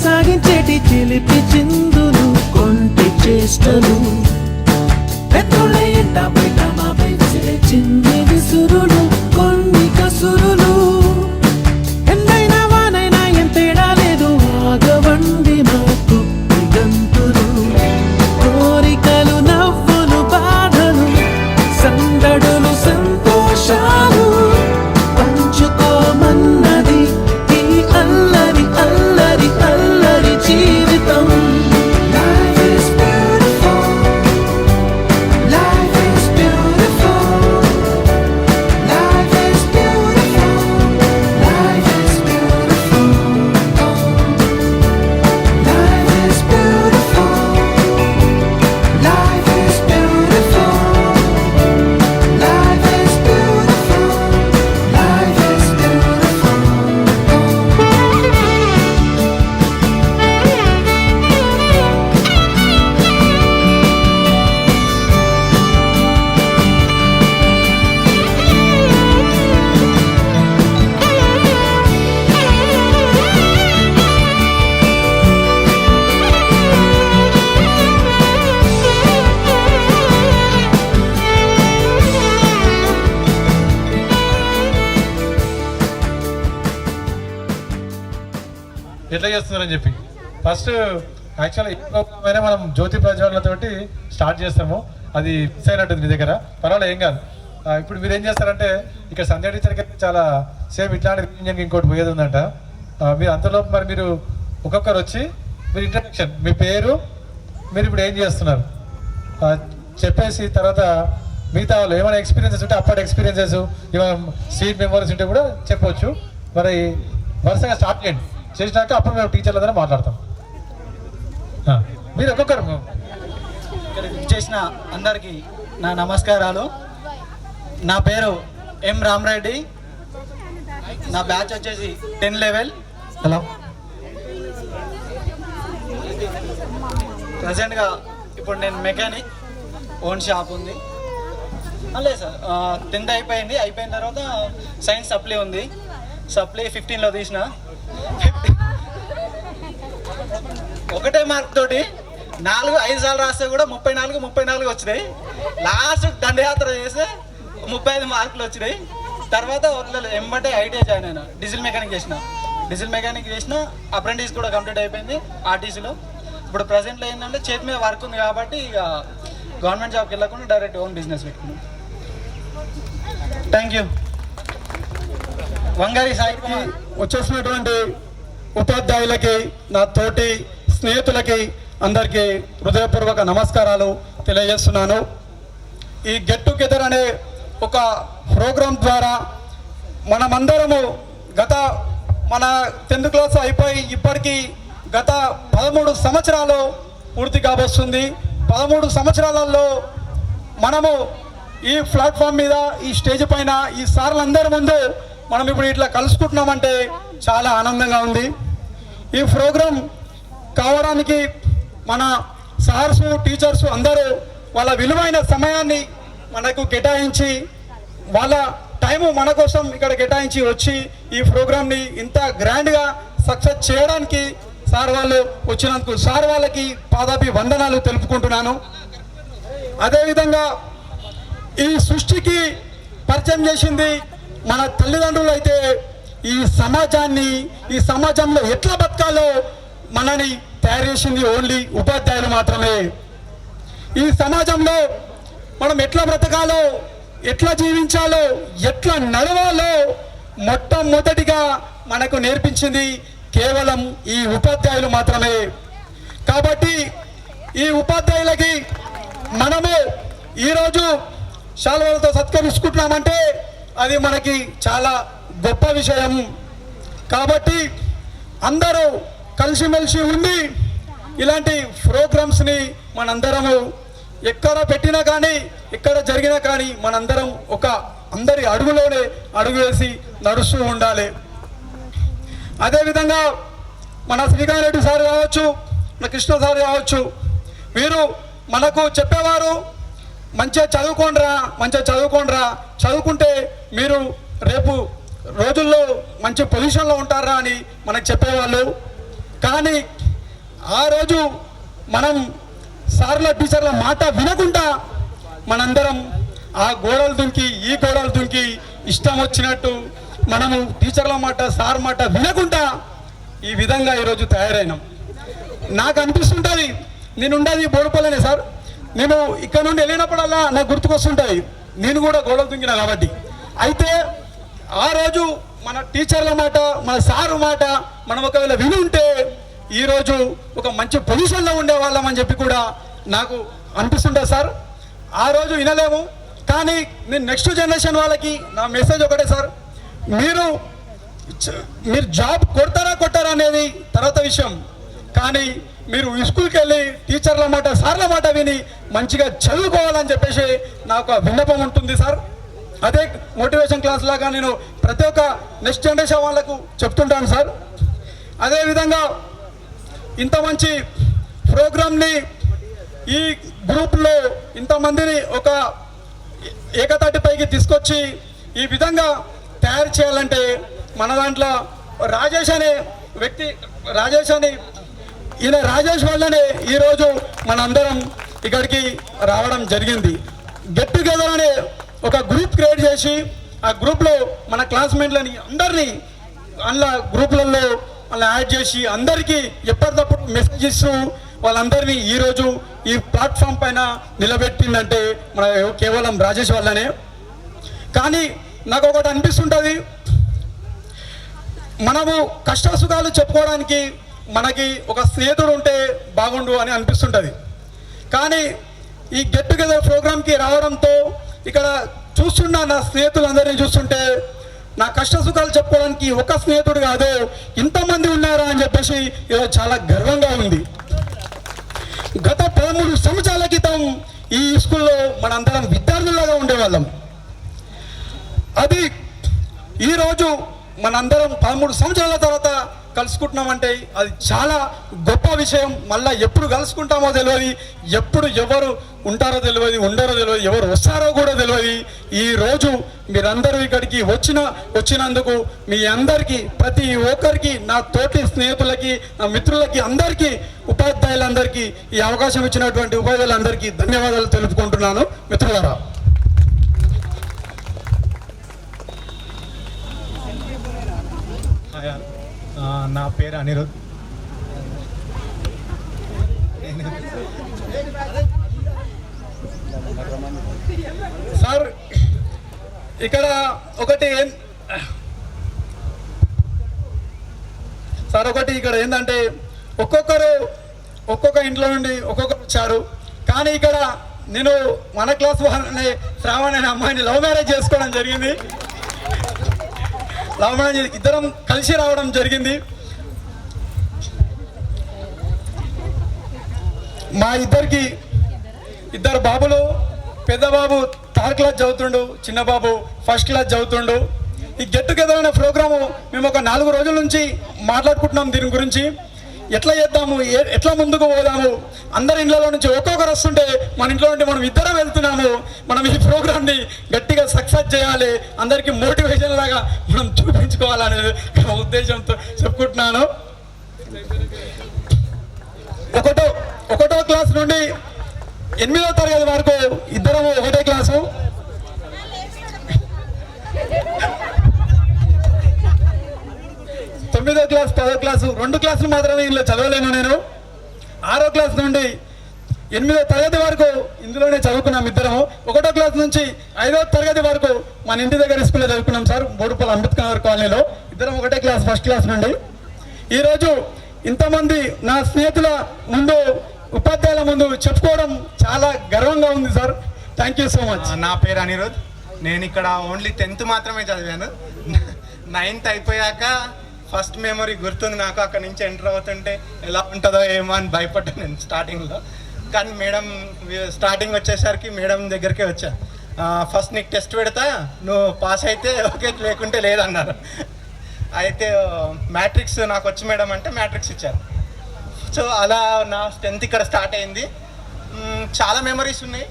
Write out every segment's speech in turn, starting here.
సాగించేటి చిలిపి చిందులు కొంటి చేష్టలు పెద్దోళ్ళ ఎంట బయట మాపై విసిరే చిన్ని విసురులు కొన్ని కసురులు ఎంతైనా వానైనా ఏం తేడా లేదు ఆగవండి మాకు గంతులు కోరికలు నవ్వులు బాధలు సందడులు సంతోషాలు పంచుకోమన్నది ఈ అల్లరి అల్లరి అల్లరి జీవితం. Life is beautiful, life is beautiful, life is beautiful, life is beautiful, life is beautiful, life is beautiful, life is beautiful, life is beautiful. ఎట్లా చేస్తున్నారని చెప్పి ఫస్ట్ యాక్చువల్గా మనం జ్యోతి ప్రజ్వలతోటి స్టార్ట్ చేస్తాము. అది మిస్ అయినట్టుంది మీ దగ్గర, పర్వాలేదు ఏం కాదు. ఇప్పుడు మీరు ఏం చేస్తారంటే ఇక్కడ సంధ్య టీచర్కి చాలా సేమ్ ఇట్లాంటి ఇంకోటి పోయేది ఉందంట. మీరు అంతలోపు మరి మీరు ఒక్కొక్కరు వచ్చి మీరు ఇంట్రడక్షన్, మీ పేరు, మీరు ఇప్పుడు ఏం చేస్తున్నారు చెప్పేసి తర్వాత మిగతా వాళ్ళు ఏమైనా ఎక్స్పీరియన్సెస్ ఉంటే అప్పటి ఎక్స్పీరియన్సెస్ ఏమైనా స్వీట్ మెమరీస్ ఉంటే కూడా చెప్పవచ్చు. మరి వరుసగా స్టార్ట్ చేయండి, చేసినాక అప్పుడు మేము టీచర్ల ద్వారా మాట్లాడతాం. మీరు ఒక్కొక్కరు చేసిన అందరికీ నా నమస్కారాలు. నా పేరు ఎం రామరెడ్డి, నా బ్యాచ్ వచ్చేసి 10 లెవెల్. హలో, ప్రజెంట్గా ఇప్పుడు నేను మెకానిక్, ఓన్ షాప్ ఉంది. లేదు సార్, 10th అయిపోయింది. అయిపోయిన తర్వాత సైన్స్ సప్లీ ఉంది. సప్లీ 15లో తీసిన. ఒకటే మార్క్ తోటి 4-5 సార్లు రాస్తే కూడా 34 వచ్చినాయి. లాస్ట్ దండయాత్ర చేస్తే 35 మార్కులు వచ్చినాయి. తర్వాత ఎంబటే ఐటీఐ జాయిన్ అయినా, డీజిల్ మెకానిక్ చేసిన. అప్రెంటిస్ కూడా కంప్లీట్ అయిపోయింది ఆర్టీసీలో. ఇప్పుడు ప్రజెంట్లో ఏంటంటే చేతి మీద వర్క్ ఉంది కాబట్టి ఇక గవర్నమెంట్ జాబ్కి వెళ్ళకుండా డైరెక్ట్ ఓన్ బిజినెస్ పెట్టుకున్నాం. Thank you. వంగారి సాయికి వచ్చేసినటువంటి ఉపాధ్యాయులకి, నా తోటి స్నేహితులకి అందరికీ హృదయపూర్వక నమస్కారాలు తెలియజేస్తున్నాను. ఈ గెట్ టుగెదర్ అనే ఒక ప్రోగ్రాం ద్వారా మనమందరము మన 10th క్లాస్ అయిపోయి ఇప్పటికీ గత 13 సంవత్సరాలు పూర్తి కాబోస్తుంది. 13 సంవత్సరాలలో మనము ఈ ప్లాట్ఫామ్ మీద, ఈ స్టేజ్ పైన, ఈ సార్లందరి ముందు మనం ఇప్పుడు ఇట్లా కలుసుకుంటున్నామంటే చాలా ఆనందంగా ఉంది. ఈ ప్రోగ్రాం కావడానికి మన సార్సు, టీచర్సు అందరూ వాళ్ళ విలువైన సమయాన్ని మనకు కేటాయించి, వాళ్ళ టైము మన కోసం ఇక్కడ కేటాయించి వచ్చి ఈ ప్రోగ్రామ్ని ఇంత గ్రాండ్గా సక్సెస్ చేయడానికి సార్ వాళ్ళు వచ్చినందుకు సార్ వాళ్ళకి పాదాపి వందనాలు తెలుపుకుంటున్నాను. అదేవిధంగా ఈ సృష్టికి పరిచయం చేసింది మన తల్లిదండ్రులు అయితే, ఈ సమాజంలో ఎట్లా బతకాలో మనని తయారు చేసింది ఓన్లీ ఉపాధ్యాయులు మాత్రమే. ఈ సమాజంలో మనం ఎట్లా బ్రతకాలో, ఎట్లా జీవించాలో, ఎట్లా నడవాలో మొట్టమొదటిగా మనకు నేర్పించింది కేవలం ఈ ఉపాధ్యాయులు మాత్రమే. కాబట్టి ఈ ఉపాధ్యాయులకి మనము ఈరోజు శాలువాలతో సత్కరించుకుంటున్నామంటే అది మనకి చాలా గొప్ప విషయం. కాబట్టి అందరూ కలిసిమెలిసి ఉండి ఇలాంటి ప్రోగ్రామ్స్ని మనందరము ఎక్కడ పెట్టినా కానీ ఎక్కడ జరిగినా కానీ మనందరం అందరి అడుగులోనే అడుగు వేసి నడుస్తూ ఉండాలి. అదేవిధంగా మన శ్రీకాంత్ రెడ్డి సార్ కావచ్చు, మన కృష్ణ సార్ కావచ్చు, వీరు మనకు చెప్పేవారు మంచిగా చదువుకోండిరా, చదువుకుంటే మీరు రేపు రోజుల్లో మంచి పొజిషన్లో ఉంటారా అని మనకు చెప్పేవాళ్ళు. కానీ ఆ రోజు మనం సార్ల టీచర్ల మాట వినకుండా మనందరం ఆ గోడలు దుంకి ఈ గోడలు దుంకి ఇష్టం వచ్చినట్టు మనము టీచర్ల మాట సార్ మాట వినకుండా ఈ విధంగా ఈరోజు తయారైనాం. నాకు అనిపిస్తుంటుంది, నేను ఉండేది బోడుపల్లెనే సార్, నేను ఇక్కడ నుండి వెళ్ళినప్పుడల్లా నాకు గుర్తుకొస్తుంటుంది, నేను కూడా గోడలు దుంకినా కాబట్టి. అయితే ఆ రోజు మన టీచర్ల మాట మన సారు మాట మనం ఒకవేళ విని ఉంటే ఈరోజు ఒక మంచి పొజిషన్లో ఉండేవాళ్ళం అని చెప్పి కూడా నాకు అనిపిస్తుంటుంది సార్. ఆ రోజు వినలేము, కానీ నేను నెక్స్ట్ జనరేషన్ వాళ్ళకి నా మెసేజ్ ఒకటే సార్, మీరు జాబ్ కొట్టారా అనేది తర్వాత విషయం, కానీ మీరు స్కూల్కి వెళ్ళి టీచర్ల మాట సార్ల మాట విని మంచిగా చదువుకోవాలని చెప్పేసి నాకు విన్నపం ఉంటుంది సార్. అదే మోటివేషన్ క్లాస్ లాగా నేను ప్రతి ఒక్క నెక్స్ట్ జనరేషన్ వాళ్ళకు చెప్తుంటాను సార్. అదేవిధంగా ఇంత మంచి ప్రోగ్రామ్ని ఈ గ్రూప్లో ఇంతమందిని ఒక ఏకతాటిపైకి తీసుకొచ్చి ఈ విధంగా తయారు చేయాలంటే మన దాంట్లో రాజేష్ అనే వ్యక్తి, రాజేష్ వల్లనే ఈరోజు మనందరం ఇక్కడికి రావడం జరిగింది. గెట్ టుగెదర్ అనే ఒక గ్రూప్ క్రియేట్ చేసి ఆ గ్రూప్లో మన క్లాస్మేట్లని అందరినీ అందులో గ్రూప్లలో అలా యాడ్ చేసి అందరికీ ఎప్పటికప్పుడు మెసేజ్ ఇస్తూ వాళ్ళందరినీ ఈరోజు ఈ ప్లాట్ఫామ్ పైన నిలబెట్టిందంటే మన కేవలం రాజేష్ వల్లనే. కానీ నాకు ఒకటి అనిపిస్తుంటుంది, మనము కష్ట సుఖాలు చెప్పుకోవడానికి మనకి ఒక స్నేహితుడు ఉంటే బాగుండు అని అనిపిస్తుంటుంది. కానీ ఈ గెట్ టుగెదర్ ప్రోగ్రామ్కి రావడంతో ఇక్కడ చూస్తున్న నా స్నేహితులందరినీ చూస్తుంటే నా కష్ట సుఖాలు చెప్పుకోవడానికి ఒక స్నేహితుడు కాదు ఇంతమంది ఉన్నారా అని చెప్పేసి ఈరోజు చాలా గర్వంగా ఉంది. గత 13 సంవత్సరాల క్రితం ఈ స్కూల్లో మనందరం విద్యార్థులుగా ఉండేవాళ్ళం. అది ఈరోజు మనందరం 13 సంవత్సరాల తర్వాత కలుసుకుంటున్నామంటే అది చాలా గొప్ప విషయం. మళ్ళీ ఎప్పుడు కలుసుకుంటామో తెలియదు, ఎప్పుడు ఎవరు ఉంటారో తెలియదు, ఉండరో తెలియదు, ఎవరు వస్తారో కూడా తెలియదు. ఈరోజు మీరందరూ ఇక్కడికి వచ్చినందుకు మీ అందరికీ, ప్రతి ఒక్కరికి, నా తోటి స్నేహితులకి, నా మిత్రులకి, అందరికీ, ఉపాధ్యాయులందరికీ, ఈ అవకాశం ఇచ్చినటువంటి ఉపాధ్యాయులందరికీ ధన్యవాదాలు తెలుపుకుంటున్నాను మిత్రులారా. నా పేరు అనిరుద్. సార్ ఇక్కడ ఒకటి ఇక్కడ ఏంటంటే ఒక్కొక్క ఇంట్లో నుండి ఒక్కొక్కరు వచ్చారు. కానీ ఇక్కడ నేను మన క్లాస్ వాళ్ళని శ్రావణ్ అనే అమ్మాయిని లవ్ మ్యారేజ్ చేసుకోవడం జరిగింది. ఇద్దరం కలిసి రావడం జరిగింది. మా ఇద్దరు బాబులు, పెద్ద బాబు 3rd క్లాస్ చదువుతుండు, చిన్న బాబు 1st క్లాస్ చదువుతుండు. ఈ గెట్ టుగెదర్ అనే ప్రోగ్రాము మేము ఒక 4 రోజుల నుంచి మాట్లాడుకుంటున్నాం. దీని గురించి ఎట్లా చేద్దాము, ఎట్లా ముందుకు పోదాము. అందరి ఇంట్లో నుంచి ఒక్కొక్కరు వస్తుంటే మన ఇంట్లో నుండి మనం ఇద్దరం వెళ్తున్నాము. మనం ఈ ప్రోగ్రామ్ని గట్టిగా సక్సెస్ చేయాలి, అందరికీ మోటివేషన్ లాగా మనం చూపించుకోవాలనే ఉద్దేశంతో చెప్పుకుంటున్నాను. ఒకటో క్లాస్ నుండి 8వ తరగతి వరకు ఇద్దరము ఒకటే క్లాసు. 9వ క్లాస్ 10వ క్లాసు 2 క్లాసులు మాత్రమే ఇందులో చదవలేను నేను. 6వ క్లాస్ నుండి 8వ తరగతి వరకు ఇందులోనే చదువుకున్నాం ఇద్దరము. 1వ క్లాస్ నుంచి 5వ తరగతి వరకు మన ఇంటి దగ్గర స్కూల్లో చదువుకున్నాం సార్, బోడుపల్లి అంబేద్కర్ కాలనీలో. ఇద్దరం ఒకటే క్లాస్, 1st క్లాస్ నుండి. ఈరోజు ఇంతమంది నా స్నేహితుల ముందు, ఉపాధ్యాయుల ముందు చెప్పుకోవడం చాలా గర్వంగా ఉంది sir. Thank you so much. నా పేరు అనిరుద్. నేను ఇక్కడ ఓన్లీ 10th మాత్రమే చదివాను. 9th అయిపోయాక ఫస్ట్ మెమరీ గుర్తుంది నాకు. అక్కడ నుంచి ఎంటర్ అవుతుంటే ఎలా ఉంటుందో ఏమో అని భయపడ్డాను నేను స్టార్టింగ్లో. కానీ మేడం స్టార్టింగ్ వచ్చేసరికి మేడం దగ్గరికే వచ్చా. ఫస్ట్ నీకు టెస్ట్ పెడతా, నువ్వు పాస్ అయితే ఓకే, లేకుంటే లేదన్నారు. అయితే మ్యాట్రిక్స్ నాకు వచ్చి మేడం అంటే మ్యాట్రిక్స్ ఇచ్చారు. సో అలా నా 10th ఇక్కడ స్టార్ట్ అయింది. చాలా మెమరీస్ ఉన్నాయి.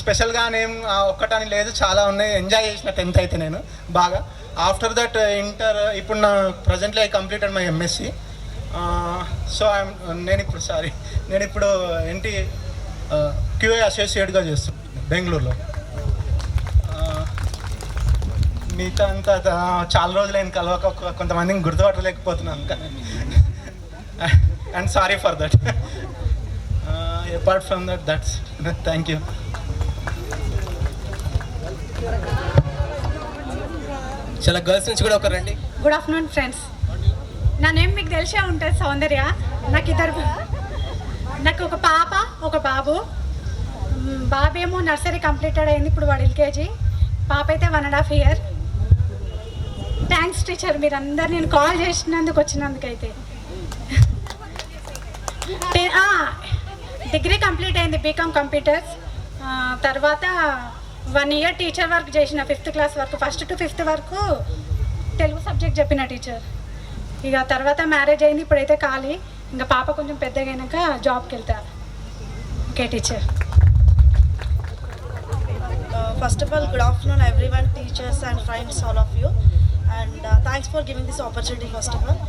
స్పెషల్గా నేను ఒక్కటని లేదు, చాలా ఉన్నాయి. ఎంజాయ్ చేసిన 10th అయితే నేను బాగా. ఆఫ్టర్ దట్ ఇంటర్, ఇప్పుడు నా presently I completed my MSc. So నేను ఇప్పుడు ఏంటి క్యూఏ అసోసియేట్గా చేస్తున్నాను బెంగళూరులో. మిగతా అంతా చాలా రోజులు నేను కలవక కొంతమందిని గుర్తుపట్టలేకపోతున్నాను కానీ and sorry for that. Apart from that that's thank you. చాలా గర్ల్స్ నుంచి కూడా ఒకరు రండి. Good afternoon friends. నా నేమ్ మీకు తెలిసే ఉంటుంది, సౌందర్య. నాకు ఒక పాప ఒక బాబు. బాబు ఏమో నర్సరీ కంప్లీటెడ్ అయింది, ఇప్పుడు వాడు ఎల్కేజీ. పాప అయితే 1.5 years. థ్యాంక్స్ టీచర్, మీరు అందరు నేను కాల్ చేసినందుకు వచ్చినందుకైతే. డిగ్రీ కంప్లీట్ అయింది, బీకామ్ కంప్యూటర్స్. తర్వాత 1 year టీచర్ వర్క్ చేసిన, 5th class వరకు, 1st to 5th వరకు తెలుగు సబ్జెక్ట్ చెప్పిన టీచర్. ఇక తర్వాత మ్యారేజ్ అయింది, ఇప్పుడైతే ఖాళీ. ఇంకా పాప కొంచెం పెద్దగా అయినాక జాబ్కి వెళ్తా. Okay teacher. First of all, good afternoon everyone, teachers and friends, all of you, and thanks for giving this opportunity first of all.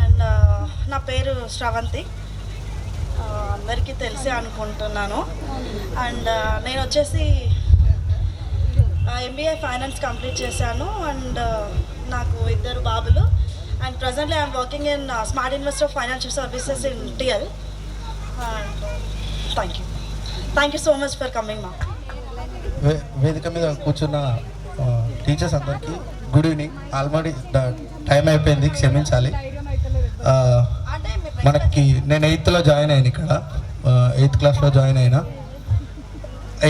And నా పేరు శ్రవంతి, అందరికీ తెలిసే అనుకుంటున్నాను. అండ్ నేను వచ్చేసి MBA ఫైనాన్స్ కంప్లీట్ చేశాను. అండ్ నాకు 2 బాబులు. And presently I'm working in smart investor financial services in TL. And thank you so much for coming మా. వేదిక మీద కూర్చున్న టీచర్స్ అందరికీ గుడ్ ఈవినింగ్. ఆల్రెడీ టైం అయిపోయింది, క్షమించాలి. మనకి నేను 8th జాయిన్ అయ్యాను, ఇక్కడ 8th classలో జాయిన్ అయినా.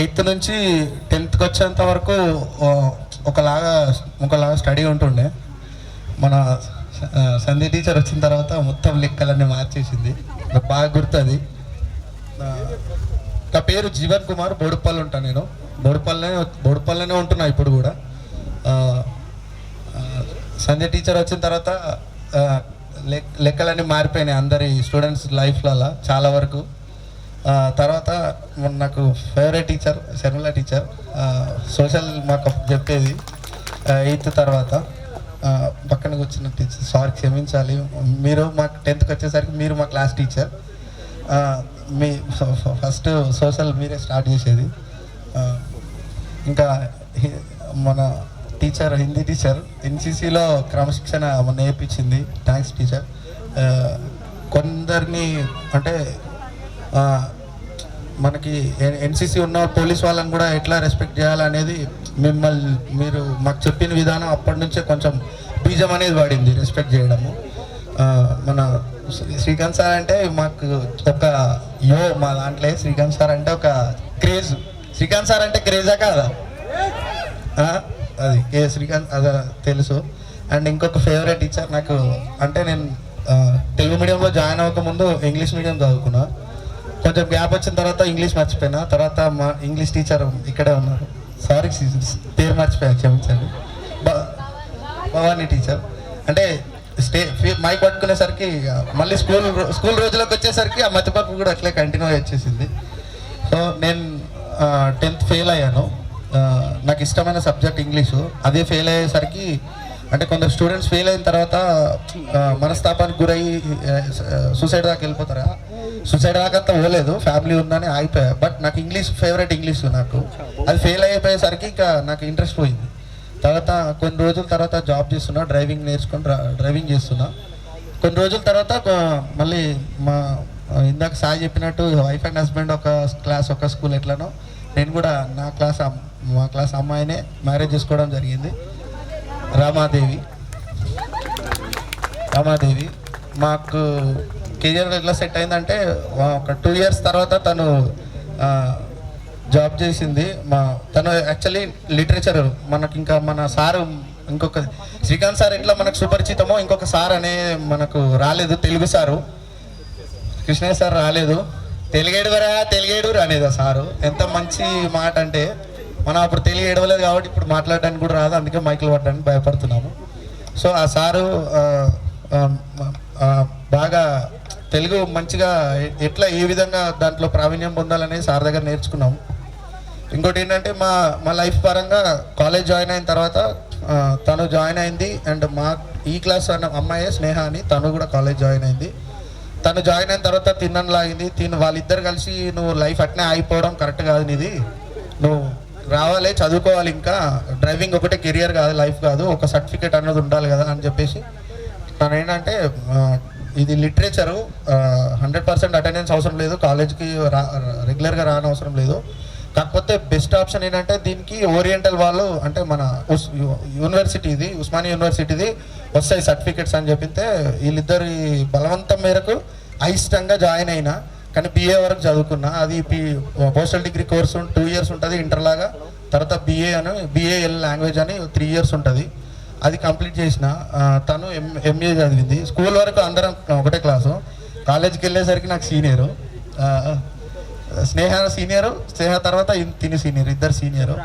8th నుంచి 10th వచ్చేంత వరకు ఒకలాగా స్టడీ ఉంటుండే. మన సంధ్య టీచర్ వచ్చిన తర్వాత మొత్తం లెక్కలన్నీ మార్చేసింది, నాకు బాగా గుర్తుంది. నా పేరు జీవన్ కుమార్, బోడుపల్లి ఉంటాను నేను. బోడుపల్లినే ఉంటున్నా ఇప్పుడు కూడా. సంధ్య టీచర్ వచ్చిన తర్వాత లెక్కలన్నీ మారిపోయినాయి అందరి స్టూడెంట్స్ లైఫ్లలో చాలా వరకు. తర్వాత నాకు favourite teacher Sharmila teacher, social మాకు చెప్పేది 8th తర్వాత. పక్కన వచ్చిన టీచర్, సారీ క్షమించాలి, మీరు మాకు 10th వచ్చేసరికి మీరు మా క్లాస్ టీచర్. మీ ఫస్ట్ సోషల్ మీరే స్టార్ట్ చేసేది. ఇంకా మన టీచర్, హిందీ టీచర్, NCCలో క్రమశిక్షణ నేర్పించింది. Thanks teacher. కొందరిని అంటే మనకి NCC ఉన్న పోలీస్ వాళ్ళని కూడా ఎట్లా రెస్పెక్ట్ చేయాలనేది మీరు మాకు చెప్పిన విధానం అప్పటి నుంచే కొంచెం బీజం అనేది పడింది, రెస్పెక్ట్ చేయడము. మన శ్రీకాంత్ సార్ అంటే మాకు ఒక మా దాంట్లో శ్రీకాంత్ సార్ అంటే ఒక క్రేజ్. శ్రీకాంత్ సార్ అంటే క్రేజా కాదా? అది శ్రీకాంత్ అది తెలుసు. అండ్ ఇంకొక ఫేవరెట్ టీచర్ నాకు అంటే, నేను తెలుగు మీడియంలో జాయిన్ అవ్వకముందు ఇంగ్లీష్ మీడియం చదువుకున్నా. కొంచెం గ్యాప్ వచ్చిన తర్వాత ఇంగ్లీష్ మర్చిపోయినా. తర్వాత మా ఇంగ్లీష్ టీచర్ ఇక్కడే ఉన్నారు, సారీ పేరు మర్చిపోయాను, క్షమించండి. భవానీ టీచర్ అంటే మైక్ పట్టుకునేసరికి మళ్ళీ స్కూల్ రోజులకు వచ్చేసరికి ఆ మతిపరుపు కూడా అట్లే కంటిన్యూ వచ్చేసింది. సో నేను 10th ఫెయిల్ అయ్యాను. నాకు ఇష్టమైన సబ్జెక్ట్ ఇంగ్లీషు. అదే ఫెయిల్ అయ్యేసరికి అంటే కొందరు స్టూడెంట్స్ ఫెయిల్ అయిన తర్వాత మనస్తాపానికి గురయ్యి సూసైడ్ దాకా వెళ్ళిపోతారా. సూసైడ్ దాకా అంతా పోలేదు, ఫ్యామిలీ ఉందని ఆగిపోయా. బట్ నాకు ఫేవరెట్ ఇంగ్లీషు. నాకు అది ఫెయిల్ అయిపోయేసరికి ఇంకా నాకు ఇంట్రెస్ట్ పోయింది. తర్వాత కొన్ని రోజుల తర్వాత జాబ్ చేస్తున్నా, డ్రైవింగ్ చేస్తున్నా. కొన్ని రోజుల తర్వాత మళ్ళీ మా ఇందాక సాయి చెప్పినట్టు వైఫ్ అండ్ హస్బెండ్ ఒక క్లాస్ ఒక స్కూల్ ఎట్లనో నేను కూడా మా క్లాస్ అమ్మాయినే మ్యారేజ్ చేసుకోవడం జరిగింది. రామాదేవి మాకు కెరియర్ ఎట్లా సెట్ అయిందంటే ఒక 2 years తర్వాత తను జాబ్ చేసింది. తను యాక్చువల్లీ లిటరేచర్. మనకి ఇంకా మన సారు ఇంకొక శ్రీకాంత్ సార్ ఎట్లా మనకు సుపరిచితమో ఇంకొక సార్ అనే మనకు రాలేదు, తెలుగు సారు కృష్ణయ్య సార్ రాలేదు. తెలుగేడురు అనేది ఆ సారు. ఎంత మంచి మాట అంటే మనం అప్పుడు తెలుగు ఏడవలేదు కాబట్టి ఇప్పుడు మాట్లాడడానికి కూడా రాదు, అందుకే మైకులు పట్టడానికి భయపడుతున్నాము. సో ఆ సారు బాగా తెలుగు మంచిగా ఎట్లా ఏ విధంగా దాంట్లో ప్రావీణ్యం పొందాలనేది సార్ దగ్గర నేర్చుకున్నాము. ఇంకోటి ఏంటంటే మా లైఫ్ పరంగా కాలేజ్ జాయిన్ అయిన తర్వాత తను జాయిన్ అయింది, అండ్ మా ఈ క్లాస్ అన్న అమ్మాయి స్నేహ అని, తను కూడా కాలేజ్ జాయిన్ అయింది. తను జాయిన్ అయిన తర్వాత తిన్నని లాగింది. వాళ్ళిద్దరు కలిసి నువ్వు లైఫ్ అట్నే ఆగిపోవడం కరెక్ట్ కాదు, నీది నువ్వు రావాలి, చదువుకోవాలి, ఇంకా డ్రైవింగ్ ఒకటే కెరియర్ కాదు, లైఫ్ కాదు, ఒక సర్టిఫికేట్ అన్నది ఉండాలి కదా అని చెప్పేసి తను ఏంటంటే ఇది లిటరేచరు 100% అటెండెన్స్ అవసరం లేదు, కాలేజ్కి రెగ్యులర్గా రానవసరం లేదు. కాకపోతే బెస్ట్ ఆప్షన్ ఏంటంటే దీనికి ఓరియంటల్ వాళ్ళు అంటే మన యూనివర్సిటీది, ఉస్మానియా యూనివర్సిటీది వస్తాయి సర్టిఫికెట్స్ అని చెప్పితే వీళ్ళిద్దరి బలవంతం మేరకు అయిష్టంగా జాయిన్ అయినా. కానీ BA వరకు చదువుకున్నా. అది పోస్టల్ డిగ్రీ కోర్సు 2 years ఉంటుంది ఇంటర్ లాగా. తర్వాత BAL లాంగ్వేజ్ అని 3 years ఉంటుంది. అది కంప్లీట్ చేసిన. తను MA చదివింది. స్కూల్ వరకు అందరం ఒకటే క్లాసు. కాలేజ్కి వెళ్ళేసరికి నాకు సీనియరు, స్నేహ సీనియరు, స్నేహ తర్వాత తిని సీనియర్, ఇద్దరు సీనియరు.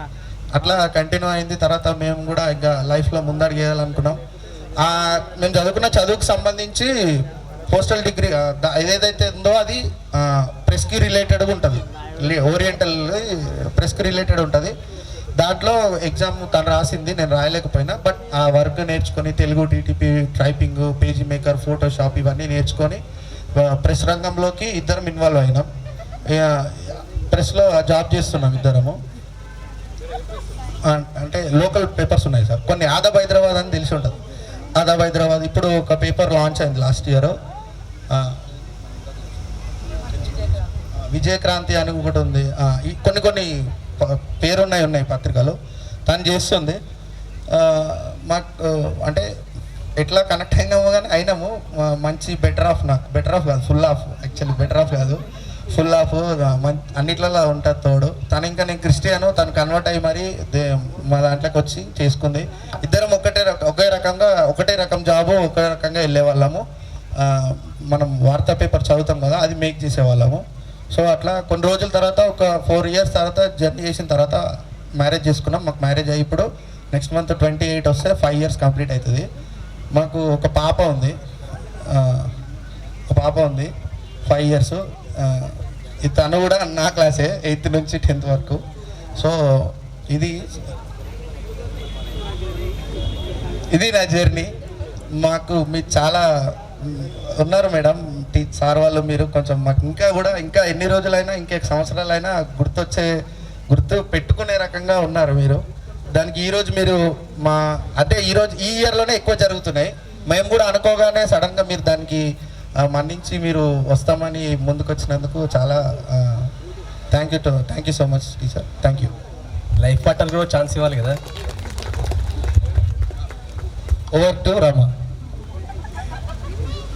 అట్లా కంటిన్యూ అయింది. తర్వాత మేము కూడా ఇంకా లైఫ్లో ముందడుగు వేయాలనుకున్నాం. మేము చదువుకున్న చదువుకు సంబంధించి పోస్టల్ డిగ్రీ ఏదైతే ఉందో అది ప్రెస్కి రిలేటెడ్గా ఉంటుంది, ఓరియంటల్ ప్రెస్కి రిలేటెడ్ ఉంటుంది. దాంట్లో ఎగ్జామ్ తను రాసింది, నేను రాయలేకపోయినా. బట్ ఆ వర్క్ నేర్చుకొని Telugu TTP typing, page maker, Photoshop ఇవన్నీ నేర్చుకొని ప్రెస్ రంగంలోకి ఇద్దరం ఇన్వాల్వ్ అయినాం. ప్రెస్లో జాబ్ చేస్తున్నాం ఇద్దరము. అంటే లోకల్ పేపర్స్ ఉన్నాయి సార్ కొన్ని. ఆదాబ్ హైదరాబాద్ అని తెలిసి ఉంటుంది. ఆదాబ్ హైదరాబాద్ ఇప్పుడు ఒక పేపర్ లాంచ్ అయింది లాస్ట్ ఇయర్. విజయక్రాంతి అని ఒకటి ఉంది. కొన్ని పేరున్నాయి పత్రికలు. తను చేస్తుంది. మాకు అంటే ఎట్లా కనెక్ట్ అయినాము కానీ అయినాము. మంచి బెటర్ ఆఫ్ కాదు, full of. Actually better of కాదు, ఫుల్ ఆఫ్. అన్నిట్లలో ఉంటుంది తోడు. తను ఇంకా నేను క్రిస్టియను, తను కన్వర్ట్ అయ్యి మరి మా దాంట్లోకి వచ్చి చేసుకుంది. ఇద్దరం ఒకటే రకం జాబు, ఒకే రకంగా వెళ్ళేవాళ్ళము. మనం వార్తా పేపర్ చదువుతాం కదా, అది మేక్ చేసేవాళ్ళము. సో అట్లా కొన్ని రోజుల తర్వాత ఒక 4 years తర్వాత జర్నీ చేసిన తర్వాత మ్యారేజ్ చేసుకున్నాం. మాకు మ్యారేజ్ అయ్యి ఇప్పుడు నెక్స్ట్ మంత్ 28 వస్తే 5 years కంప్లీట్ అవుతుంది. మాకు ఒక పాప ఉంది, 5 years. తను కూడా నా క్లాసే, 8th నుంచి 10th వరకు. సో ఇది నా జర్నీ. మాకు మీరు చాలా ఉన్నారు మేడం, సార్ వాళ్ళు. మీరు కొంచెం మాకు ఇంకా ఎన్ని రోజులైనా, ఇంకా సంవత్సరాలైనా గుర్తు పెట్టుకునే రకంగా ఉన్నారు మీరు. దానికి ఈరోజు మీరు ఈ ఇయర్లోనే ఎక్కువ జరుగుతున్నాయి. మేము కూడా అనుకోగానే సడన్గా మీరు దానికి మన్నించి మీరు వస్తామని ముందుకు వచ్చినందుకు చాలా thank you so much teacher. Thank you. Life partner కూడా ఛాన్స్ ఇవ్వాలి కదా. Over to Rama.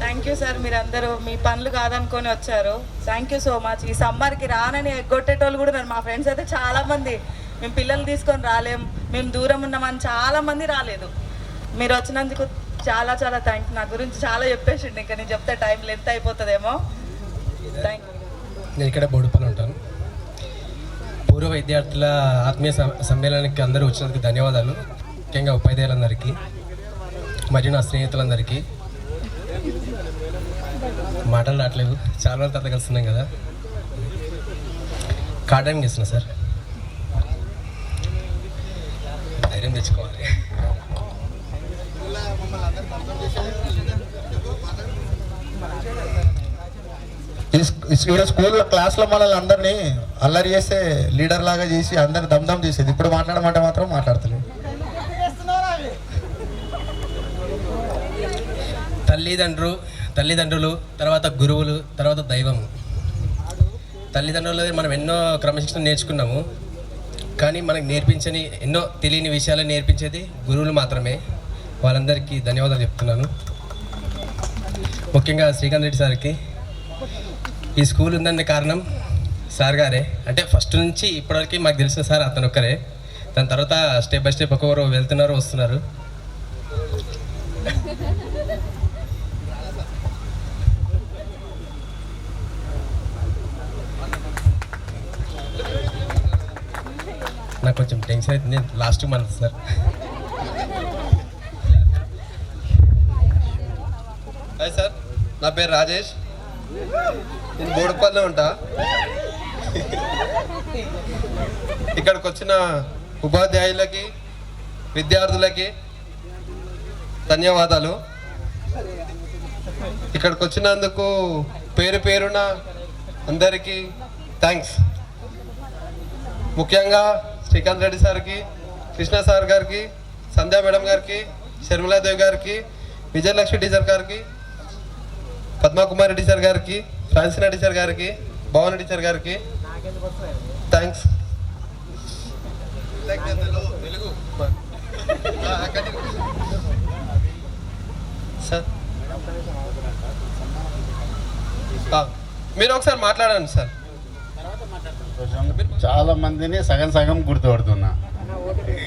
Thank you sir, మీరందరూ మీ పనులు కాదనుకొని వచ్చారు. Thank you so much. ఈ సమ్మర్కి రానని ఎగ్గొట్టేటోళ్ళు కూడా ఉన్నారు. మా ఫ్రెండ్స్ అయితే చాలామంది మేము పిల్లలు తీసుకొని రాలేం, మేము దూరం ఉన్నామని చాలామంది రాలేదు. మీరు వచ్చినందుకు చాలా చాలా థ్యాంక్ యూ. నా గురించి చాలా చెప్పేసిండు, ఇంకా నేను చెప్తే టైం లెంత్ అయిపోతుందేమో. Thank you. నేను ఇక్కడ బోడుపల్లి ఉంటాను. పూర్వ విద్యార్థుల ఆత్మీయ సమ్మేళనానికి అందరూ వచ్చినందుకు ధన్యవాదాలు. ముఖ్యంగా ఉపాధ్యాయులందరికీ మరియు నా స్నేహితులందరికీ. మాటలు రావట్లేదు, చాలా రోజుల తర్వాత కలుస్తున్నాం కదా. కార్డ్ డ్రైవింగ్ చేస్తున్నా సార్, ధైర్యం తెచ్చుకోవాలి. స్కూల్లో క్లాస్లో మనల్ని అందరినీ అల్లరి చేస్తే లీడర్ లాగా చేసి అందరిని దమ్దమ్ చేసేది. ఇప్పుడు మాట్లాడమంటే మాత్రం మాట్లాడతలేదు. తల్లిదండ్రులు, తర్వాత గురువులు, తర్వాత దైవము. తల్లిదండ్రులు మనం ఎన్నో క్రమశిక్షణ నేర్చుకున్నాము, కానీ మనకు నేర్పించని ఎన్నో తెలియని విషయాలు నేర్పించేది గురువులు మాత్రమే. వాళ్ళందరికీ ధన్యవాదాలు చెప్తున్నాను. ముఖ్యంగా శ్రీకాంత్ రెడ్డి సార్కి. ఈ స్కూల్ ఉందనే కారణం సార్ గారే. అంటే ఫస్ట్ నుంచి ఇప్పటివరకు మాకు తెలిసిన సార్ అతను ఒక్కరే. దాని తర్వాత స్టెప్ బై స్టెప్ ఒక్కొక్కరు వెళ్తున్నారు, వస్తున్నారు. కొంచెం టెన్షన్ అవుతుంది, last month sir. Hi sir, నా పేరు రాజేష్, నేను బోడుపల్లిలో ఉంటా. ఇక్కడికి వచ్చిన ఉపాధ్యాయులకి విద్యార్థులకి ధన్యవాదాలు. ఇక్కడికి వచ్చినందుకు పేరు పేరున అందరికీ థ్యాంక్స్. ముఖ్యంగా శ్రీకాంత్ రెడ్డి సార్కి, కృష్ణ సార్ గారికి, సంధ్యా మేడం గారికి, శర్మిలాదేవి గారికి, విజయలక్ష్మి టీచర్ గారికి, పద్మకుమారి టీచర్ గారికి, ఫ్రాన్సినా టీచర్ గారికి, భవన్ టీచర్ గారికి థ్యాంక్స్. సార్ మీరు ఒకసారి మాట్లాడండి సార్. చాలా మందిని సగం సగం గుర్తుపడుతున్నా,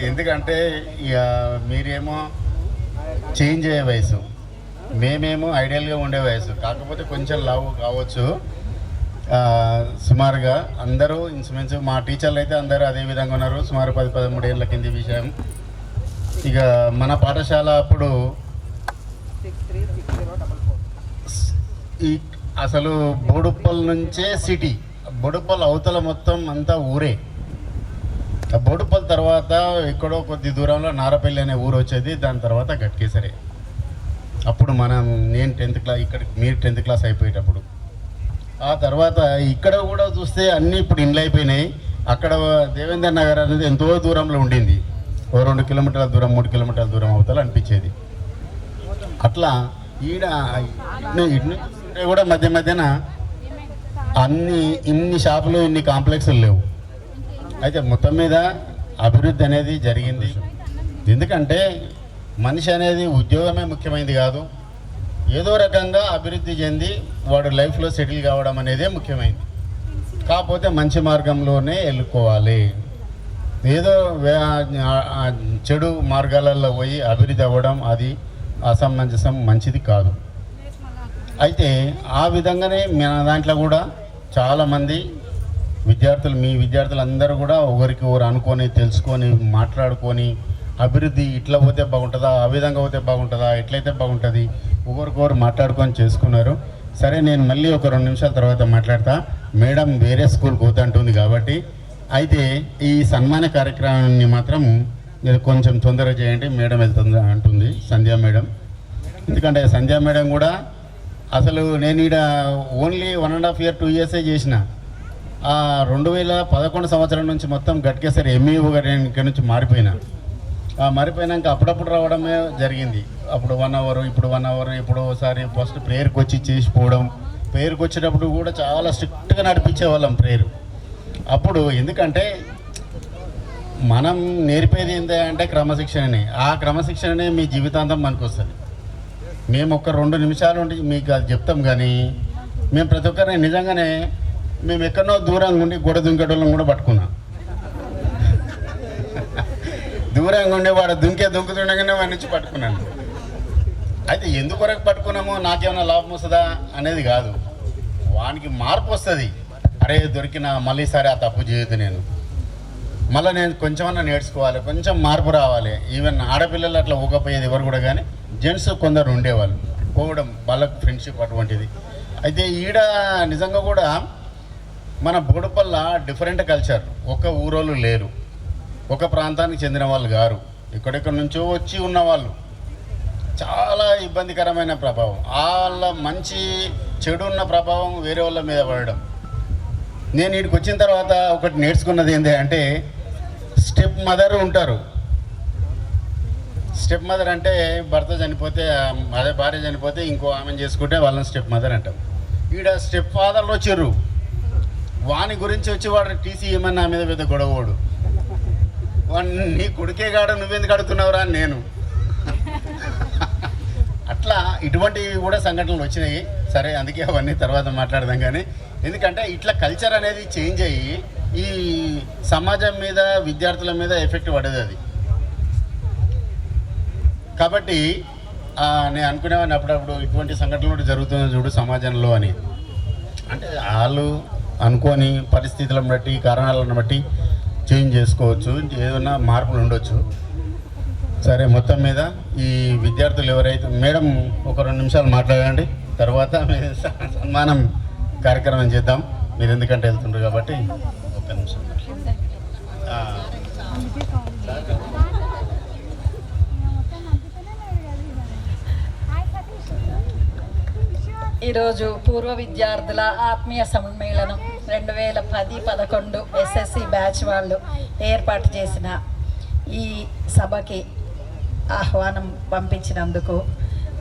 ఎందుకంటే ఇక మీరేమో చేంజ్ అయ్యే వయసు, మేమేమో ఐడియల్గా ఉండే వయసు, కాకపోతే కొంచెం లావు కావచ్చు. సుమారుగా అందరూ ఇన్స్ట్రుమెంట్స్ మా టీచర్లు అయితే అందరూ అదే విధంగా ఉన్నారు. సుమారు 10-13 ఏళ్ళ కింది విషయం. ఇక మన పాఠశాల అప్పుడు ఈ అసలు బోడుప్పల్ నుంచే సిటీ, బోడుప్పల్ అవతల మొత్తం అంతా ఊరే. బోడుప్పల్ తర్వాత ఎక్కడో కొద్ది దూరంలో నారపల్లి అనే ఊరు వచ్చేది, దాని తర్వాత గట్కేసరే. అప్పుడు నేను 10th క్లాస్, ఇక్కడ మీరు 10th క్లాస్ అయిపోయేటప్పుడు. ఆ తర్వాత ఇక్కడ కూడా చూస్తే అన్నీ ఇప్పుడు ఇండ్లు అయిపోయినాయి. అక్కడ దేవేందర్ నగర్ అనేది ఎంతో దూరంలో ఉండింది, 2 కిలోమీటర్ల దూరం 3 కిలోమీటర్ల దూరం అవుతాలో అనిపించేది. అట్లా ఈడ కూడా మధ్య మధ్యన ఇన్ని షాపులు, ఇన్ని కాంప్లెక్స్లు లేవు. అయితే మొత్తం మీద అభివృద్ధి అనేది జరిగింది. ఎందుకంటే మనిషి అనేది ఉద్యోగమే ముఖ్యమైనది కాదు, ఏదో రకంగా అభివృద్ధి చెంది వాడు లైఫ్లో సెటిల్ కావడం అనేదే ముఖ్యమైనది. కాకపోతే మంచి మార్గంలోనే వెళ్ళుకోవాలి. ఏదో చెడు మార్గాలలో పోయి అభివృద్ధి అవ్వడం అది అసమంజసం, మంచిది కాదు. అయితే ఆ విధంగానే మన దాంట్లో కూడా చాలామంది విద్యార్థులు, మీ విద్యార్థులందరూ కూడా ఒకరికి ఒకరు అనుకొని తెలుసుకొని మాట్లాడుకొని అభివృద్ధి ఇట్లా పోతే బాగుంటుందా, ఆ విధంగా పోతే బాగుంటుందా, ఎట్లయితే బాగుంటుంది ఒకరికొకరు మాట్లాడుకొని చేసుకున్నారు. సరే, నేను మళ్ళీ ఒక 2 నిమిషాల తర్వాత మాట్లాడతా. మేడం వేరే స్కూల్కి పోతుంటుంది కాబట్టి. అయితే ఈ సన్మాన కార్యక్రమాన్ని మాత్రం కొంచెం తొందరగా చేయండి, మేడం వెళ్తుంది అంటుంది, సంధ్యా మేడం. ఎందుకంటే సంధ్యా మేడం కూడా అసలు నేను ఈడ ఓన్లీ 1.5 year 2 years చేసిన. 2011 సంవత్సరం నుంచి మొత్తం గట్కేసరి ఎంఈఓగా నేను ఇక్కడ నుంచి మారిపోయినా. మారిపోయినాక అప్పుడప్పుడు రావడమే జరిగింది. అప్పుడు 1 hour, ఇప్పుడు 1 hour, ఎప్పుడో ఒకసారి ఫస్ట్ ప్రేయర్కి వచ్చి చేసిపోవడం. ప్రేయర్కి వచ్చేటప్పుడు కూడా చాలా స్ట్రిక్ట్గా నడిపించే వాళ్ళం ప్రేయర్. అప్పుడు ఎందుకంటే మనం నేర్పేది ఏంటంటే క్రమశిక్షణనే. ఆ క్రమశిక్షణనే మీ జీవితాంతం మనకు వస్తుంది. మేము ఒక 2 నిమిషాలు ఉండి మీకు అది చెప్తాం, కానీ మేము ప్రతి ఒక్కరిని నిజంగానే మేము ఎక్కడో దూరంగా ఉండి గొడవ దుంకేటోళ్ళం కూడా పట్టుకున్నాం. దూరంగా ఉండి వాడు దుంకుతుండగానే వాడి నుంచి పట్టుకున్నాను. అయితే ఎందుకొరకు పట్టుకున్నామో, నాకేమైనా లాభం వస్తుందా అనేది కాదు, వానికి మార్పు వస్తుంది. అరే దొరికిన మళ్ళీ సరే ఆ తప్పు చేయొద్దు, మళ్ళీ నేను కొంచెమన్నా నేర్చుకోవాలి, కొంచెం మార్పు రావాలి. ఈవెన్ ఆడపిల్లలు అట్లా ఊకపోయేది ఎవరు కూడా, కానీ జెంట్స్ కొందరు ఉండేవాళ్ళు పోవడం, వాళ్ళకు ఫ్రెండ్షిప్ అటువంటిది. అయితే ఈడ నిజంగా కూడా మన బోడుపల్ల డిఫరెంట్ కల్చర్. ఒక ఊరోళ్ళు లేరు, ఒక ప్రాంతానికి చెందిన వాళ్ళు గారు, ఎక్కడెక్కడి నుంచో వచ్చి ఉన్నవాళ్ళు. చాలా ఇబ్బందికరమైన ప్రభావం, వాళ్ళ మంచి చెడు ఉన్న ప్రభావం వేరే వాళ్ళ మీద పడడం. నేను వీడికి వచ్చిన తర్వాత ఒకటి నేర్చుకున్నది ఏంటి అంటే, స్టెప్ మదర్ ఉంటారు. స్టెప్ మదర్ అంటే భర్త చనిపోతే, అదే భార్య చనిపోతే ఇంకో ఆమెను చేసుకుంటే వాళ్ళని స్టెప్ మదర్ అంటాం. ఈడ స్టెప్ ఫాదర్లు వచ్చారు, వాని గురించి వచ్చి వాడు టీసీ ఏమన్నా నా మీద పెద్ద గొడవడు. నీ కొడుకే కాడ నువ్వెందుకు అడుగుతున్నావురా అని నేను. అట్లా ఇటువంటివి కూడా సంఘటనలు వచ్చినాయి. సరే, అందుకే అవన్నీ తర్వాత మాట్లాడదాం. కానీ ఎందుకంటే ఇట్లా కల్చర్ అనేది చేంజ్ అయ్యి ఈ సమాజం మీద, విద్యార్థుల మీద ఎఫెక్ట్ పడేది అది. కాబట్టి నేను అనుకునేవాడిని అప్పుడప్పుడు, ఇటువంటి సంఘటనలు కూడా జరుగుతుంది చూడు సమాజంలో అని. అంటే వాళ్ళు అనుకోని పరిస్థితులను బట్టి, కారణాలను బట్టి చేంజ్ చేసుకోవచ్చు, ఏదైనా మార్పులు ఉండొచ్చు. సరే, మొత్తం మీద ఈ విద్యార్థులు ఎవరైతే, మేడం ఒక 2 నిమిషాలు మాట్లాడండి, తర్వాత మీరు సన్మానం కార్యక్రమం చేద్దాం. మీరు ఎందుకంటే వెళ్తుండ్రు కాబట్టి 1 నిమిషం. ఈరోజు పూర్వ విద్యార్థుల ఆత్మీయ సమ్మేళనం 2010-11 ఎస్ఎస్సి బ్యాచ్ వాళ్ళు ఏర్పాటు చేసిన ఈ సభకి ఆహ్వానం పంపించినందుకు,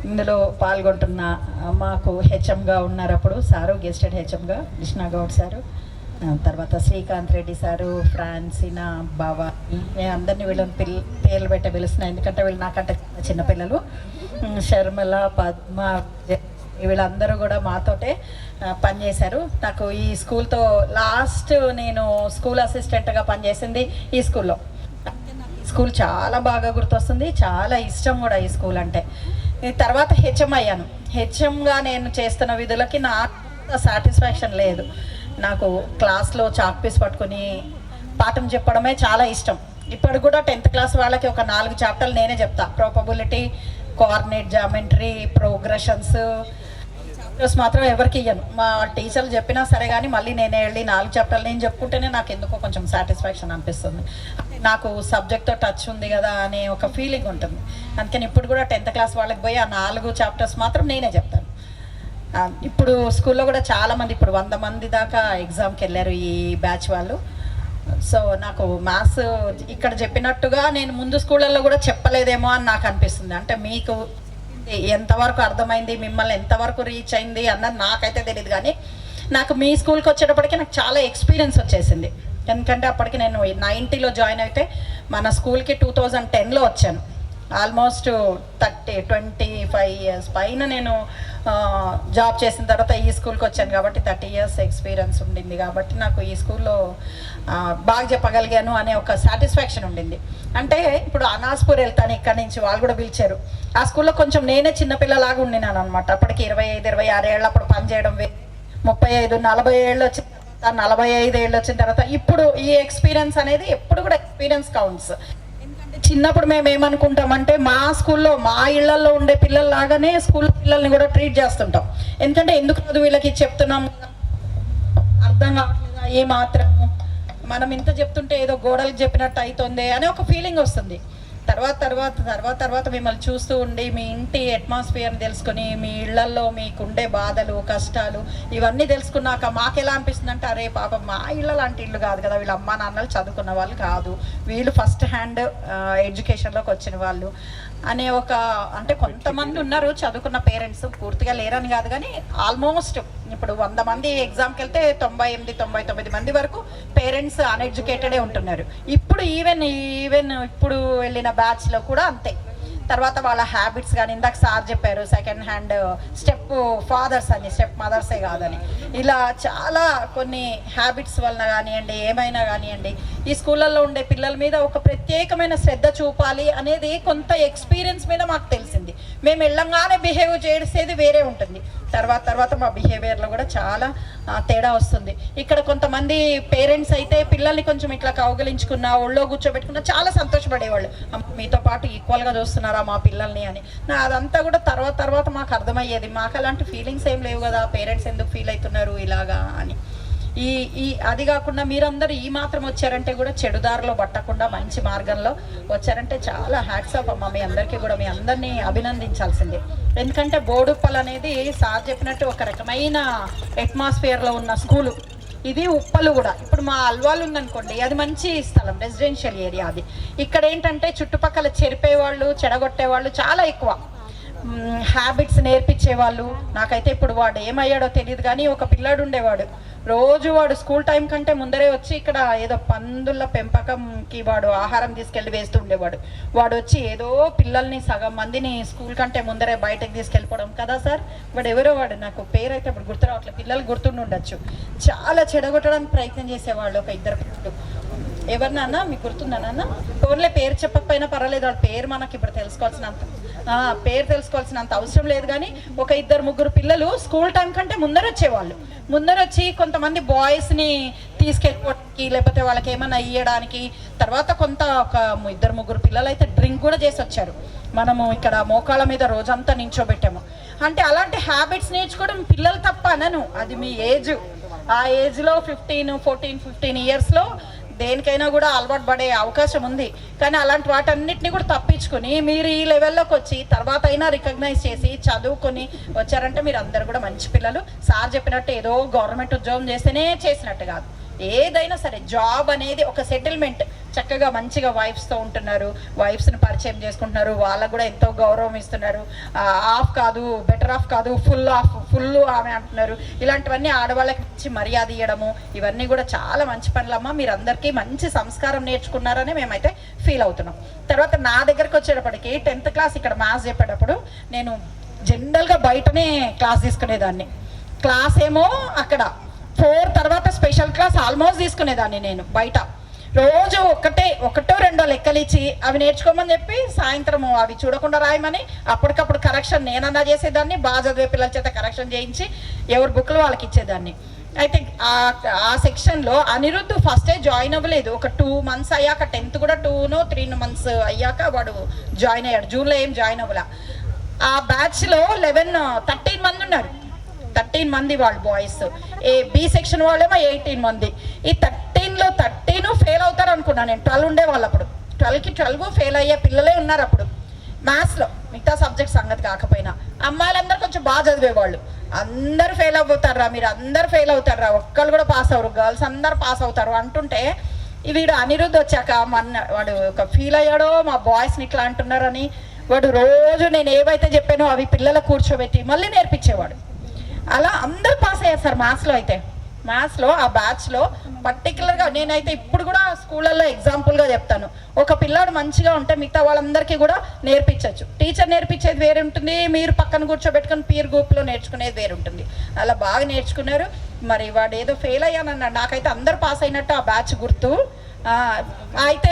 ఇందులో పాల్గొంటున్న మాకు హెచ్ఎంగా ఉన్నారు అప్పుడు సారు, గెస్టెడ్ హెచ్ఎంగా కృష్ణ గౌడ్ సారు, తర్వాత శ్రీకాంత్ రెడ్డి సారు, ఫ్రాన్సినా, భవాని, నేను అందరినీ వీళ్ళని పేర్లు పెట్టే పిలుస్తున్నాను ఎందుకంటే వీళ్ళు నాకంటే చిన్నపిల్లలు. శర్మల, పద్మ, వీళ్ళందరూ కూడా మాతోటే పనిచేశారు. నాకు ఈ స్కూల్తో లాస్ట్ నేను స్కూల్ అసిస్టెంట్గా పనిచేసింది ఈ స్కూల్లో. స్కూల్ చాలా బాగా గుర్తొస్తుంది, చాలా ఇష్టం కూడా ఈ స్కూల్ అంటే. తర్వాత హెచ్ఎం అయ్యాను. హెచ్ఎంగా నేను చేస్తున్న విధులకి నాకు సాటిస్ఫాక్షన్ లేదు. నాకు క్లాస్లో చాక్ పీస్ పట్టుకుని పాఠం చెప్పడమే చాలా ఇష్టం. ఇప్పుడు కూడా 10th క్లాస్ వాళ్ళకి ఒక 4 చాప్టర్లు నేనే చెప్తా. ప్రాబబిలిటీ, కోఆర్డినేట్ జామెట్రీ, ప్రోగ్రెషన్స్ మాత్రం ఎవరికి ఇయ్యను. మా టీచర్లు చెప్పినా సరే కానీ మళ్ళీ నేనే వెళ్ళి 4 చాప్టర్లు నేను చెప్పుకుంటేనే నాకు ఎందుకో కొంచెం సాటిస్ఫాక్షన్ అనిపిస్తుంది. నాకు సబ్జెక్ట్తో టచ్ ఉంది కదా అనే ఒక ఫీలింగ్ ఉంటుంది. అందుకని ఇప్పుడు కూడా 10th క్లాస్ వాళ్ళకి పోయి ఆ 4 చాప్టర్స్ మాత్రం నేనే చెప్తాను. ఇప్పుడు స్కూల్లో కూడా చాలామంది, ఇప్పుడు 100 మంది దాకా ఎగ్జామ్కి వెళ్ళారు ఈ బ్యాచ్ వాళ్ళు. సో నాకు మ్యాథ్స్ ఇక్కడ చెప్పినట్టుగా నేను ముందు స్కూళ్ళల్లో కూడా చెప్పలేదేమో అని నాకు అనిపిస్తుంది. అంటే మీకు ఎంతవరకు అర్థమైంది, మిమ్మల్ని ఎంతవరకు రీచ్ అయింది అన్నది నాకైతే తెలియదు. కానీ నాకు మీ స్కూల్కి వచ్చేటప్పటికి నాకు చాలా ఎక్స్పీరియన్స్ వచ్చేసింది. ఎందుకంటే అప్పటికి నేను 90లో జాయిన్ అయితే మన స్కూల్కి 2010లో వచ్చాను. ఆల్మోస్ట్ 25 ఇయర్స్ పైన నేను జాబ్ చేసిన తర్వాత ఈ స్కూల్కి వచ్చాను కాబట్టి 30 ఇయర్స్ ఎక్స్పీరియన్స్ ఉండింది. కాబట్టి నాకు ఈ స్కూల్లో బాగా చెప్పగలిగాను అనే ఒక సాటిస్ఫాక్షన్ ఉండింది. అంటే ఇప్పుడు అనాస్పూర్ వెళ్తాను, ఇక్కడ నుంచి వాళ్ళు కూడా పిలిచారు. ఆ స్కూల్లో కొంచెం నేనే చిన్నపిల్లలాగా ఉండినాను అనమాట. అప్పటికి 25-26 ఏళ్ళు అప్పుడు పనిచేయడం, 35-40 ఏళ్ళు వచ్చిన తర్వాత 45 ఏళ్ళు వచ్చిన తర్వాత ఇప్పుడు ఈ ఎక్స్పీరియన్స్ అనేది ఎప్పుడు కూడా ఎక్స్పీరియన్స్ కౌంట్స్. చిన్నప్పుడు మేము ఏమనుకుంటామంటే మా స్కూల్లో మా ఇళ్లలో ఉండే పిల్లల్లాగానే స్కూల్ పిల్లల్ని కూడా ట్రీట్ చేస్తుంటాం. ఎందుకంటే ఎందుకు కాదు వీళ్ళకి చెప్తున్నాం అర్థం కావట్లేదా, ఏ మాత్రం మనం ఇంత చెప్తుంటే ఏదో గోడలకు చెప్పినట్టు అవుతుంది అనే ఒక ఫీలింగ్ వస్తుంది. తర్వాత మిమ్మల్ని చూస్తూ ఉండి మీ ఇంటి అట్మాస్ఫియర్ని తెలుసుకొని, మీ ఇళ్లల్లో మీకుండే బాధలు, కష్టాలు ఇవన్నీ తెలుసుకున్నాక మాకు ఎలా అనిపిస్తుంది అంటే, అరే పాప మా ఇళ్ళ లాంటి ఇల్లు కాదు కదా, వీళ్ళ అమ్మా నాన్నలు చదువుకున్న వాళ్ళు కాదు, వీళ్ళు ఫస్ట్ హ్యాండ్ ఎడ్యుకేషన్లోకి వచ్చిన వాళ్ళు అనే ఒక, అంటే కొంతమంది ఉన్నారు చదువుకున్న పేరెంట్స్, పూర్తిగా లేరని కాదు కానీ ఆల్మోస్ట్ ఇప్పుడు 100 మంది ఎగ్జామ్కి వెళ్తే 98-99 మంది వరకు పేరెంట్స్ అన్ఎడ్యుకేటెడే ఉంటున్నారు. ఇప్పుడు ఈవెన్ ఇప్పుడు వెళ్ళిన బ్యాచ్లో కూడా అంతే. తర్వాత వాళ్ళ హ్యాబిట్స్ కానీ, ఇందాక సార్ చెప్పారు సెకండ్ హ్యాండ్ స్టెప్ ఫాదర్స్ అని, స్టెప్ మదర్సే కాదని, ఇలా చాలా కొన్ని హ్యాబిట్స్ వలన కానివ్వండి, ఏమైనా కానివ్వండి, ఈ స్కూళ్ళల్లో ఉండే పిల్లల మీద ఒక ప్రత్యేకమైన శ్రద్ధ చూపాలి అనేది కొంత ఎక్స్పీరియన్స్ మీద మాకు తెలిసింది. మేము వెళ్ళంగానే బిహేవ్ చేసేది వేరే ఉంటుంది, తర్వాత మా బిహేవియర్లో కూడా చాలా తేడా వస్తుంది. ఇక్కడ కొంతమంది పేరెంట్స్ అయితే పిల్లల్ని కొంచెం ఇట్లా కౌగలించుకున్నా, ఒళ్ళో కూర్చోబెట్టుకున్నా చాలా సంతోషపడేవాళ్ళు, మీతో పాటు ఈక్వల్గా చూస్తున్నారా మా పిల్లల్ని అని. అదంతా కూడా తర్వాత మాకు అర్థమయ్యేది. మాకు అలాంటి ఫీలింగ్స్ ఏం లేవు కదా, పేరెంట్స్ ఎందుకు ఫీల్ అవుతున్నారు ఇలాగా అని. అది కాకుండా మీరందరూ ఈ మాత్రం వచ్చారంటే కూడా చెడుదారిలో పట్టకుండా మంచి మార్గంలో వచ్చారంటే చాలా హ్యాట్స్ ఆఫ్ అమ్మ. మీ అందరికీ కూడా, మీ అందరినీ అభినందించాల్సిందే. ఎందుకంటే బోడుప్పల్ అనేది సార్ చెప్పినట్టు ఒక రకమైన అట్మాస్ఫియర్లో ఉన్న స్కూలు. ఇది ఉప్పలు కూడా, ఇప్పుడు మా అల్వాలు ఉందనుకోండి, అది మంచి స్థలం, రెసిడెన్షియల్ ఏరియా. అది ఇక్కడ ఏంటంటే చుట్టుపక్కల చెరిపేవాళ్ళు, చెడగొట్టేవాళ్ళు చాలా ఎక్కువ, హ్యాబిట్స్ నేర్పించేవాళ్ళు. నాకైతే ఇప్పుడు వాడు ఏమయ్యాడో తెలియదు కానీ ఒక పిల్లాడు ఉండేవాడు, రోజు వాడు స్కూల్ టైం కంటే ముందరే వచ్చి ఇక్కడ ఏదో పందుల పెంపకంకి వాడు ఆహారం తీసుకెళ్ళి వేస్తూ ఉండేవాడు. వాడు వచ్చి ఏదో పిల్లల్ని సగం మందిని స్కూల్ కంటే ముందరే బయటకు తీసుకెళ్ళిపోవడం కదా సార్. వాడు ఎవరో, వాడు నాకు పేరు అయితే ఇప్పుడు గుర్తు రావట్లేదు, పిల్లలు గుర్తుండి ఉండొచ్చు. చాలా చెడగొట్టడానికి ప్రయత్నం చేసేవాళ్ళు ఒక 2 పిల్లలు. ఎవరినన్నా మీకు గుర్తుందన్న? ఫోన్లే పేరు చెప్పకపోయినా పర్వాలేదు, వాళ్ళ పేరు మనకి ఇప్పుడు తెలుసుకోవాల్సినంత అవసరం లేదు. కానీ ఒక 2-3 పిల్లలు స్కూల్ టైం కంటే ముందర వచ్చేవాళ్ళు. ముందర వచ్చి కొంతమంది బాయ్స్ని తీసుకెళ్ళిపోవడానికి లేకపోతే వాళ్ళకి ఏమైనా ఇవ్వడానికి. తర్వాత కొంత ఒక 2-3 పిల్లలు అయితే డ్రింక్ కూడా చేసి వచ్చారు. మనము ఇక్కడ మోకాళ్ళ మీద రోజంతా నించోబెట్టాము. అంటే అలాంటి హ్యాబిట్స్ నేర్చుకోవడం పిల్లలు తప్ప అనను, అది మీ ఏజ్. ఆ ఏజ్లో 14-15 ఇయర్స్లో దేనికైనా కూడా అలవాటు పడే అవకాశం ఉంది. కానీ అలాంటి వాటన్నిటిని కూడా తప్పించుకొని మీరు ఈ లెవెల్లోకి వచ్చి తర్వాత అయినా రికగ్నైజ్ చేసి చదువుకొని వచ్చారంటే మీరు అందరు కూడా మంచి పిల్లలు. సార్ చెప్పినట్టు ఏదో గవర్నమెంట్ ఉద్యోగం చేస్తేనే చేసినట్టు కాదు, ఏదైనా సరే జాబ్ అనేది ఒక సెటిల్మెంట్. చక్కగా మంచిగా వైఫ్స్తో ఉంటున్నారు, వైఫ్స్ని పరిచయం చేసుకుంటున్నారు, వాళ్ళకు కూడా ఎంతో గౌరవం ఇస్తున్నారు. ఆఫ్ కాదు, బెటర్ ఆఫ్ కాదు, ఫుల్ ఆమె అంటున్నారు. ఇలాంటివన్నీ ఆడవాళ్ళకి మంచి మర్యాద ఇవ్వడము, ఇవన్నీ కూడా చాలా మంచి పనులమ్మా. మీరు అందరికీ మంచి సంస్కారం నేర్చుకున్నారని మేమైతే ఫీల్ అవుతున్నాం. తర్వాత నా దగ్గరకు వచ్చేటప్పటికి 10th క్లాస్ ఇక్కడ మ్యాథ్స్ చెప్పేటప్పుడు నేను జనరల్గా బయటనే క్లాస్ తీసుకునేదాన్ని. క్లాస్ ఏమో అక్కడ 4 తర్వాత స్పెషల్ క్లాస్ ఆల్మోస్ట్ తీసుకునేదాన్ని నేను బయట. రోజు ఒకటో రెండో లెక్కలు ఇచ్చి అవి నేర్చుకోమని చెప్పి సాయంత్రం అవి చూడకుండా రాయమని అప్పటికప్పుడు కరెక్షన్ నేనన్నా చేసేదాన్ని. బాగా చదివే పిల్లల చేత కరెక్షన్ చేయించి ఎవరి బుక్లు వాళ్ళకి ఇచ్చేదాన్ని. అయితే ఆ సెక్షన్లో అనిరుద్ధ్ ఫస్టే జాయిన్ అవ్వలేదు. ఒక 2 months అయ్యాక 10th కూడా 2-3 months అయ్యాక వాడు జాయిన్ అయ్యాడు. జూన్లో ఏం జాయిన్ అవ్వలే. ఆ బ్యాచ్లో 13 మంది ఉన్నారు. 13 మంది వాళ్ళు బాయ్స్. బి సెక్షన్ వాళ్ళేమో 18 మంది. ఈ 13లో 13 ఫెయిల్ అవుతారు అనుకున్నాను నేను. 12 ఉండేవాళ్ళు అప్పుడు. 12కి 12 ఫెయిల్ అయ్యే పిల్లలే ఉన్నారు అప్పుడు మ్యాథ్స్లో, మిగతా సబ్జెక్ట్ సంగతి కాకపోయినా. అమ్మాయిలందరూ కొంచెం బాగా చదివేవాళ్ళు. అందరూ ఫెయిల్ అవుతారా, మీరు అందరు ఫెయిల్ అవుతారా, ఒక్కళ్ళు కూడా పాస్ అవ్వరు, గర్ల్స్ అందరు పాస్ అవుతారు అంటుంటే వీడు అనిరుద్ధ్ వచ్చాక వాడు ఒక ఫీల్ అయ్యాడో మా బాయ్స్ని ఇట్లా అంటున్నారని. వాడు రోజు నేను ఏవైతే చెప్పానో అవి పిల్లలు కూర్చోబెట్టి మళ్ళీ నేర్పించేవాడు. అలా అందరూ పాస్ అయ్యారు సార్ మ్యాథ్స్లో. అయితే మ్యాథ్స్లో ఆ బ్యాచ్లో పర్టికులర్గా నేనైతే ఇప్పుడు కూడా స్కూళ్ళల్లో ఎగ్జాంపుల్గా చెప్తాను. ఒక పిల్లాడు మంచిగా ఉంటే మిగతా వాళ్ళందరికీ కూడా నేర్పించవచ్చు. టీచర్ నేర్పించేది వేరే ఉంటుంది, మీరు పక్కన కూర్చోబెట్టుకుని పీర్ గ్రూప్లో నేర్చుకునేది వేరు ఉంటుంది. అలా బాగా నేర్చుకున్నారు. మరి వాడు ఏదో ఫెయిల్ అయ్యానన్నాడు. నాకైతే అందరు పాస్ అయినట్టు ఆ బ్యాచ్ గుర్తు. అయితే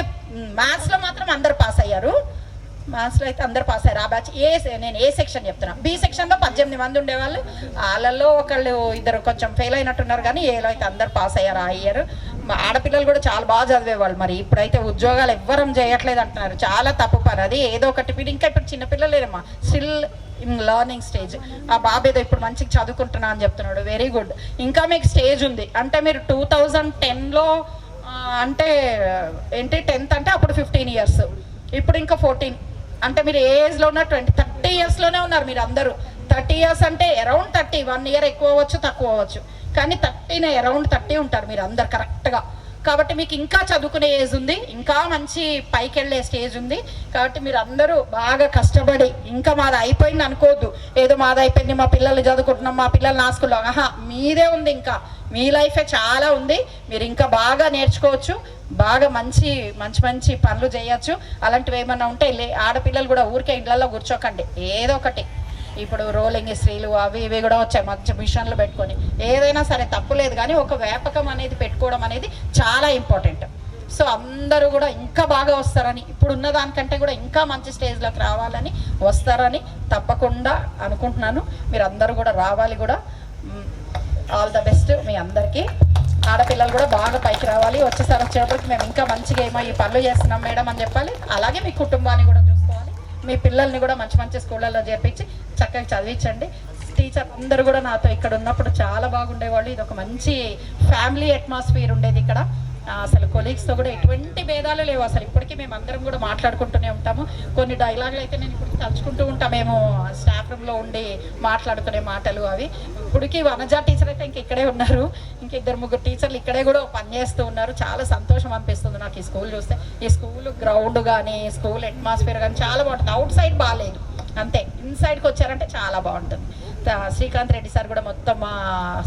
మ్యాథ్స్లో మాత్రం అందరు పాస్ అయ్యారు. మ్యాథ్స్లో అయితే అందరు పాస్ అయ్యారు ఆ బ్యాచ్. నేను ఏ సెక్షన్ చెప్తున్నా. బి సెక్షన్లో 18 మంది ఉండేవాళ్ళు. వాళ్ళల్లో ఇద్దరు కొంచెం ఫెయిల్ అయినట్టున్నారు, కానీ ఏలో అయితే అందరు పాస్ అయ్యారు ఆ ఇయర్. ఆడపిల్లలు కూడా చాలా బాగా చదివేవాళ్ళు. మరి ఇప్పుడైతే ఉద్యోగాలు ఎవ్వరం చేయట్లేదు అంటున్నారు. చాలా తప్పు పని అది. ఏదో ఒకటి ఇంకా ఇప్పుడు చిన్నపిల్లలేమా, స్టిల్ ఇన్ లర్నింగ్ స్టేజ్. ఆ బాబు ఏదో ఇప్పుడు మంచిగా చదువుకుంటున్నా అని చెప్తున్నాడు. Very good. ఇంకా మీకు స్టేజ్ ఉంది. అంటే మీరు 2010లో అంటే ఏంటి 10th అంటే అప్పుడు 15 years, ఇప్పుడు ఇంకా 14. అంటే మీరు ఏ ఏజ్లో ఉన్నారు? 30 yearsలోనే ఉన్నారు మీరు అందరూ. 30 years అంటే అరౌండ్ 30, 1 year ఎక్కువ అవ్వచ్చు తక్కువ అవ్వచ్చు, కానీ 30 అరౌండ్ 30 ఉంటారు మీరు అందరు కరెక్ట్గా. కాబట్టి మీకు ఇంకా చదువుకునే ఏజ్ ఉంది, ఇంకా మంచి పైకి వెళ్ళే స్టేజ్ ఉంది. కాబట్టి మీరు అందరూ బాగా కష్టపడి, ఇంకా మాది అయిపోయింది అనుకోవద్దు. ఏదో మాది అయిపోయింది, మా పిల్లలు చదువుకుంటున్నాం, మా పిల్లలు నా స్కూల్లో. మీదే ఉంది, ఇంకా మీ లైఫే చాలా ఉంది. మీరు ఇంకా బాగా నేర్చుకోవచ్చు, బాగా మంచి పనులు చేయొచ్చు. అలాంటివి ఏమన్నా ఉంటే ఆడపిల్లలు కూడా ఊరికే ఇళ్లలో కూర్చోకండి. ఏదో ఒకటి ఇప్పుడు రోలింగ్ స్త్రీలు అవి ఇవి కూడా వచ్చాయి, మంచి మిషన్లు పెట్టుకొని. ఏదైనా సరే తప్పు లేదు, కానీ ఒక వ్యాపకం అనేది పెట్టుకోవడం అనేది చాలా ఇంపార్టెంట్. సో అందరూ కూడా ఇంకా బాగా వస్తారని, ఇప్పుడు ఉన్న దానికంటే కూడా ఇంకా మంచి స్టేజ్లోకి రావాలని, వస్తారని తప్పకుండా అనుకుంటున్నాను. మీరు అందరూ కూడా రావాలి కూడా. ఆల్ ద బెస్ట్ మీ అందరికీ. ఆడపిల్లలు కూడా బాగా పైకి రావాలి. వచ్చేటప్పటికి మేము ఇంకా మంచిగా ఏమో ఈ పనులు చేస్తున్నాం మేడం అని చెప్పాలి. అలాగే మీ కుటుంబాన్ని కూడా చూసుకోవాలి. మీ పిల్లల్ని కూడా మంచి స్కూళ్ళల్లో చేర్పించి చక్కగా చదివించండి. టీచర్ అందరూ కూడా నాతో ఇక్కడ ఉన్నప్పుడు చాలా బాగుండేవాళ్ళు. ఇది ఒక మంచి ఫ్యామిలీ అట్మాస్ఫియర్ ఉండేది ఇక్కడ. అసలు కొలీగ్స్తో కూడా ఎటువంటి భేదాలు లేవు. అసలు ఇప్పటికీ మేము అందరం కూడా మాట్లాడుకుంటూనే ఉంటాము. కొన్ని డైలాగులు అయితే నేను ఇప్పుడు తలుచుకుంటూ ఉంటామేమో, స్టాఫ్ రూమ్లో ఉండి మాట్లాడుకునే మాటలు అవి. ఇప్పటికీ వనజా టీచర్ అయితే ఇక్కడే ఉన్నారు. ఇంక 2-3 టీచర్లు ఇక్కడే కూడా పనిచేస్తూ ఉన్నారు. చాలా సంతోషం అనిపిస్తుంది నాకు ఈ స్కూల్ చూస్తే. ఈ స్కూల్ గ్రౌండ్ కానీ, స్కూల్ అట్మాస్ఫియర్ కానీ చాలా బాగుంటుంది. అవుట్ సైడ్ బాగాలేదు అంతే, ఇన్సైడ్కి వచ్చారంటే చాలా బాగుంటుంది. శ్రీకాంత్ రెడ్డి సార్ కూడా మొత్తం మా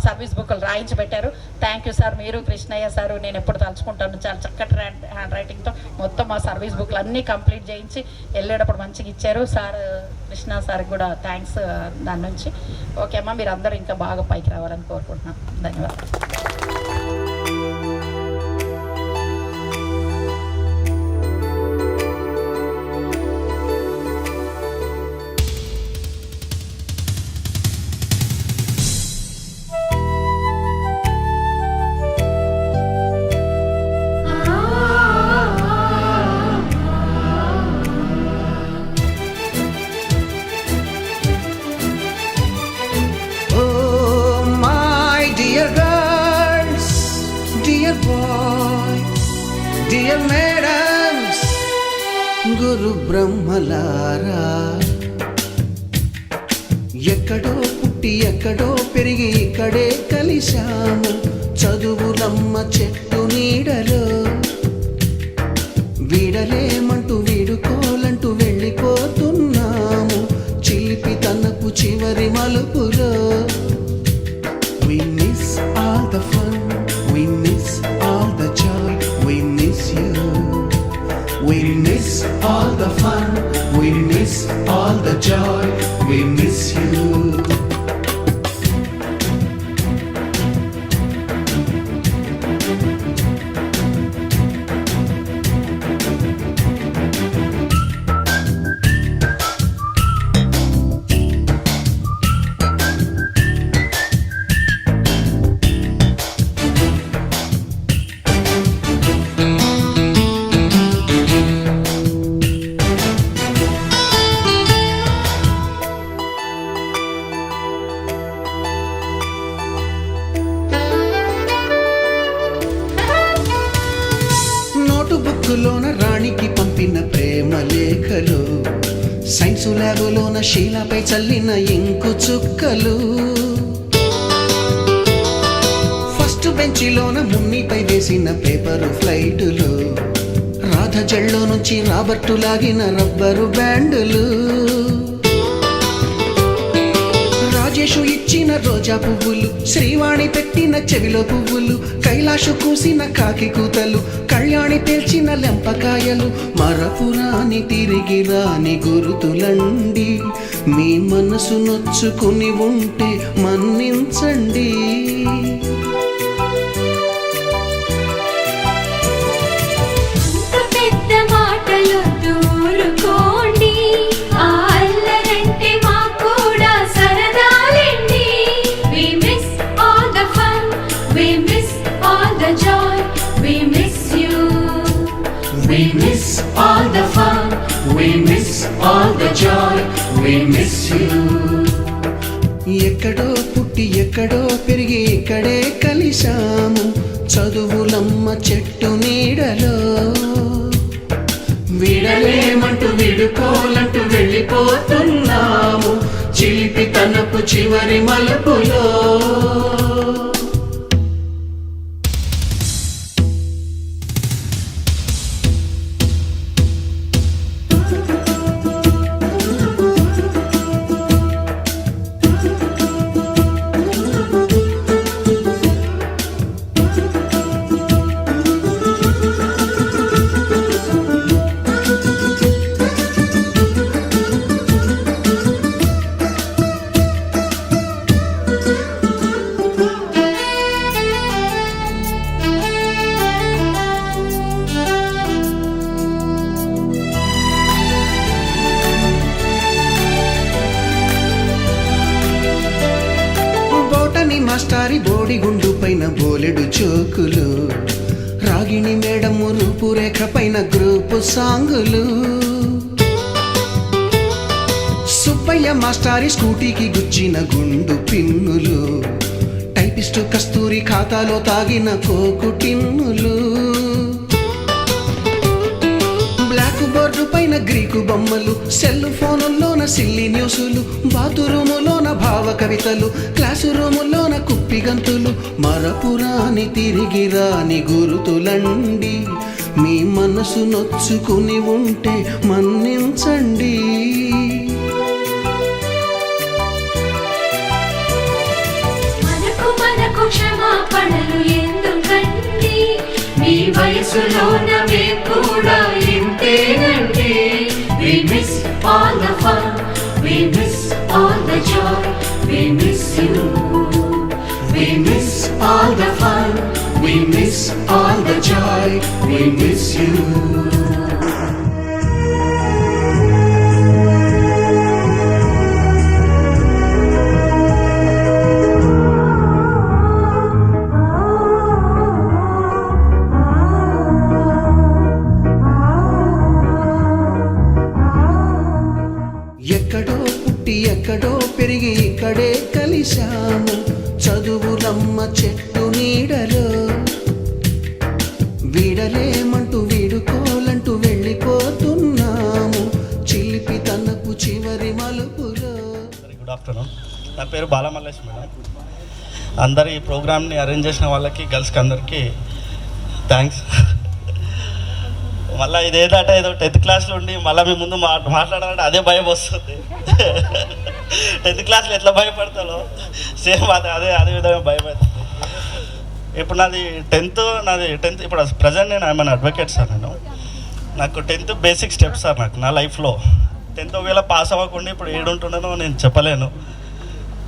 సర్వీస్ బుక్లు రాయించి పెట్టారు. Thank you sir. మీరు కృష్ణయ్య సారు నేను ఎప్పుడు తలుచుకుంటాను. చాలా చక్కటి హ్యాండ్ రైటింగ్తో మొత్తం మా సర్వీస్ బుక్లు అన్నీ కంప్లీట్ చేయించి వెళ్ళేటప్పుడు మంచిగా ఇచ్చారు. సార్ కృష్ణ సార్కి కూడా థ్యాంక్స్ దాని నుంచి. ఓకే అమ్మా, మీరు అందరూ ఇంకా బాగా పైకి రావాలని కోరుకుంటున్నాను. ధన్యవాదాలు. ముగ్గురు బ్రహ్మలారా ఎక్కడో పుట్టి ఎక్కడో పెరిగి ఇక్కడే కలిశాము చదువులమ్మ చెట్టు నీడలో వీడలేమంటూ వీడుకోలంటూ వెళ్ళిపోతున్నాము చిలిపి తనపు చివరి మలుపులో. We miss all the fun, we miss all the joy, we miss you. We miss all the fun, we miss all the joy, we miss you. బుక్కులోన రాణికి పంపిన ప్రేమ లేఖలు సైన్సు ల్యాబులోన శీలపై చల్లిన ఇంకు చుక్కలు ఫస్ట్ బెంచిలోన మున్నిపై వేసిన పేపరు ఫ్లైటులు రాధ జల్లో నుంచి రాబర్టు లాగిన rubber బ్యాండులు Rajesh ఇచ్చిన రోజా పువ్వులు శ్రీవాణి పెట్టిన చెవిలో పువ్వులు కైలాషు కూసిన కాకి కూతలు కళ్యాణి పేల్చిన లెంపకాయలు మరపురాని తిరిగి రాని గురుతులండి మీ మనసు నొచ్చుకుని ఉంటే మన్నించండి. We miss all the fun, we miss all the joy, we miss you. ఎక్కడో పుట్టి ఎక్కడో పెరిగి ఇక్కడే కలిశాము చదువులమ్మ చెట్టు నీడలో వీడలేమంటూ వీడుకోలంటూ వెళ్ళిపోతున్నాము చిలిపి తనపు చివరి మలుపులో. మాస్టారి బోడిగుండు పైన బోలెడు చోకులు రాగిణి మేడము రూపురేఖ పైన గ్రూపు సాంగులు సుబ్బయ్య మాస్టారి స్కూటీకి గుచ్చిన గుండు పిన్నులు టైపిస్టు కస్తూరి ఖాతాలో తాగిన కోకు టిన్నులు బ్లాక్ బోర్డు పైన గ్రీకు బొమ్మలు సెల్ ఫోనుల్లోన సిల్లి న్యూసులు బాతురూములోన భావ కవితలు క్లాసు రూములోన కుప్పి గంతులు మరపురాని తిరిగి రాని గురుతులండి మీ మనసు నొచ్చుకుని ఉంటే మన్నించండి. మనకు క్షమాపణలు ఎందుకండి మీ వయసులోన మేము కూడా ఇంతేనండి. We miss all the fun, we miss all the joy, we miss you. We miss all the fun, we miss all the joy, we miss you. ఎక్కడో పుట్టి ఎక్కడో పెరిగి ఇక్కడే కలిశాము చదువులమ్మ చెట్టు నీడలో వీడలేమంటూ వీడుకోలంటూ వెళ్ళిపోతున్నాము ఆఫ్టర్నూన్. నా పేరు బాలమల్లేష్ మేడం. అందరు ఈ ప్రోగ్రామ్ని అరేంజ్ చేసిన వాళ్ళకి గర్ల్స్కి అందరికీ థ్యాంక్స్. మళ్ళీ ఇదేదట ఏదో 10th క్లాస్లో ఉండి మళ్ళీ మీ ముందు మాట్లాడాలంటే అదే భయం వస్తుంది. 10th క్లాస్లో ఎట్లా భయపడతాలో సేమ్ అదే విధంగా భయం అవుతుంది. ఇప్పుడు నాది 10th ఇప్పుడు ప్రజెంట్ నేను ఐఎమ్ అడ్వకేట్ సార్. నాకు 10th బేసిక్ స్టెప్స్ సార్. నాకు నా లైఫ్లో 10th ఒకవేళ పాస్ అవ్వకుండా ఇప్పుడు ఏడుంటున్నానో నేను చెప్పలేను.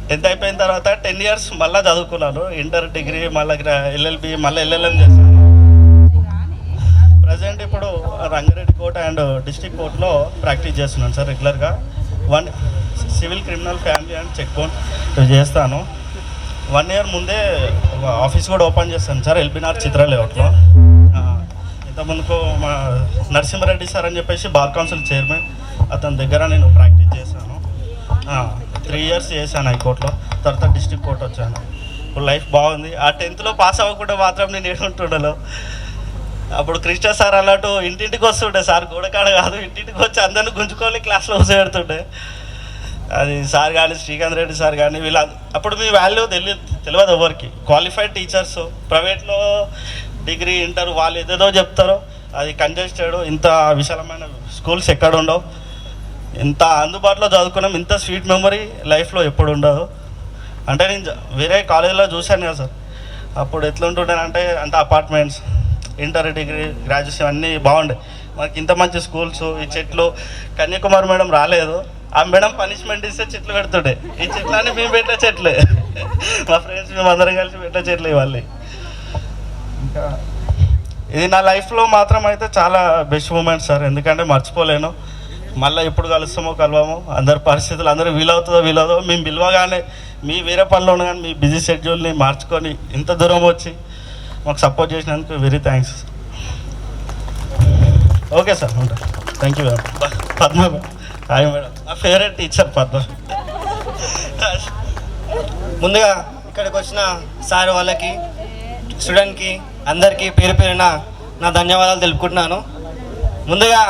10th అయిపోయిన తర్వాత 10 years మళ్ళీ చదువుకున్నాను. ఇంటర్, డిగ్రీ, మళ్ళీ LLB, మళ్ళీ LLM చేశాను. ప్రజెంట్ ఇప్పుడు రంగారెడ్డి కోర్ట్ అండ్ డిస్ట్రిక్ట్ కోర్టులో ప్రాక్టీస్ చేస్తున్నాను సార్ రెగ్యులర్గా. 1 civil, criminal, family and cheque bounce చేస్తాను. 1 year ముందే ఆఫీస్ కూడా ఓపెన్ చేస్తాను సార్ ఎల్బీనగర్ చిత్ర లేఅవుట్లో. ఇంతకుముందుకు మా నరసింహారెడ్డి సార్ అని చెప్పేసి బార్ కౌన్సిల్ చైర్మన్, అతని దగ్గర నేను ప్రాక్టీస్ చేశాను. 3 years చేశాను హైకోర్టులో. తర్వాత డిస్ట్రిక్ట్ కోర్ట్ వచ్చాను. ఇప్పుడు లైఫ్ బాగుంది. ఆ 10thలో పాస్ అవ్వకుండా మాత్రం నేను ఏడుంటుండలో. అప్పుడు కృష్ణ సార్ అన్నట్టు ఇంటింటికి వస్తుండే సార్, గోడకాడ కాదు, ఇంటింటికి వచ్చి అందరిని గుంజుకోవాలి, క్లాస్లో కూర్చోబెడుతుండే. అది సార్ కానీ శ్రీకాంత్ రెడ్డి సార్ కానీ వీళ్ళ అప్పుడు మీ వాల్యూ తెలియదు ఎవరికి. క్వాలిఫైడ్ టీచర్స్ ప్రైవేట్లో డిగ్రీ, ఇంటర్ వాళ్ళు ఏదేదో చెప్తారో అది కంజెస్టెడ్. ఇంత విశాలమైన స్కూల్స్ ఎక్కడ ఉండవు. ఇంత అందుబాటులో చదువుకున్నాం. ఇంత స్వీట్ మెమరీ లైఫ్లో ఎప్పుడు ఉండదు. అంటే నేను వేరే కాలేజీలో చూశాను కదా సార్. అప్పుడు ఎట్లుంటుండేనంటే అంత అపార్ట్మెంట్స్, ఇంటర్, డిగ్రీ, గ్రాడ్యుయేషన్ అన్నీ బాగుండే. మనకి ఇంత మంచి స్కూల్స్, ఈ చెట్లు. కన్యాకుమారి మేడం రాలేదు. ఆ మేడం పనిష్మెంట్ ఇస్తే చెట్లు పెడుతుండే. ఈ చెట్లన్నీ మేము పెట్టే చెట్లే, మా ఫ్రెండ్స్ మేము అందరం కలిసి పెట్టే చెట్లు ఇవ్వాలి. ఇంకా ఇది నా లైఫ్లో మాత్రం అయితే చాలా బెస్ట్ మూమెంట్ సార్. ఎందుకంటే మర్చిపోలేను. మళ్ళీ ఎప్పుడు కలుస్తామో కలవామో, అందరి పరిస్థితులు అందరూ వీలవుతుందో మేము పిలవగానే మీ వేరే పనిలో ఉన్న కానీ మీ బిజీ షెడ్యూల్ని మార్చుకొని ఇంత దూరం వచ్చి మాకు సపోర్ట్ చేసినందుకు వెరీ థ్యాంక్స్. ఓకే సార్, ఉంటా. Thank you madam. Padma, hi madam. నా ఫేవరెట్ టీచర్ పద్మ. ముందుగా ఇక్కడికి వచ్చిన సార్ వాళ్ళకి, స్టూడెంట్కి అందరికీ పేరు పేరున నా ధన్యవాదాలు తెలుపుకుంటున్నాను. ముందుగా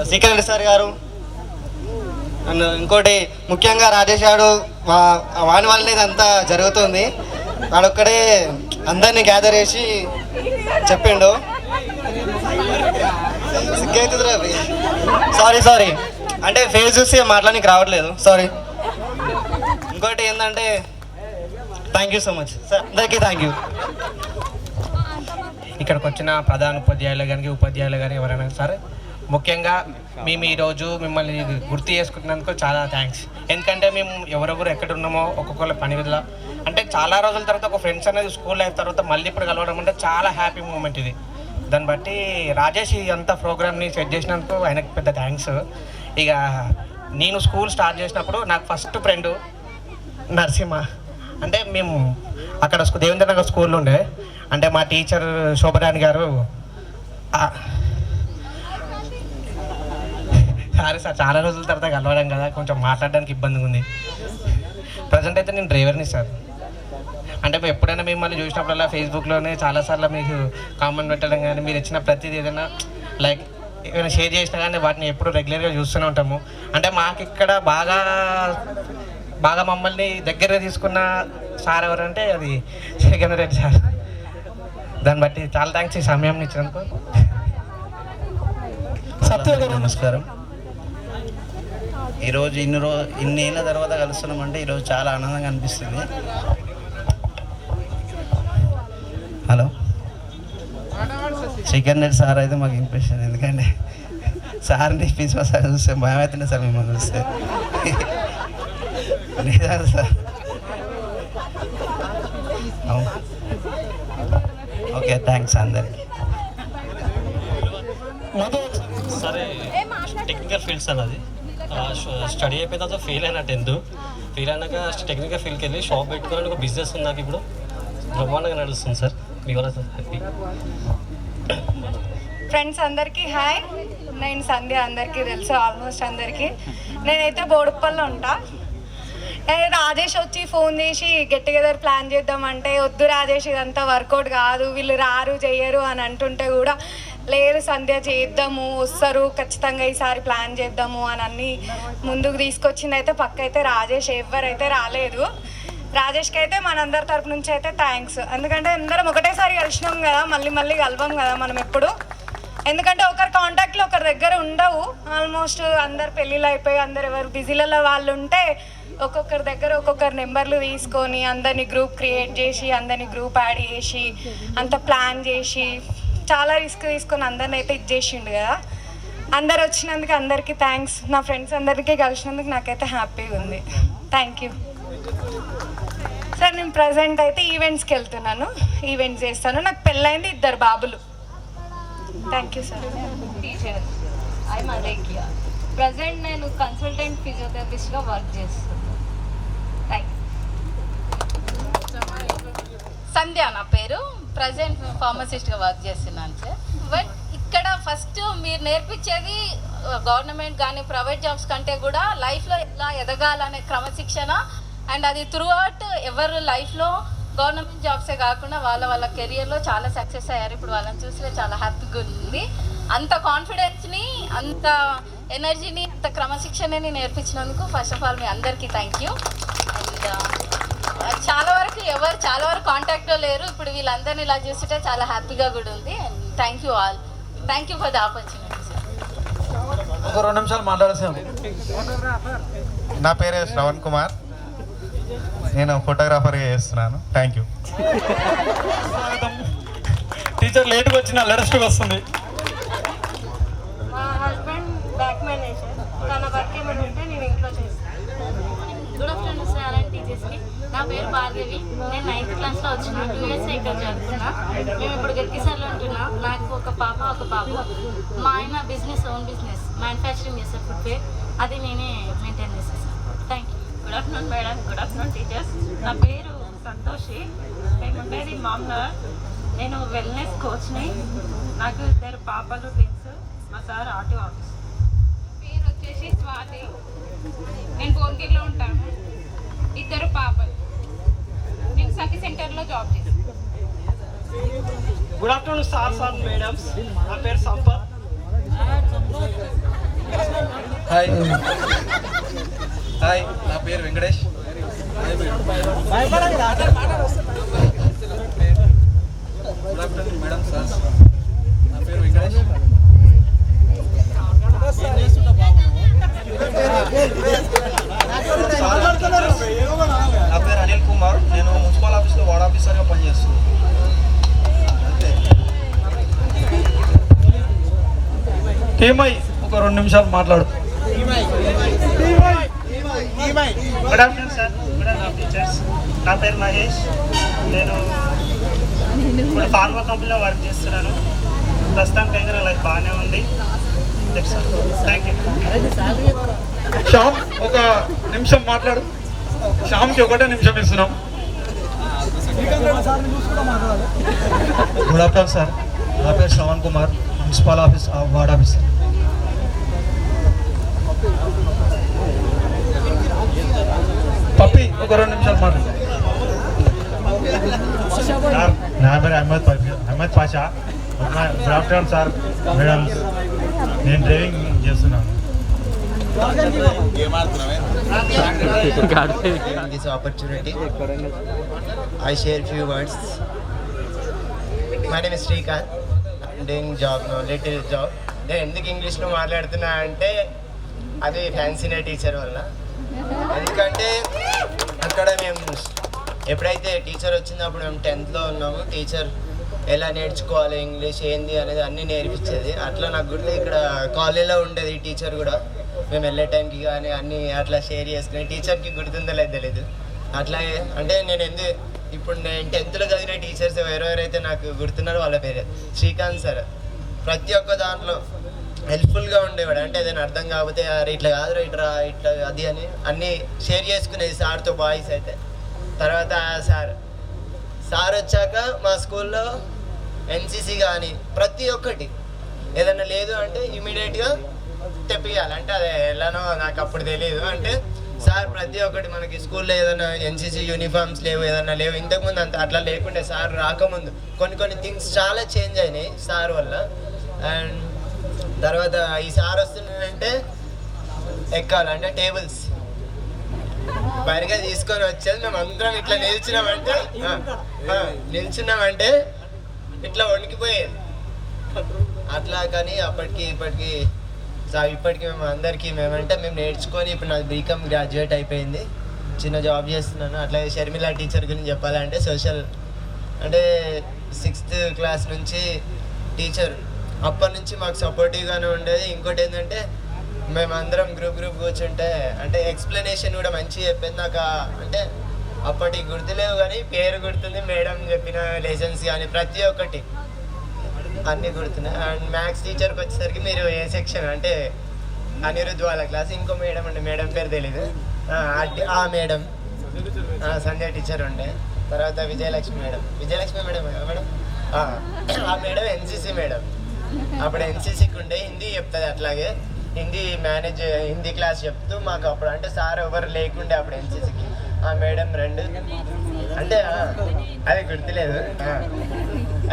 శ్రీకాంత్ రెడ్డి సార్ గారు అండ్ ఇంకోటి ముఖ్యంగా రాజేష్ గారు వాని వల్లనే ఇదంతా జరుగుతుంది. వాడొక్కడే అందరినీ గ్యాదర్ చేసి చెప్పిండు. సారీ అంటే ఫేస్ చూసి మాట్లాడానికి రావట్లేదు, సారీ. ఇంకోటి ఏంటంటే thank you so much sir, అందరికీ థ్యాంక్ యూ. ఇక్కడికి వచ్చిన ప్రధాన ఉపాధ్యాయులు కానీ ఉపాధ్యాయులు కానీ ఎవరైనా సరే, ముఖ్యంగా మేము ఈరోజు మిమ్మల్ని గుర్తు చేసుకున్నందుకు చాలా థ్యాంక్స్. ఎందుకంటే మేము ఎవరెవరు ఎక్కడ ఉన్నామో ఒక్కొక్కరు పని వల్ల అంటే చాలా రోజుల తర్వాత ఒక ఫ్రెండ్స్ అనేది స్కూల్ అయిన తర్వాత మళ్ళీ ఇప్పుడు కలవడం అంటే చాలా హ్యాపీ మూమెంట్ ఇది. దాన్ని బట్టి రాజేష్ అంతా ప్రోగ్రామ్ని సెట్ చేసినందుకు ఆయనకు పెద్ద థ్యాంక్స్. ఇక నేను స్కూల్ స్టార్ట్ చేసినప్పుడు నాకు ఫస్ట్ ఫ్రెండ్ నరసింహ. అంటే మేము అక్కడ దేవేంద్ర నగర్ స్కూల్లో ఉండే. అంటే మా టీచర్ శోభరాణి గారు, సారీ సార్ చాలా రోజుల తర్వాత కలవడం కదా, కొంచెం మాట్లాడడానికి ఇబ్బందిగా ఉంది. ప్రజెంట్ అయితే నేను డ్రైవర్ని సార్. అంటే ఎప్పుడైనా మిమ్మల్ని చూసినప్పుడల్లా ఫేస్బుక్లోనే చాలాసార్లు మీకు కామెంట్ పెట్టడం కానీ, మీరు ఇచ్చిన ప్రతిదీ ఏదైనా లైక్ ఏమైనా షేర్ చేసినా కానీ వాటిని ఎప్పుడు రెగ్యులర్గా చూస్తూనే ఉంటాము. అంటే మాకు ఇక్కడ బాగా మమ్మల్ని దగ్గరగా తీసుకున్న సార్ ఎవరంటే అది శ్రీకాంత్ రెడ్డి సార్. దాన్ని బట్టి చాలా థ్యాంక్స్ ఈ సమయం ఇచ్చినందుకు. నమస్కారం. ఈరోజు ఇన్ని ఏళ్ళ తర్వాత కలుస్తున్నామంటే ఈరోజు చాలా ఆనందంగా అనిపిస్తుంది. హలో, శ్రీకాంత్ రెడ్డి సార్ అయితే మాకు ఇంప్రెషన్. ఎందుకంటే సార్ని ప్రిన్సిపల్ సార్ చూస్తే భయం అవుతుండే సార్ మిమ్మల్ని చూస్తే. నిజాలు సార్. ఓకే, థ్యాంక్స్ అందరికి. సరే, టెక్నికల్ ఫీల్డ్స్ అన్నది స్టడీ అయిపోయిన తర్వాత ఫెయిల్ అయినా 10th ఫెయిల్ అయినాక టెక్నికల్ ఫీల్డ్కి వెళ్ళి షాప్ పెట్టుకోవాలని ఒక బిజినెస్ ఉంది నాకు. ఇప్పుడు బ్రహ్మాండంగా నడుస్తుంది సార్. మీ వల్ల హ్యాపీ. ఫ్రెండ్స్ అందరికీ హాయ్, నేను సంధ్య, అందరికీ తెలుసు ఆల్మోస్ట్ అందరికీ. నేనైతే బోడుప్పల్లో ఉంటా. రాజేష్ వచ్చి ఫోన్ చేసి గెట్ టుగెదర్ ప్లాన్ చేద్దామంటే వద్దు రాజేష్, ఇదంతా వర్కౌట్ కాదు, వీళ్ళు రారు చెయ్యరు అని అంటుంటే కూడా లేదు సంధ్య చేద్దాము, వస్తారు ఖచ్చితంగా ఈసారి ప్లాన్ చేద్దాము అని అన్ని ముందుకు తీసుకొచ్చింది అయితే పక్క అయితే రాజేష్. ఎవరైతే రాలేదు, రాజేష్కి అయితే మనందరి తరపు నుంచి అయితే థ్యాంక్స్. ఎందుకంటే అందరం ఒకటేసారి కలిసినాం కదా, మళ్ళీ మళ్ళీ కలవం కదా మనం ఎప్పుడు. ఎందుకంటే ఒకరి కాంటాక్ట్లు ఒకరి దగ్గర ఉండవు. ఆల్మోస్ట్ అందరు పెళ్ళిళ్ళు అయిపోయి అందరు ఎవరు బిజీలలో వాళ్ళు ఉంటే ఒక్కొక్కరి దగ్గర ఒక్కొక్కరి నెంబర్లు తీసుకొని అందరినీ గ్రూప్ క్రియేట్ చేసి అందరినీ గ్రూప్ యాడ్ చేసి అంత ప్లాన్ చేసి చాలా రిస్క్ తీసుకొని అందరిని అయితే ఇచ్చేసిండు కదా. అందరు వచ్చినందుకు అందరికీ థ్యాంక్స్. నా ఫ్రెండ్స్ అందరికీ కలిసినందుకు నాకైతే హ్యాపీగా ఉంది. Thank you sir. నేను ప్రజెంట్ అయితే ఈవెంట్స్కి వెళ్తున్నాను, ఈవెంట్స్ చేస్తాను. నాకు పెళ్ళైంది 2 బాబులు. Thank you sir. టీచర్ ఐ మరేకియ. ప్రజెంట్ నేను కన్సల్టెంట్ ఫిజియోథెరపిస్ట్గా వర్క్ చేస్తున్నాను. థ్యాంక్ సంధ్య నా పేరు. ప్రజెంట్ ఫార్మసిస్ట్గా వర్క్ చేస్తున్నాను సార్. బట్ ఇక్కడ ఫస్ట్ మీరు నేర్పించేది గవర్నమెంట్ కానీ ప్రైవేట్ జాబ్స్ కంటే కూడా లైఫ్లో ఎలా ఎదగాలనే క్రమశిక్షణ. అండ్ అది త్రూ అవుట్ ఎవరు లైఫ్లో గవర్నమెంట్ జాబ్సే కాకుండా వాళ్ళ కెరియర్లో చాలా సక్సెస్ అయ్యారు. ఇప్పుడు వాళ్ళని చూస్తే చాలా హ్యాపీగా ఉంది. అంత కాన్ఫిడెన్స్ని, అంత ఎనర్జీని, అంత క్రమశిక్షణని నేర్పించినందుకు ఫస్ట్ ఆఫ్ ఆల్ మీ అందరికీ థ్యాంక్ యూ. అండ్ చాలా వరకు కాంటాక్ట్లో లేరు. ఇప్పుడు వీళ్ళందరినీ ఇలా చూస్తుంటే చాలా హ్యాపీగా కూడా ఉంది. And thank you all. Thank you for the opportunity sir. ఒక 2 నిమిషాలు మాట్లాడేసాము. నా పేరు శ్రవణ్ కుమార్, నేను ఫోటోగ్రాఫర్గా చేస్తున్నాను. Thank you. టీచర్ లేట్గా వచ్చిన లేటెస్ట్గా వస్తుంది. మా హస్బెండ్ బ్యాక్ మేనేజర్. తన వర్క్ ఏమైనా ఉంటే నేను ఇంట్లో చేస్తాను. గుడ్ ఆఫ్టర్నూన్ సార్ అండ్ టీచర్స్కి. నా పేరు భార్గవి. నేను 9th క్లాస్లో వచ్చిన. 2 years ఇక్కడ చదువుతున్నా. మేము ఇప్పుడు గట్టిసార్లో ఉంటున్నాం. నాకు ఒక పాప ఒక బాబు. మా ఆయన ఓన్ బిజినెస్ మ్యానుఫ్యాక్చరింగ్ చేస్తారు, ఫుట్వేర్. అది నేనే మెయింటైన్ చేస్తాను. Thank you. Good afternoon madam. Good afternoon teachers. నా పేరు సంతోషి. మేము ఉండేది మామ్నగర్. నేను వెల్నెస్ కోచ్ని. నాకు 2 పాపలు, ట్విన్స్. మా సార్ ఆర్టీ ఆఫీస్. పేరు వచ్చేసి స్వాతి. నేను భువనగిరిలో ఉంటాను. 2 పాపలు. నేను సఖి సెంటర్లో జాబ్ చేస్తాను. Good afternoon sir madams. నా పేరు సంపత్. హాయ్, నా పేరు Venkatesh. Good afternoon madam sir. నా పేరు వెంకటేష్. నా పేరు అనిల్ కుమార్. నేను మున్సిపల్ ఆఫీస్లో వార్డ్ ఆఫీసర్గా పనిచేస్తున్నాను. టీమై ఒక 2 నిమిషాలు మాట్లాడు. Good afternoon sir. Good afternoon teachers. నా పేరు మహేష్. నేను ఇప్పుడు ఫార్మా కంపెనీలో వర్క్ చేస్తున్నాను. ప్రస్తుతానికి అయితే నా లైఫ్ బాగానే ఉంది. Thank you. శ్యామ్ ఒక నిమిషం మాట్లాడు. శ్యామ్కి 1 నిమిషం ఇస్తున్నాం. Good afternoon sir. నా పేరు Shravan Kumar, municipal office ward officer. పప్పి ఒక 2 నిమిషాలు మాట్లాడు. నా పేరు Ahmed Pasha. Good afternoon sir madam. నేను డ్రైవింగ్ చేస్తున్నాను. This opportunity, I share few words. My name is Srikanth. I'm doing job now, little job. నేను ఎందుకు ఇంగ్లీష్లో మాట్లాడుతున్నా అంటే అది ఫ్యాన్సీనే టీచర్ వల్ల. ఎందుకంటే అక్కడ మేము ఎప్పుడైతే టీచర్ వచ్చినప్పుడు మేము 10th ఉన్నాము. టీచర్ ఎలా నేర్చుకోవాలి ఇంగ్లీష్ ఏంది అనేది అన్నీ నేర్పించేది. అట్లా నాకు కూడా ఇక్కడ కాలేజీలో ఉండేది టీచర్ కూడా. మేము వెళ్ళే టైంకి కానీ అన్నీ అట్లా షేర్ చేసుకుని టీచర్కి గుర్తుందో లేదో తెలియదు. అట్లా అంటే నేను ఇప్పుడు నేను 10th చదివిన టీచర్స్ ఎవరెవరైతే నాకు గుర్తున్నారో వాళ్ళ పేరు శ్రీకాంత్ సార్. ప్రతి ఒక్క దాంట్లో హెల్ప్ఫుల్గా ఉండేవాడు. అంటే ఏదైనా అర్థం కాకపోతే ఇట్లా కాదు ఇట్లా అది అని అన్నీ షేర్ చేసుకునేది సార్తో, బాయ్స్ అయితే. తర్వాత సార్ వచ్చాక మా స్కూల్లో ఎన్సీసీ కానీ ప్రతి ఒక్కటి ఏదైనా లేదు అంటే ఇమీడియట్గా తెప్పియాలి. అంటే అదే ఎలానో నాకు అప్పుడు తెలియదు. అంటే సార్ ప్రతి ఒక్కటి మనకి స్కూల్లో ఏదైనా ఎన్సీసీ యూనిఫామ్స్ లేవు, ఏదైనా లేవు. ఇంతకుముందు అంత అట్లా లేకుండే. సార్ రాకముందు కొన్ని థింగ్స్ చాలా చేంజ్ అయినాయి సార్ వల్ల. అండ్ తర్వాత ఈ సార్ వస్తున్నాడంటే ఎక్కాలి, అంటే టేబుల్స్ బరిగా తీసుకొని వచ్చేది. మేము అందరం ఇట్లా నిల్చున్నామంటే ఇట్లా వణికిపోయేది అట్లా. కానీ అప్పటికి ఇప్పటికి మేము అందరికీ మేము నేర్చుకొని ఇప్పుడు నాకు బీకామ్ గ్రాడ్యుయేట్ అయిపోయింది, చిన్న జాబ్ చేస్తున్నాను. అట్లాగే షర్మిల టీచర్ గురించి చెప్పాలంటే అంటే 6th క్లాస్ నుంచి టీచర్ అప్పటి నుంచి మాకు సపోర్టివ్గానే ఉండేది. ఇంకోటి ఏంటంటే మేమందరం గ్రూప్ కూర్చుంటే అంటే ఎక్స్ప్లెనేషన్ కూడా మంచిగా చెప్పింది నాకు. అంటే అప్పటికి గుర్తులేవు కానీ పేరు గుర్తుంది, మేడం చెప్పిన లెసన్స్ కానీ ప్రతి ఒక్కటి అన్నీ గుర్తున్నాయి. అండ్ మ్యాథ్స్ టీచర్కి వచ్చేసరికి మీరు ఏ సెక్షన్ అంటే అనిరుద్ధ్ వాళ్ళ క్లాస్, ఇంకో మేడం ఉండే, మేడం పేరు తెలీదు, ఆ మేడం సంధ్య టీచర్ ఉండే. తర్వాత విజయలక్ష్మి మేడం మేడం ఆ మేడం ఎన్సీసీ మేడం. అప్పుడు ఎన్సీసీకి ఉండే హిందీ చెప్తుంది, అట్లాగే హిందీ క్లాస్ చెప్తూ మాకు అప్పుడు అంటే సార్ ఎవరు లేకుండే అప్పుడు ఎన్సీసీకి. ఆ మేడం 2 అంటే అది గుర్తులేదు.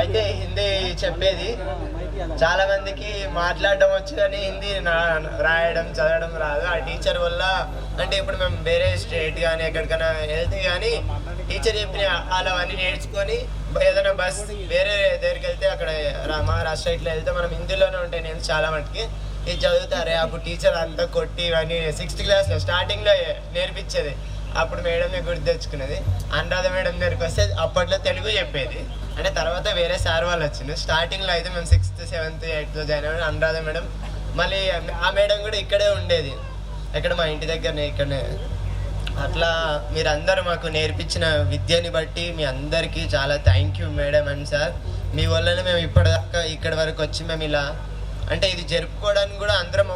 అయితే హిందీ చెప్పేది, చాలా మందికి మాట్లాడడం వచ్చు కానీ హిందీ రాయడం చదవడం రాదు. ఆ టీచర్ వల్ల అంటే ఇప్పుడు మేము వేరే స్టేట్ కానీ ఎక్కడికైనా వెళ్తే కానీ టీచర్ చెప్పిన అలావన్నీ నేర్చుకొని ఏదైనా బస్ వేరే దగ్గరికి వెళ్తే అక్కడ మహారాష్ట్ర ఇట్లా వెళ్తే మనం హిందీలోనే ఉంటాయి నేను చాలా మటుకి ఇది చదువుతారే. అప్పుడు టీచర్ అంతా కొట్టి ఇవన్నీ 6th క్లాస్లో స్టార్టింగ్లో నేర్పించేది. అప్పుడు మేడం గుర్తు తెచ్చుకునేది. అనురాధ మేడం దగ్గరికి వస్తే అప్పట్లో తెలుగు చెప్పేది, అంటే తర్వాత వేరే సార్ వాళ్ళు వచ్చింది. స్టార్టింగ్లో అయితే మేము 6th, 7th, 8th జాయిన్ అయ్యాము. అనురాధ మేడం మళ్ళీ ఆ మేడం కూడా ఇక్కడే ఉండేది, ఇక్కడ మా ఇంటి దగ్గరనే ఇక్కడనే. అట్లా మీరందరూ మాకు నేర్పించిన విద్యని బట్టి మీ అందరికీ చాలా thank you madam and sir. మీ వల్లనే మేము ఇప్పటిదాకా ఇక్కడి వరకు వచ్చి మేము ఇలా అంటే ఇది జరుపుకోవడానికి కూడా అందరం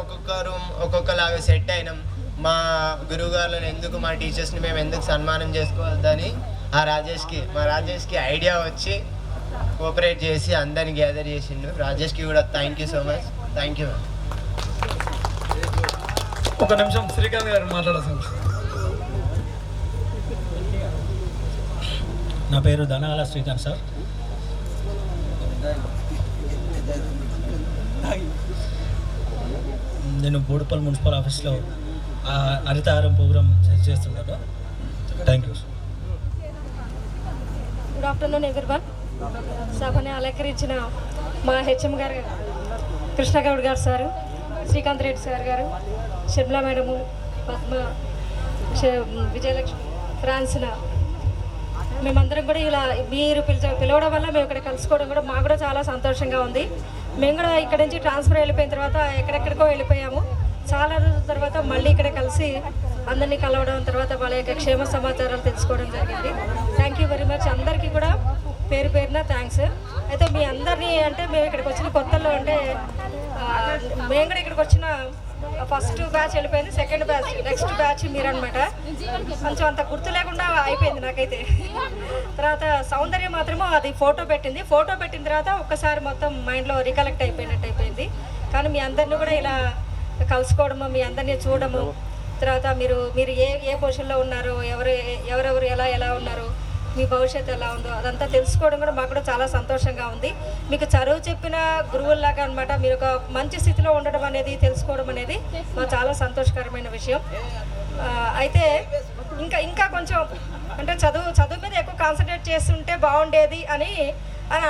ఒక్కొక్కలాగా సెట్ అయినాం. మా గురువు గారులను ఎందుకు, మా టీచర్స్ని మేము ఎందుకు సన్మానం చేసుకోవద్దని మా రాజేష్కి ఐడియా వచ్చి కోఆపరేట్ చేసి అందరిని గ్యాదర్ చేసిండు. రాజేష్కి కూడా thank you so much. Thank you. ఒక నిమిషం శ్రీకాంత్ గారు మాట్లాడారు. నా పేరు ధనాల శ్రీకాంత్ సార్. నేను బోడుపల్లి మున్సిపల్ ఆఫీస్లో హరితహారం ప్రోగ్రామ్ చేస్తున్నాను. Thank you. Good afternoon everyone. సభని అలంకరించిన మా హెచ్ఎం గారు కృష్ణగౌడ్ గారు సారు, శ్రీకాంత్ రెడ్డి సార్ గారు, షర్మిల మేడము, పద్మ, విజయలక్ష్మి, ఫ్రాన్సినా, మేమందరం కూడా ఇలా మీరు పిలవడం వల్ల మేము ఇక్కడ కలుసుకోవడం కూడా మాకు కూడా చాలా సంతోషంగా ఉంది. మేము కూడా ఇక్కడ నుంచి ట్రాన్స్ఫర్ వెళ్ళిపోయిన తర్వాత ఎక్కడెక్కడికో వెళ్ళిపోయాము. చాలా రోజుల తర్వాత మళ్ళీ ఇక్కడ కలిసి అందరినీ కలవడం, తర్వాత వాళ్ళ యొక్క క్షేమ సమాచారాలు తెలుసుకోవడం జరిగింది. Thank you very much. అందరికీ కూడా పేరున థ్యాంక్స్. అయితే మీ అందరినీ అంటే మేము ఇక్కడికి వచ్చిన కొత్తల్లో అంటే మేము కూడా ఇక్కడికి వచ్చిన ఫస్ట్ బ్యాచ్ వెళ్ళిపోయింది, సెకండ్ బ్యాచ్, నెక్స్ట్ బ్యాచ్ మీరనమాట. కొంచెం అంత గుర్తు లేకుండా అయిపోయింది నాకైతే. తర్వాత సౌందర్యం మాత్రమో అది ఫోటో పెట్టిన తర్వాత ఒక్కసారి మొత్తం మైండ్లో రికలెక్ట్ అయిపోయింది. కానీ మీ అందరినీ కూడా ఇలా కలుసుకోవడము, మీ అందరినీ చూడడము, తర్వాత మీరు ఏ పొజిషన్లో ఉన్నారో, ఎవరెవరు ఎలా ఉన్నారో, మీ భవిష్యత్తు ఎలా ఉందో అదంతా తెలుసుకోవడం కూడా మాకు కూడా చాలా సంతోషంగా ఉంది. మీకు చదువు చెప్పిన గురువుల్లాగా అనమాట. మీరు ఒక మంచి స్థితిలో ఉండడం అనేది, తెలుసుకోవడం అనేది మాకు చాలా సంతోషకరమైన విషయం. అయితే ఇంకా కొంచెం అంటే చదువు మీద ఎక్కువ కాన్సన్ట్రేట్ చేస్తుంటే బాగుండేది అని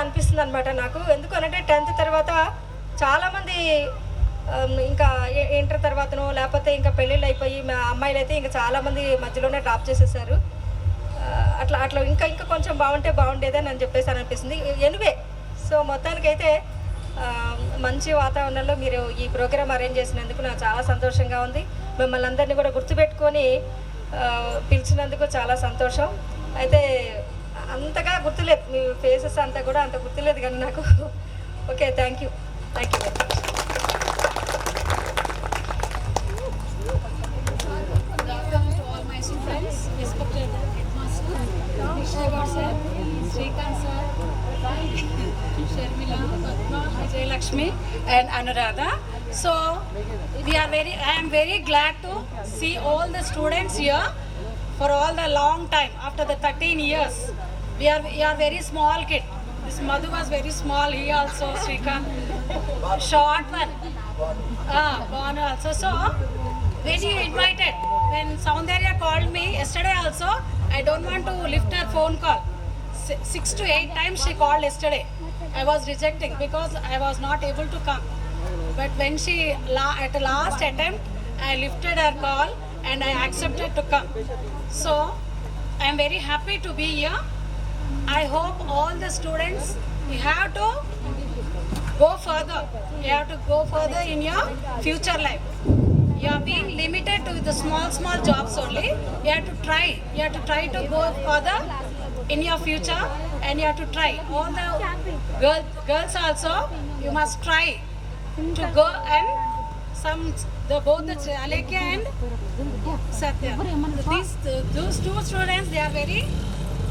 అనిపిస్తుంది అనమాట నాకు. ఎందుకనంటే 10th తర్వాత చాలామంది ఇంకా ఇంటర్ తర్వాతనో లేకపోతే ఇంకా పెళ్ళిళ్ళు అయిపోయి మా అమ్మాయిలు అయితే ఇంకా చాలామంది మధ్యలోనే డ్రాప్ చేసేసారు. అట్లా ఇంకా కొంచెం బాగుండేది అని చెప్పేసి అనిపిస్తుంది. ఎనివే, సో మొత్తానికైతే మంచి వాతావరణంలో మీరు ఈ ప్రోగ్రామ్ అరేంజ్ చేసినందుకు నాకు చాలా సంతోషంగా ఉంది. మిమ్మల్ని అందరినీ కూడా గుర్తుపెట్టుకొని పిలిచినందుకు చాలా సంతోషం. అయితే అంతగా గుర్తులేదు, మీ ఫేసెస్ అంతా కూడా అంత గుర్తులేదు కానీ నాకు. Okay, thank you very much. Srikanth sir, Sharmila, Padma, Vijayalakshmi and Anuradha. So I am very glad to see all the students here for all the long time after the 13 years. We are very small kid. Madhu was very small. He also, Srikanth, short one. Born also. So when you invited, when Soundarya called me yesterday also, I don't want to lift her phone call. 6 to 8 times she called yesterday. I was rejecting because I was not able to come. But when she, at the last attempt, I lifted her call and I accepted to come. So I am very happy to be here. I hope all the students, you have to go further. You have to go further in your future life. You are being limited to the small jobs only. You have to try. You have to try to go further in your future, and you have to try. All the girls also, you must try to go, and both the Alekya and Satya. Those two students, they are very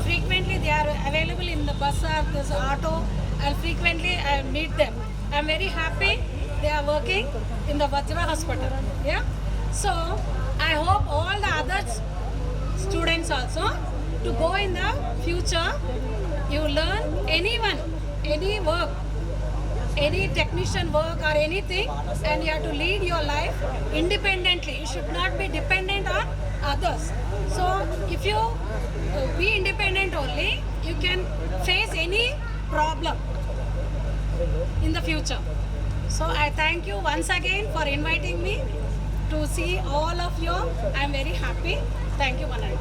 frequently, they are available in the bus or this auto, and frequently I meet them. I am very happy they are working in the Vajra hospital. Yeah. So I hope all the other students also to go in the future. You learn any work, any technician work or anything, and you have to lead your life independently. You should not be dependent on others. So if you be independent only, you can face any problem in the future. So I thank you once again for inviting me to see all of you. I am very happy. Thank you, Manai.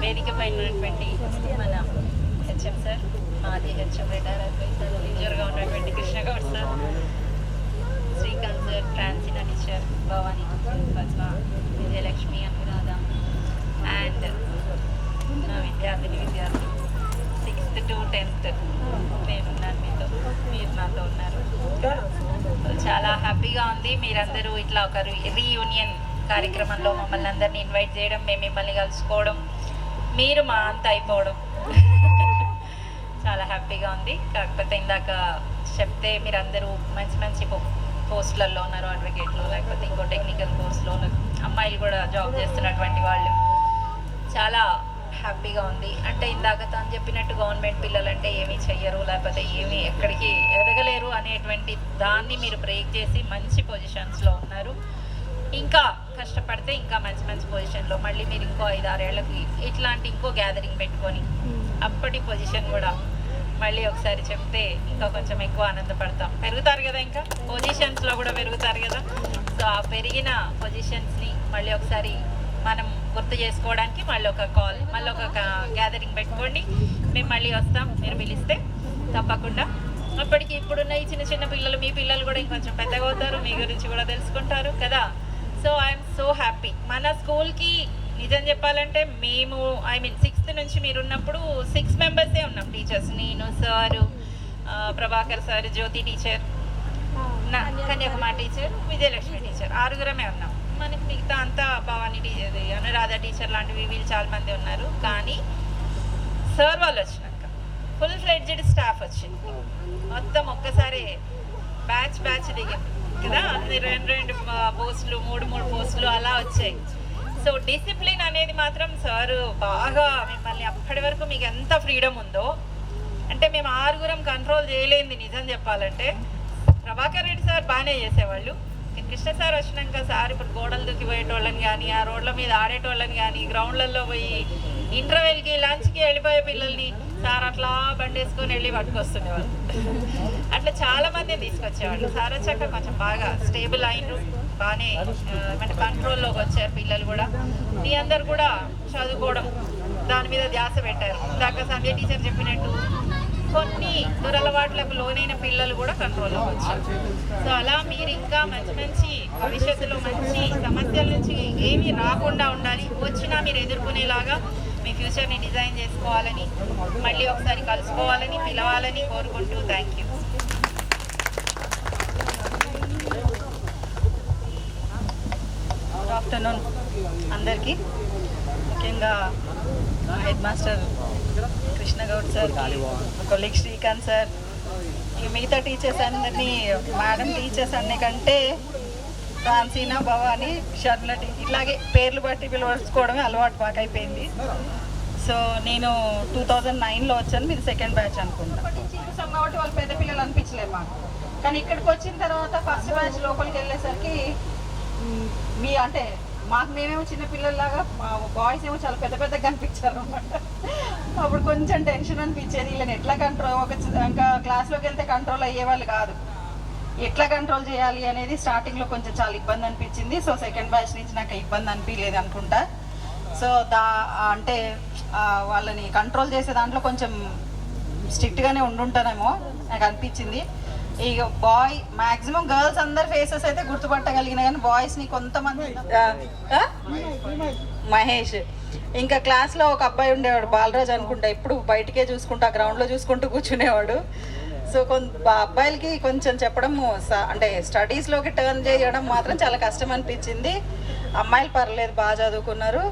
వేదిక పైన ఉన్నటువంటి మన HM sir, మాది HM retire అయిపోయి sir, టీచర్గా ఉన్నటువంటి Krishna Goud sir, Srikanth sir, Francina teacher, Bhavani, Padma, Vijayalakshmi, Anuradha, and నా విద్యార్థులు 6th to 10th నేనున్నాను మీతో, మీరు నాతో ఉన్నారు. చాలా హ్యాపీగా ఉంది. మీరందరూ ఇట్లా ఒక రీయూనియన్ కార్యక్రమంలో మమ్మల్ని అందరినీ ఇన్వైట్ చేయడం, మేము మిమ్మల్ని కలుసుకోవడం, మీరు మా అంత అయిపోవడం చాలా హ్యాపీగా ఉంది. కాకపోతే ఇందాక చెప్తే మీరందరూ మంచి పోస్టులలో ఉన్నారు, అడ్వకేట్లు, లేకపోతే ఇంకో టెక్నికల్ కోర్స్లో అమ్మాయిలు కూడా జాబ్ చేస్తున్నటువంటి వాళ్ళు. చాలా హ్యాపీగా ఉంది. అంటే ఇందాక తను చెప్పినట్టు గవర్నమెంట్ పిల్లలు అంటే ఏమీ చెయ్యరు, లేకపోతే ఏమీ ఎక్కడికి ఎదగలేరు అనేటువంటి దాన్ని మీరు బ్రేక్ చేసి మంచి పొజిషన్స్లో ఉన్నారు. ఇంకా కష్టపడితే ఇంకా మంచి పొజిషన్లో మళ్ళీ మీరు ఇంకో 5-6 ఏళ్ళకి ఇట్లాంటి ఇంకో గ్యాదరింగ్ పెట్టుకొని అప్పటి పొజిషన్ కూడా మళ్ళీ ఒకసారి చెప్తే ఇంకా కొంచెం ఎక్కువ ఆనందపడతాం. పెరుగుతారు కదా, ఇంకా పొజిషన్స్లో కూడా పెరుగుతారు కదా. సో ఆ పెరిగిన పొజిషన్స్ని మళ్ళీ ఒకసారి మనం గుర్తు చేసుకోవడానికి మళ్ళీ ఒక కాల్, మళ్ళీ ఒక గ్యాదరింగ్ పెట్టుకోండి. మేము మళ్ళీ వస్తాం, మీరు పిలిస్తే తప్పకుండా. అప్పటికి ఇప్పుడున్న ఈ చిన్న పిల్లలు, మీ పిల్లలు కూడా ఇంకొంచెం పెద్దగా అవుతారు, మీ గురించి కూడా తెలుసుకుంటారు కదా. So I'm so happy. మన స్కూల్కి నిజం చెప్పాలంటే మేము 6th నుంచి మీరున్నప్పుడు 6 మెంబర్సే ఉన్నాం టీచర్స్. నేను, sir, Prabhakar sir, Jyothi teacher, Kanyakumari teacher, Vijayalakshmi teacher, 6గురమే ఉన్నాం. మనకి మిగతా అంతా భవానీ టీచర్, అనురాధ టీచర్ లాంటివి వీళ్ళు చాలా మంది ఉన్నారు. కానీ సార్ వాళ్ళు వచ్చినాక ఫుల్ ఫ్లెడ్జ్డ్ స్టాఫ్ వచ్చింది. మొత్తం ఒక్కసారి బ్యాచ్ దిగింది కదా. అన్ని 2 పోస్టులు, 3 పోస్టులు అలా వచ్చాయి. సో డిసిప్లిన్ అనేది మాత్రం సార్ బాగా మిమ్మల్ని అప్పటి వరకు మీకు ఎంత ఫ్రీడమ్ ఉందో, అంటే మేము 6గురం కంట్రోల్ చేయలేంది నిజం చెప్పాలంటే. ప్రభాకర్ రెడ్డి సార్ బాగానే చేసేవాళ్ళు. కృష్ణ సార్ వచ్చినాక సార్ ఇప్పుడు గోడలు దూకిపోయేటోళ్ళని కానీ, ఆ రోడ్ల మీద ఆడేటోళ్ళని కానీ, గ్రౌండ్లలో పోయి ఇంటర్వెల్కి, లంచ్కి వెళ్ళిపోయే పిల్లల్ని సార్ అట్లా బండేసుకొని వెళ్ళి పట్టుకొస్తుండేవాళ్ళు. అట్లా చాలా మందిని తీసుకొచ్చేవాళ్ళు. సార్ వచ్చాక కొంచెం బాగా స్టేబుల్ అయినరు, బాగానే ఏమంటే కంట్రోల్లోకి వచ్చారు పిల్లలు కూడా. మీ అందరు కూడా చదువుకోవడం దాని మీద ధ్యాస పెట్టారు. ఇందాక సంధ్య టీచర్ చెప్పినట్టు కొన్ని దురలవాట్లకు లోనైన పిల్లలు కూడా కంట్రోల్లోకి వచ్చారు. సో అలా మీరు ఇంకా మంచి భవిష్యత్తులో మంచి సమస్యల నుంచి ఏమీ రాకుండా ఉండాలి, వచ్చినా మీరు ఎదుర్కొనేలాగా మీ ఫ్యూచర్ని డిజైన్ చేసుకోవాలని, మళ్ళీ ఒకసారి కలుసుకోవాలని, పిలవాలని కోరుకుంటూ థ్యాంక్ యూ. గుడ్ ఆఫ్టర్నూన్ అందరికీ. ముఖ్యంగా head master Krishna Goud sir, colleague Srikanth sir, మిగతా టీచర్స్ అందరినీ మేడం టీచర్స్ అన్ని కంటే ఫ్రాన్సీనా, భవాని, షర్మిల ఇట్లాగే పేర్లు బట్టి పిలువచ్చుకోవడమే అలవాటు మాకు అయిపోయింది. సో నేను 2009లో వచ్చాను, మీరు సెకండ్ బ్యాచ్ అనుకుంటా. చూసాం కాబట్టి వాళ్ళు పెద్ద పిల్లలు అనిపించలేదు మాకు. కానీ ఇక్కడికి వచ్చిన తర్వాత ఫస్ట్ బ్యాచ్ లోపలికి వెళ్ళేసరికి మీ అంటే మాకు మేమేమో చిన్నపిల్లల్లాగా, మా బాయ్స్ ఏమో చాలా పెద్ద పెద్దగా కనిపించారు అనమాట. అప్పుడు కొంచెం టెన్షన్ అనిపించేది, వీళ్ళని ఎట్లా కంట్రోల్, ఇంకా క్లాస్లోకి వెళ్తే కంట్రోల్ అయ్యేవాళ్ళు కాదు, ఎట్లా కంట్రోల్ చేయాలి అనేది స్టార్టింగ్లో కొంచెం చాలా ఇబ్బంది అనిపించింది. సో సెకండ్ బ్యాచ్ నుంచి నాకు ఇబ్బంది అనిపించలేదు అనుకుంటా. సో అంటే వాళ్ళని కంట్రోల్ చేసే దాంట్లో కొంచెం స్ట్రిక్ట్గానే ఉండుంటానేమో నాకు అనిపించింది. ఇక బాయ్ మ్యాక్సిమం గర్ల్స్ అందరి ఫేసెస్ అయితే గుర్తుపట్టగలిగిన, కానీ బాయ్స్ని కొంతమంది మహేష్, ఇంకా క్లాస్లో ఒక అబ్బాయి ఉండేవాడు బాలరాజ్ అనుకుంటా, ఎప్పుడు బయటికే చూసుకుంటూ ఆ గ్రౌండ్లో చూసుకుంటూ కూర్చునేవాడు. సో అబ్బాయిలకి కొంచెం చెప్పడం అంటే స్టడీస్లోకి టర్న్ చేయడం మాత్రం చాలా కష్టం అనిపించింది. అమ్మాయిలు పర్లేదు, బాగా చదువుకున్నారు.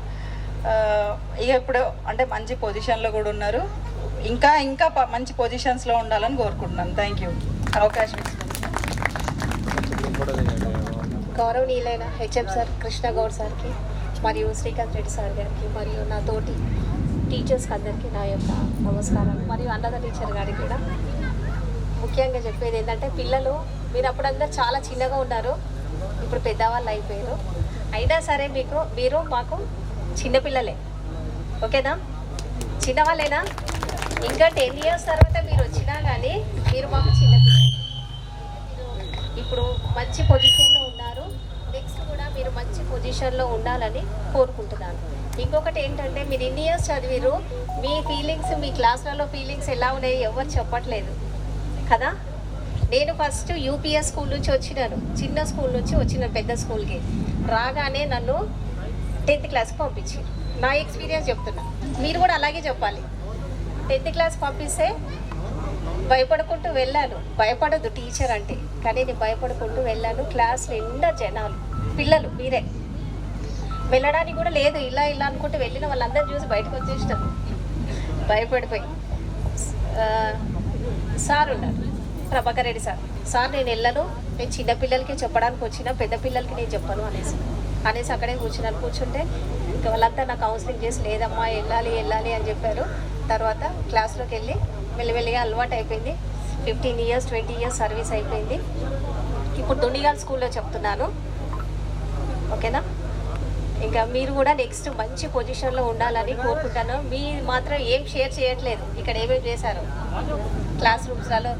ఇక ఇప్పుడు అంటే మంచి పొజిషన్లో కూడా ఉన్నారు. ఇంకా ఇంకా మంచి పొజిషన్స్లో ఉండాలని కోరుకుంటున్నాను. థ్యాంక్ యూ అవకాశం. గౌరవనీయులైన హెచ్ఎం సార్ కృష్ణ గౌడ్ సార్కి మరియు శ్రీకాంత్ రెడ్డి సార్ గారికి మరియు నా తోటి టీచర్స్కి అందరికీ నా యొక్క నమస్కారం. మరియు అన్నద టీచర్ గారికి కూడా ముఖ్యంగా చెప్పేది ఏంటంటే, పిల్లలు మీరు అప్పుడందరూ చాలా చిన్నగా ఉన్నారు, ఇప్పుడు పెద్దవాళ్ళు అయిపోయారు. అయినా సరే మీరు మాకు చిన్నపిల్లలే, ఓకేనా? చిన్నవాళ్ళేనా? ఇంకా 10 years తర్వాత మీరు వచ్చినా కానీ మీరు మాకు చిన్నపిల్లలు. ఇప్పుడు మంచి పొజిషన్లో ఉన్నారు, నెక్స్ట్ కూడా మీరు మంచి పొజిషన్లో ఉండాలని కోరుకుంటున్నాను. ఇంకొకటి ఏంటంటే, మీరు ఇన్ని ఇయర్స్ చదివిరు, మీ ఫీలింగ్స్, మీ క్లాసులలో ఫీలింగ్స్ ఎలా ఉన్నాయి ఎవరు చెప్పట్లేదు కదా. నేను ఫస్ట్ యూపీఎస్ స్కూల్ నుంచి వచ్చినాను, చిన్న స్కూల్ నుంచి వచ్చిన పెద్ద స్కూల్కి రాగానే నన్ను 10th క్లాస్కి పంపించి, నా ఎక్స్పీరియన్స్ చెప్తున్నా, మీరు కూడా అలాగే చెప్పాలి. 10th క్లాస్ పంపిస్తే భయపడుకుంటూ వెళ్ళాను. భయపడదు టీచర్ అంటే, కానీ నేను భయపడుకుంటూ వెళ్ళాను. క్లాస్ నిండా జనాలు, పిల్లలు మీరే, వెళ్ళడానికి కూడా లేదు, ఇలా ఇలా అనుకుంటూ వెళ్ళిన వాళ్ళందరూ చూసి బయటకు వచ్చేసినారు భయపడిపోయి. సార్ ఉన్నారు, ప్రభాకర్ రెడ్డి సార్ నేను వెళ్ళను, నేను చిన్నపిల్లలకి చెప్పడానికి వచ్చిన, పెద్ద పిల్లలకి నేను చెప్పను అనేసి అక్కడే కూర్చుంటే ఇంకా వాళ్ళంతా నాకు కౌన్సిలింగ్ చేసి, లేదమ్మా వెళ్ళాలి అని చెప్పారు. తర్వాత క్లాస్లోకి వెళ్ళి మెల్లిమెల్లిగా అలవాటు అయిపోయింది. 15 years 20 years సర్వీస్ అయిపోయింది. ఇప్పుడు దుండిగాల్ స్కూల్లో చెప్తున్నాను, ఓకేనా? ఇంకా మీరు కూడా నెక్స్ట్ మంచి పొజిషన్లో ఉండాలని కోరుకుంటాను. మీరు మాత్రం ఏం షేర్ చేయట్లేదు ఇక్కడ ఏమేమి చేశారు క్లాస్ రూమ్స్లలో.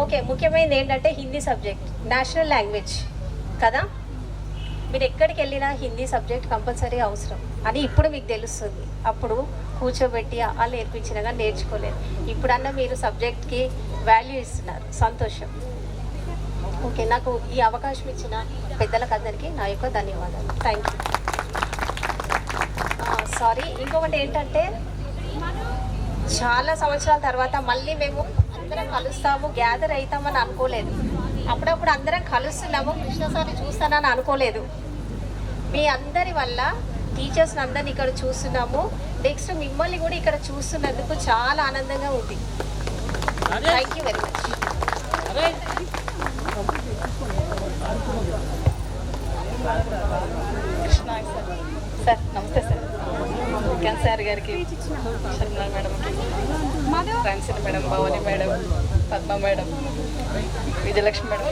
ఓకే, ముఖ్యమైనది ఏంటంటే హిందీ సబ్జెక్ట్ నేషనల్ లాంగ్వేజ్ కదా. మీరు ఎక్కడికి వెళ్ళినా హిందీ సబ్జెక్ట్ కంపల్సరీ అవసరం అని ఇప్పుడు మీకు తెలుస్తుంది. అప్పుడు కూర్చోబెట్టి వాళ్ళు నేర్పించినా కానీ నేర్చుకోలేదు. ఇప్పుడన్నా మీరు సబ్జెక్ట్కి వాల్యూ ఇస్తున్నారు, సంతోషం. ఓకే, నాకు ఈ అవకాశం ఇచ్చిన పెద్దలకు అందరికీ నా యొక్క ధన్యవాదాలు. Thank you. సారీ, ఇంకొకటి ఏంటంటే, చాలా సంవత్సరాల తర్వాత మళ్ళీ మేము అందరం కలుస్తాము, గ్యాదర్ అవుతామని అనుకోలేదు. అప్పుడప్పుడు అందరం కలుస్తున్నాము, కృష్ణ సార్ని చూస్తానని అనుకోలేదు. మీ అందరి వల్ల టీచర్స్ అందరినీ ఇక్కడ చూస్తున్నాము, నెక్స్ట్ మిమ్మల్ని కూడా ఇక్కడ చూస్తున్నందుకు చాలా ఆనందంగా ఉంది. Thank you very much. Krishna sir నమస్తే సార్. సార్ గారికి, శర్మల మేడంకి, Francine madam, Bhavani madam, Padma madam, Vijayalakshmi madam,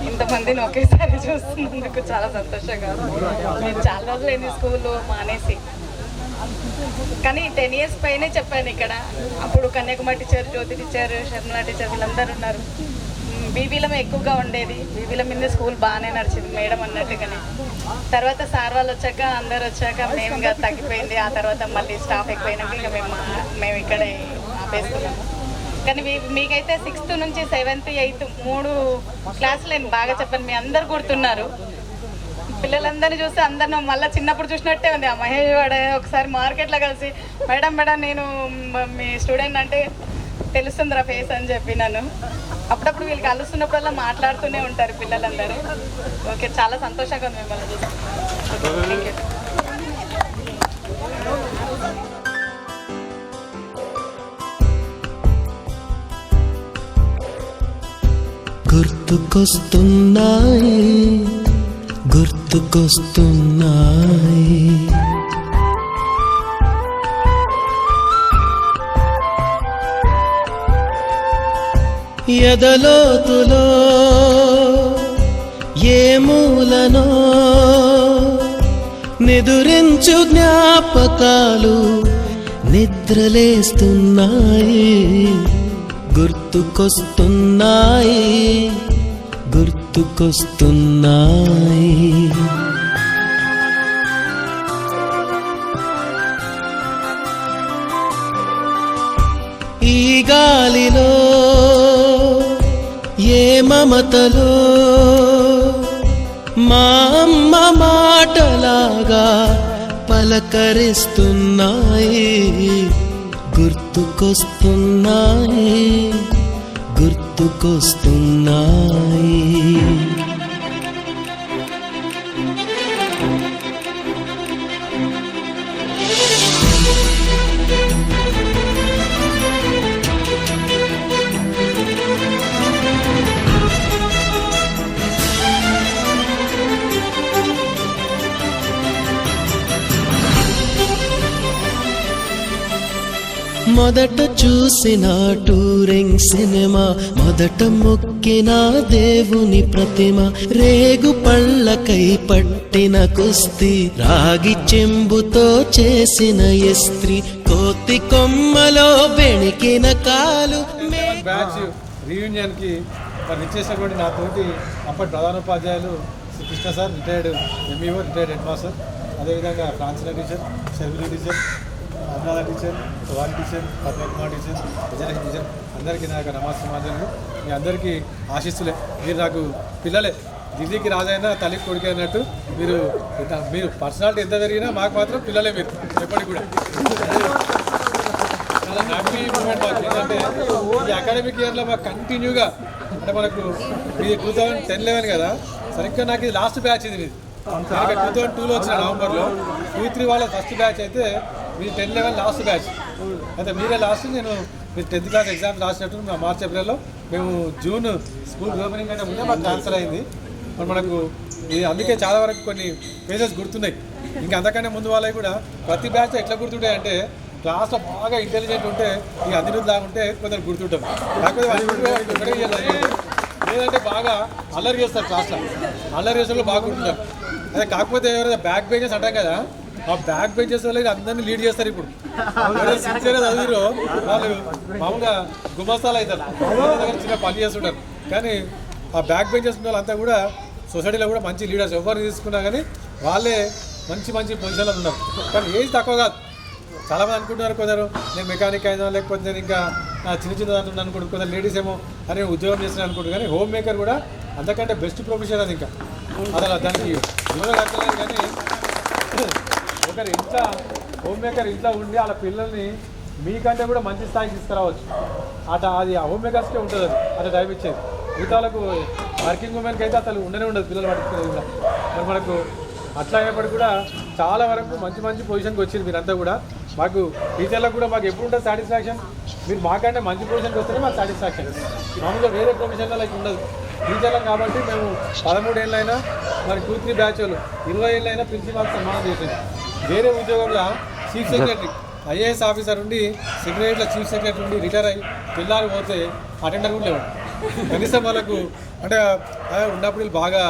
ఇంతమందిని ఒకేసారి చూస్తున్నందుకు చాలా సంతోషంగా ఉంది. నేను చాలా రోజులు అయింది స్కూల్లో మానేసి, కానీ 10 years పైనే చెప్పాను ఇక్కడ. అప్పుడు కన్యాకుమారి టీచర్, జ్యోతి టీచర్, శర్మల టీచర్ వీళ్ళందరూ ఉన్నారు. బీబీలో ఎక్కువగా ఉండేది, బీబీల మీద స్కూల్ బాగానే నడిచింది మేడం అన్నట్టుగానే. తర్వాత సార్ వాళ్ళు వచ్చాక, అందరు వచ్చాక మేము ఇంకా తగ్గిపోయింది. ఆ తర్వాత మళ్ళీ స్టాఫ్ ఎక్కువైనాక ఇక మేము ఇక్కడే ఆపేస్తున్నాము. కానీ మీకైతే 6th నుంచి 7th 8th 3 క్లాసులు నేను బాగా చెప్పాను, మీ అందరు గుర్తున్నారు. పిల్లలందరినీ చూస్తే అందరిని మళ్ళీ చిన్నప్పుడు చూసినట్టే ఉంది. ఆ మహేష్ వాడే ఒకసారి మార్కెట్లో కలిసి, మేడం నేను మీ స్టూడెంట్ అంటే తెలుస్తుందిరా ఫేస్ అని చెప్పినాను. అప్పుడప్పుడు వీళ్ళు కలుస్తున్నప్పుడల్లా మాట్లాడుతూనే ఉంటారు పిల్లలందరూ. ఓకే, చాలా సంతోషంగా ఉంది మిమ్మల్ని చూసి. Thank you. గుర్తుకొస్తున్నాయి గుర్తుకొస్తున్నాయి. ఎదలోతులో ఏ మూలనో నిదురించు జ్ఞాపకాలు నిద్రలేస్తున్నాయి గుర్తుకొస్తున్నాయి గుర్తుకొస్తున్నాయి. ఈ గాలిలో ఏ మమతలో మా అమ్మ మాటలాగా పలకరిస్తున్నాయి గుర్తుకొస్తున్నాయి గుర్తుకొస్తున్నాయి. మొదట చూసిన టూరింగ్ సినిమా, మొదట మొక్కిన దేవుని ప్రతిమ, రేగు పళ్ళకై పట్టిన కుస్తీ, రాగి చెంబుతో చేసిన ఇస్త్రీ, కోతి కొమ్మలో బెణికిన కాలు. బ్యాచ్ రీయూనియన్ కి విచ్చేసినటువంటి నా తోటి అప్పటి ప్రధానోపాధ్యాయులు Shri Krishna sir, retired MEO, retired head master, అదేవిధంగా Francina teacher, Sharmili teacher, Anuradha teacher, వారి teacher, Padmakumar teacher, Vijayalakshmi teacher, అందరికీ నా యొక్క నమస్కారాలు. మీ అందరికీ ఆశిస్తులే. మీరు నాకు పిల్లలే, ఢిల్లీకి రాజైనా తల్లికి కొడుకు అన్నట్టు మీరు పర్సనాలిటీ ఎంత పెరిగినా మాకు మాత్రం పిల్లలే మీరు ఎప్పటికి కూడా. చాలా హ్యాపీ మూమెంట్ మాకు. ఏంటంటే ఈ అకాడమిక్ ఇయర్లో మాకు కంటిన్యూగా, అంటే మనకు ఇది 2010-11 కదా, సరిగ్గా నాకు ఇది లాస్ట్ బ్యాచ్. ఇది మీది 2002లో వచ్చిన నవంబర్లో, 2-3 వాళ్ళ ఫస్ట్ బ్యాచ్ అయితే మీరు 10-11 లాస్ట్ బ్యాచ్. అయితే మీరే లాస్ట్. మీరు 10th క్లాస్ ఎగ్జామ్స్ రాసినట్టు మార్చ్ ఏప్రిల్లో, మేము జూన్ స్కూల్ ఓపెనింగ్ అంటే ముందే మాకు ట్రాన్స్ఫర్ అయింది. మనకు ఇది అందుకే చాలా వరకు కొన్ని ఫేజెస్ గుర్తున్నాయి. ఇంకా అంతకంటే ముందు వాళ్ళవి కూడా ప్రతి బ్యాచ్ ఎట్లా గుర్తుంటాయి అంటే, క్లాస్లో బాగా ఇంటెలిజెంట్ ఉంటే ఈ అనిరుద్ధ్ లాగా ఉంటే కొందరు గుర్తుంటాం, కాకపోతే లేదంటే బాగా అల్లరి చేస్తారు క్లాస్లో, అల్లరి చేసే బాగా గుర్తుంటారు. అదే కాకపోతే ఎవరైనా బ్యాక్ బెంచెస్ అంటాం కదా, ఆ బ్యాక్ బెంచెస్ వాళ్ళు అందరినీ లీడ్ చేస్తారు. ఇప్పుడు సిన్సియర్గా చదివిరో వాళ్ళు మామూలుగా గుమస్తాలు అవుతారు, చిన్న పని చేస్తుంటారు. కానీ ఆ బ్యాక్ బెంచెస్ ఉన్న వాళ్ళంతా కూడా సొసైటీలో కూడా మంచి లీడర్స్. ఎవరిని తీసుకున్నా కానీ వాళ్ళే మంచి మంచి పొజిషన్లో ఉన్నారు. కానీ ఏజ్ తక్కువ కాదు. చాలామంది అనుకుంటున్నారు, కొందరు నేను మెకానిక్ అయినా, లేకపోతే నేను ఇంకా చిన్న చిన్న దాంట్లో అనుకుంటు, కొందరు లేడీస్ ఏమో అని ఉద్యోగం చేస్తున్నాను అనుకుంటారు. కానీ హోమ్ మేకర్ కూడా అంతకంటే బెస్ట్ ప్రొఫెషన్ అది. ఇంకా అసలు దానికి విలువ కట్టలేదు. కానీ ఒకరు ఇంట్లో హోమ్ మేకర్ ఇంట్లో ఉండి వాళ్ళ పిల్లల్ని మీకంటే కూడా మంచి స్థాయికి తీసుకురావచ్చు. అది ఆ హోమ్ మేకర్స్కే ఉంటుంది. అది అట్లా టైం ఇచ్చేది. మిగతాలకు వర్కింగ్ ఉమెన్కి అయితే అసలు ఉండనే ఉండదు పిల్లలు పట్టుకునేది కూడా. మరి మనకు అట్లా అయినప్పటికీ కూడా చాలా వరకు మంచి మంచి పొజిషన్కి వచ్చింది మీరంతా కూడా. మాకు టీచర్లకు కూడా మాకు ఎప్పుడు ఉంటుంది సాటిస్ఫాక్షన్, మీరు మాకంటే మంచి పొజిషన్కి వస్తేనే మాకు సాటిస్ఫాక్షన్. మామూలుగా వేరే ప్రొఫెషన్లో లైక్ ఉండదు. టీచర్లకు కాబట్టి మేము 13 ఏళ్ళైనా, మరి 2-3 బ్యాచ్ వాళ్ళు 20 ఏళ్ళైనా ప్రిన్సిపాల్ సన్మానం చేసేది. వేరే ఉద్యోగంలో చీఫ్ సెక్రటరీ, ఐఏఎస్ ఆఫీసర్ ఉండి సెక్రటరీలో చీఫ్ సెక్రటరీ ఉండి రిటైర్ అయ్యి పిల్లలు పోతే అటెండర్ కూడా లేవు. కనీసం వాళ్ళకు అంటే ఉన్నప్పుడు వీళ్ళు బాగా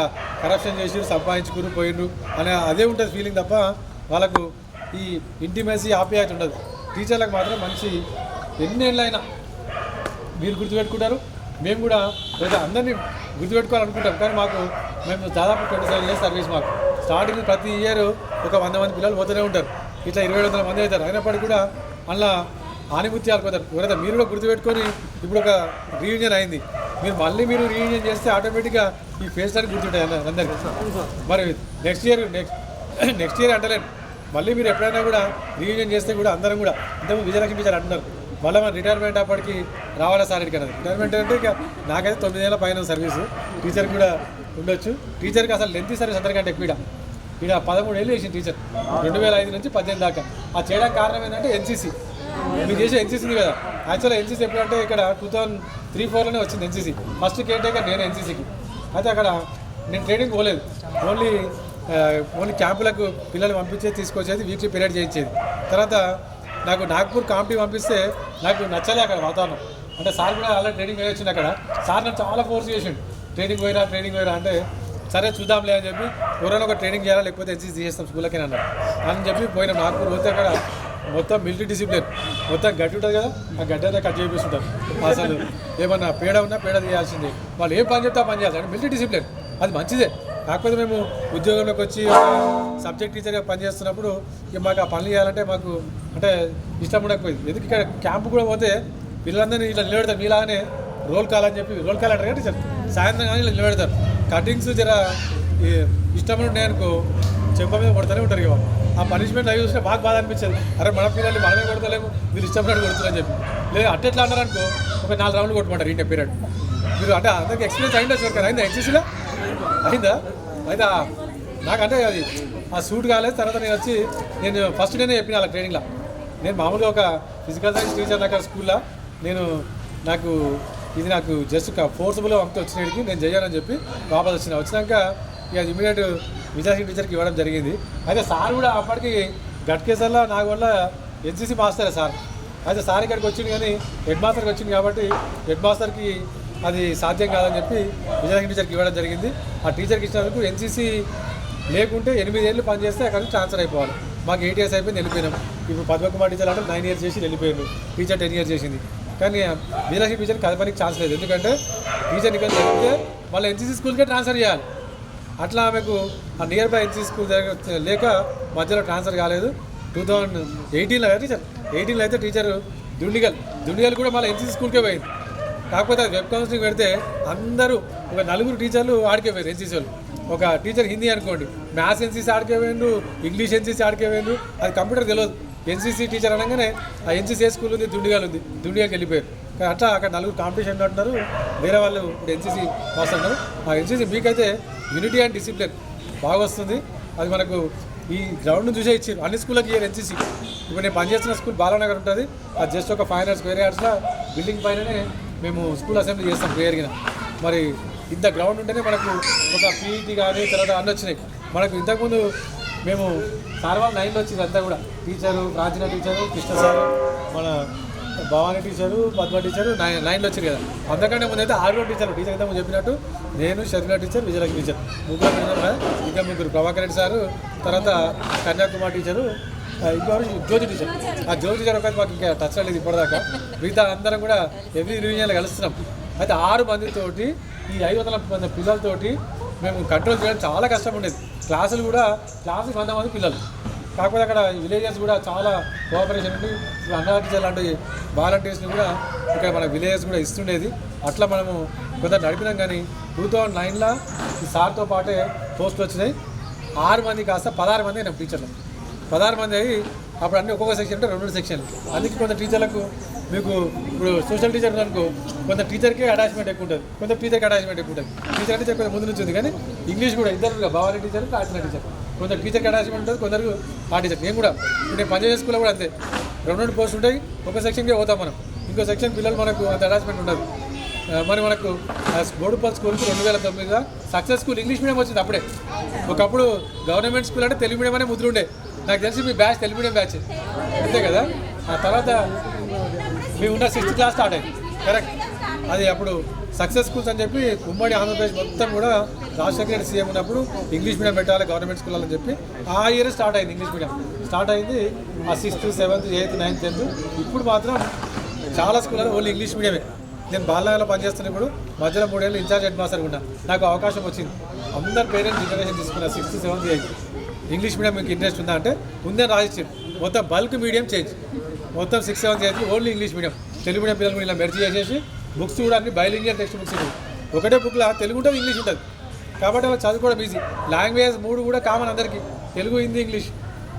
కరప్షన్ చేసి సంపాదించుకుని పోయిండ్రు అనే అదే ఉంటుంది ఫీలింగ్ తప్ప వాళ్ళకు ఈ ఇంటిమేసీ ఆప్యాయత ఉండదు. టీచర్లకు మాత్రం మంచి ఎన్నేళ్ళైనా మీరు గుర్తుపెట్టుకుంటారు, మేము కూడా అందరినీ గుర్తుపెట్టుకోవాలనుకుంటాం. కానీ మేము దాదాపు 27 years సర్వీస్. మాకు స్టార్టింగ్ ప్రతి ఇయర్ ఒక 100 మంది పిల్లలు పోతూనే ఉంటారు. ఇట్లా 200 మంది అవుతారు. అయినప్పటికీ కూడా అలా ఆనిముత్యాలు పోతారు. ఎవరైతే మీరు కూడా గుర్తుపెట్టుకొని ఇప్పుడు ఒక రీయూనియన్ అయింది, మీరు రీయూనియన్ చేస్తే ఆటోమేటిక్గా ఈ ఫేస్ అని గుర్తుంటాయి అందరికీ. మరి నెక్స్ట్ ఇయర్ అంటలేను, మళ్ళీ మీరు ఎప్పుడైనా కూడా రీయూనియన్ చేస్తే కూడా అందరం కూడా ఇంతకు విజయలక్ష్మి టీచర్ అంటున్నారు, మళ్ళీ మన రిటైర్మెంట్ అప్పటికి రావాలా సార్ ఇక్కడ. రిటైర్మెంట్ అంటే ఇక నాకైతే 9 ఏళ్ళ పైన సర్వీసు. టీచర్ కూడా ఉండొచ్చు. టీచర్కి అసలు లెంతీ సర్వీస్ అందరికంటే ఎక్కువ. ఇక్కడ 13 ఏళ్ళు చేసింది టీచర్, 2005 నుంచి 18 దాకా. ఆ చేయడానికి కారణం ఏంటంటే ఎన్సీసీ. మీరు చేసే ఎన్సీసీ కదా. యాక్చువల్గా ఎన్సీసీ ఎప్పుడంటే ఇక్కడ 2003-04లోనే వచ్చింది ఎన్సీసీ. ఫస్ట్ కేర్ టేకర్ నేను ఎన్సీసీకి. అయితే అక్కడ నేను ట్రైనింగ్ పోలేదు, ఓన్లీ క్యాంపులకు పిల్లలు పంపించేది తీసుకొచ్చేది, వీక్లీ పీరియడ్ చేయించేది. తర్వాత నాకు నాగ్పూర్ కాంపిటీ పంపిస్తే నాకు నచ్చలే అక్కడ వాతావరణం. అంటే సార్ కూడా అలా ట్రైనింగ్ వేయొచ్చింది అక్కడ. సార్ నన్ను చాలా ఫోర్స్ చేసిండు, ట్రైనింగ్ పోయిరా అంటే సరే చూద్దాంలే అని చెప్పి ఎవరైనా ఒక ట్రైనింగ్ చేయాలా లేకపోతే ఎన్సీసీ చేస్తాం స్కూల్కి అన్నారు అని చెప్పి పోయినాం. నాగ్పూర్ పోతే అక్కడ మొత్తం మిలిటరీ డిసిప్లిన్, మొత్తం గడ్డి ఉంటుంది కదా, ఆ గడ్డి అంతా కట్ చేపిస్తుంటారు. అసలు ఏమన్నా పేడ ఉన్నా పేడ తీయాల్సిందే, వాళ్ళు ఏం పని చెప్తే పని చేయాలి. అంటే మిలిటరీ డిసిప్లిన్ అది మంచిదే. కాకపోతే మేము ఉద్యోగంలోకి వచ్చి సబ్జెక్ట్ టీచర్గా పనిచేస్తున్నప్పుడు ఇక మాకు ఆ పనులు చేయాలంటే మాకు అంటే ఇష్టం ఉండకపోయింది. ఎందుకు ఇక్కడ క్యాంపు కూడా పోతే పిల్లలందరినీ ఇట్లా నిలబెడతారు, మీలాగానే రోల్ కాల్ అని చెప్పి, రోల్ కాల్ అంటారు కదా టీచర్, సాయంత్రం కానీ ఇలా నిలబెడతారు. కటింగ్స్ జర ఇష్టం ఉండే అనుకో చెంప మీద కొడతానే ఉంటారు ఇక. ఆ పనిష్మెంట్ అవి చూస్తే బాగా బాధ అనిపించేది. అరే మన పిల్లల్ని మనమే కొడతలేము, వీళ్ళు ఇష్టపడి కొడుతున్నారని చెప్పి. లేదు అట్టెట్లా అన్నారనుకో ఒక 4 రౌండ్లు కొట్టుకుంటారు ఇంటే పీరియడ్. మీరు అంటే అందరికి ఎక్స్పీరియన్స్ అయిందా సార్? అయిందా ఎన్సీసీలో అయిందా? అయితే నాకంటే అది ఆ సూట్ కాలేదు. తర్వాత నేను ఫస్ట్ నేనే చెప్పిన వాళ్ళ ట్రైనింగ్లో, నేను మామూలుగా ఒక ఫిజికల్ సైన్స్ టీచర్ నాకు స్కూల్లో నాకు జస్ట్ ఫోర్సబుల్ అంతా వచ్చినడికి నేను చెయ్యాలని చెప్పి వాపస్ వచ్చినాక ఇక ఇమీడియట్ విజయశ్రీ టీచర్కి ఇవ్వడం జరిగింది. అయితే సార్ కూడా అప్పటికి గట్కేసర్లో నాకు వల్ల ఎన్సీసీ మాస్టరే సార్. అయితే సార్ ఇక్కడికి వచ్చింది కానీ హెడ్ మాస్టర్కి వచ్చింది కాబట్టి హెడ్ మాస్టర్కి అది సాధ్యం కాదని చెప్పి విజయశ్రీ టీచర్కి ఇవ్వడం జరిగింది. ఆ టీచర్కి ఇచ్చినందుకు ఎన్సీసీ లేకుంటే 8 ఏళ్ళు పనిచేస్తే అక్కడ నుంచి ట్రాన్స్ఫర్ అయిపోవాలి. మాకు 8 years అయిపోయింది, వెళ్ళిపోయినాం. ఇప్పుడు పద్మకుమార్ టీచర్ అంటే 9 years చేసి వెళ్ళిపోయారు, టీచర్ 10 years చేసింది. కానీ విజయలక్ష్మి టీచర్కి కదపనికి ఛాన్స్ లేదు, ఎందుకంటే టీచర్ ఇక్కడ జరిగితే మళ్ళీ ఎన్సీసీ స్కూల్కే ట్రాన్స్ఫర్ చేయాలి. అట్లా ఆమెకు ఆ నియర్ బై ఎన్సీసీ స్కూల్ లేక మధ్యలో ట్రాన్స్ఫర్ కాలేదు. 2018లో టీచర్ 18లో అయితే టీచర్ దుండిగల్ కూడా మళ్ళీ ఎన్సీసీ స్కూల్కే పోయింది. కాకపోతే అది వెబ్ కౌన్సిలింగ్ పెడితే అందరూ ఒక 4 టీచర్లు ఆడికే పోయారు ఎన్సీసీ వాళ్ళు. ఒక టీచర్ హిందీ అనుకోండి, మ్యాథ్స్ ఎన్సీసీ ఆడికే పోయిండు, ఇంగ్లీష్ ఎన్సీసీ ఆడికే పోయిండు. అది కంప్యూటర్ తెలియదు. ఎన్సీసీ టీచర్ అనగానే ఆ ఎన్సీసీ స్కూల్ ఉంది, దుండిగల్కి వెళ్ళిపోయారు. కానీ అట్లా అక్కడ 4 కాంపిటీషన్ అంటున్నారు, వేరే వాళ్ళు ఇప్పుడు ఎన్సీసీ పాస్ అంటారు. ఆ ఎన్సీసీ మీకైతే యూనిటీ అండ్ డిసిప్లిన్ బాగా వస్తుంది. అది మనకు ఈ గ్రౌండ్ను చూసే ఇచ్చారు, అన్ని స్కూళ్ళకి ఇయ్యారు ఎన్సీసీ. ఇప్పుడు నేను పనిచేస్తున్న స్కూల్ బాలానగర్ ఉంటుంది, అది జస్ట్ ఒక 500 square yardsలో బిల్డింగ్ పైననే మేము స్కూల్ అసెంబ్లీ చేస్తాం ప్రేయర్గా. మరి ఇంత గ్రౌండ్ ఉంటేనే మనకు ఒక పీఈటీ కానీ తర్వాత అన్నీ వచ్చినాయి. మనకు ఇంతకుముందు మేము సార్ వాళ్ళు 9లో వచ్చింది అంతా కూడా, టీచరు ప్రాచీన టీచరు, కృష్ణ సార్, మన భవానీ టీచరు, పద్మ టీచరు 9లో వచ్చారు కదా. అంతకంటే ముందు అయితే 6 టీచర్ ఇంత ముందు చెప్పినట్టు నేను, షర్మిల టీచర్, విజయలక్ష్మి టీచర్, ముగ్గురు కదా. ఇంకా 3 ప్రభాకర్ రెడ్డి సారు, తర్వాత కన్యాకుమారి టీచరు, ఇంకొకరు జ్యోతి టీచర్. ఆ జ్యోతి టీచర్ ఒకటి మాకు ఇంకా టచ్ లేదు ఇప్పటిదాకా. మిగతా అందరం కూడా ఎవ్రీ రివిజన్లో కలుస్తున్నాం. అయితే 6 మందితోటి ఈ 500 మంది పిల్లలతోటి మేము కంట్రోల్ చేయడం చాలా కష్టం ఉండేది. క్లాసుకు 100 మంది పిల్లలు. కాకపోతే అక్కడ విలేజెస్ కూడా చాలా కోఆపరేషన్ ఉండి అన్నా టీచర్ లాంటి వాలంటీర్స్ని కూడా ఇక్కడ మన విలేజెస్ కూడా ఇస్తుండేది. అట్లా మనము కొంత నడిపినాం. కానీ 2009లో ఈ సార్తో పాటే పోస్టులు వచ్చినాయి. 6 మంది కాస్త 16 మంది అయినాం టీచర్లు. 16 మంది అయ్యి అప్పుడు అన్నీ ఒక్కొక్క సెక్షన్ అంటే 2 సెక్షన్లు. అందుకే కొంత టీచర్లకు మీకు ఇప్పుడు సోషల్ టీచర్ అనుకో కొంత టీచర్కే అటాచ్మెంట్ ఎక్కువ ఉంటుంది, కొంత టీచర్కి అటాచ్మెంట్ ఎక్కువ ఉంటుంది. టీచర్ అంటే కొంత ముందు నుంచి ఉంది. కానీ ఇంగ్లీష్ కూడా ఇద్దరు భవానీ టీచర్, ప్రాచీన టీచర్, కొంత టీచర్కి అటాచ్మెంట్ ఉంటుంది, కొందరు ఆ టీచర్. నేను కూడా నేను పనిచేసే స్కూల్లో కూడా అంతే, 2 పోస్టులు ఉంటాయి. ఒక సెక్షన్కే పోతాం మనం, ఇంకో సెక్షన్ పిల్లలు మనకు అంత అటాచ్మెంట్ ఉండదు. మరి మనకు బోడుపల్లి స్కూల్కి 2009లో సక్సెస్ స్కూల్ ఇంగ్లీష్ మీడియం వచ్చింది. అప్పుడే ఒకప్పుడు గవర్నమెంట్ స్కూల్ అంటే తెలుగు మీడియం అనే ముద్ర ఉండే. నాకు తెలిసి మీ బ్యాచ్ తెలుగు మీడియం బ్యాచ్ అంతే కదా. ఆ తర్వాత మేము ఉన్న 6th class స్టార్ట్ అయింది కరెక్ట్. అది అప్పుడు సక్సెస్ స్కూల్స్ అని చెప్పి ఉమ్మడి ఆంధ్రప్రదేశ్ మొత్తం కూడా రాజశేఖర రెడ్డి సీఎం ఉన్నప్పుడు ఇంగ్లీష్ మీడియం పెట్టాలి గవర్నమెంట్ స్కూల్ అని చెప్పి ఆ ఇయర్ స్టార్ట్ అయింది. ఇంగ్లీష్ మీడియం స్టార్ట్ అయింది ఆ 6th, 7th, 8th, 9th, 10th. ఇప్పుడు మాత్రం చాలా స్కూళ్ళలో ఓన్లీ ఇంగ్లీష్ మీడియమే. నేను బాలనగర్లో పనిచేస్తున్నప్పుడు మధ్యలో 3 ఏళ్ళు ఇన్ఛార్జ్ హెడ్ మాస్టర్ ఉన్నా. నాకు అవకాశం వచ్చింది. అందరు పేరెంట్స్ డిక్లరేషన్ తీసుకున్నారు 6th, 7th, 8th. English medium మీకు ఇంట్రెస్ట్ ఉందా అంటే ఉందని రాసిచ్చారు. మొత్తం బల్క్ మీడియం చేంజ్, మొత్తం 6th, 7th, 8th only English medium. Telugu medium పిల్లలు ఇలా మెర్జ్ చేసేసి బుక్స్ కూడా అన్ని బైలింగ్వల్ టెక్స్ట్ బుక్స్ ఇవి. ఒకటే బుక్లో తెలుగు ఉంటుంది, ఇంగ్లీష్ ఉంటుంది. కాబట్టి అలా చదువుకోవడం ఈజీ. లాంగ్వేజ్ 3 కూడా కామన్ అందరికీ, తెలుగు, హిందీ, ఇంగ్లీష్.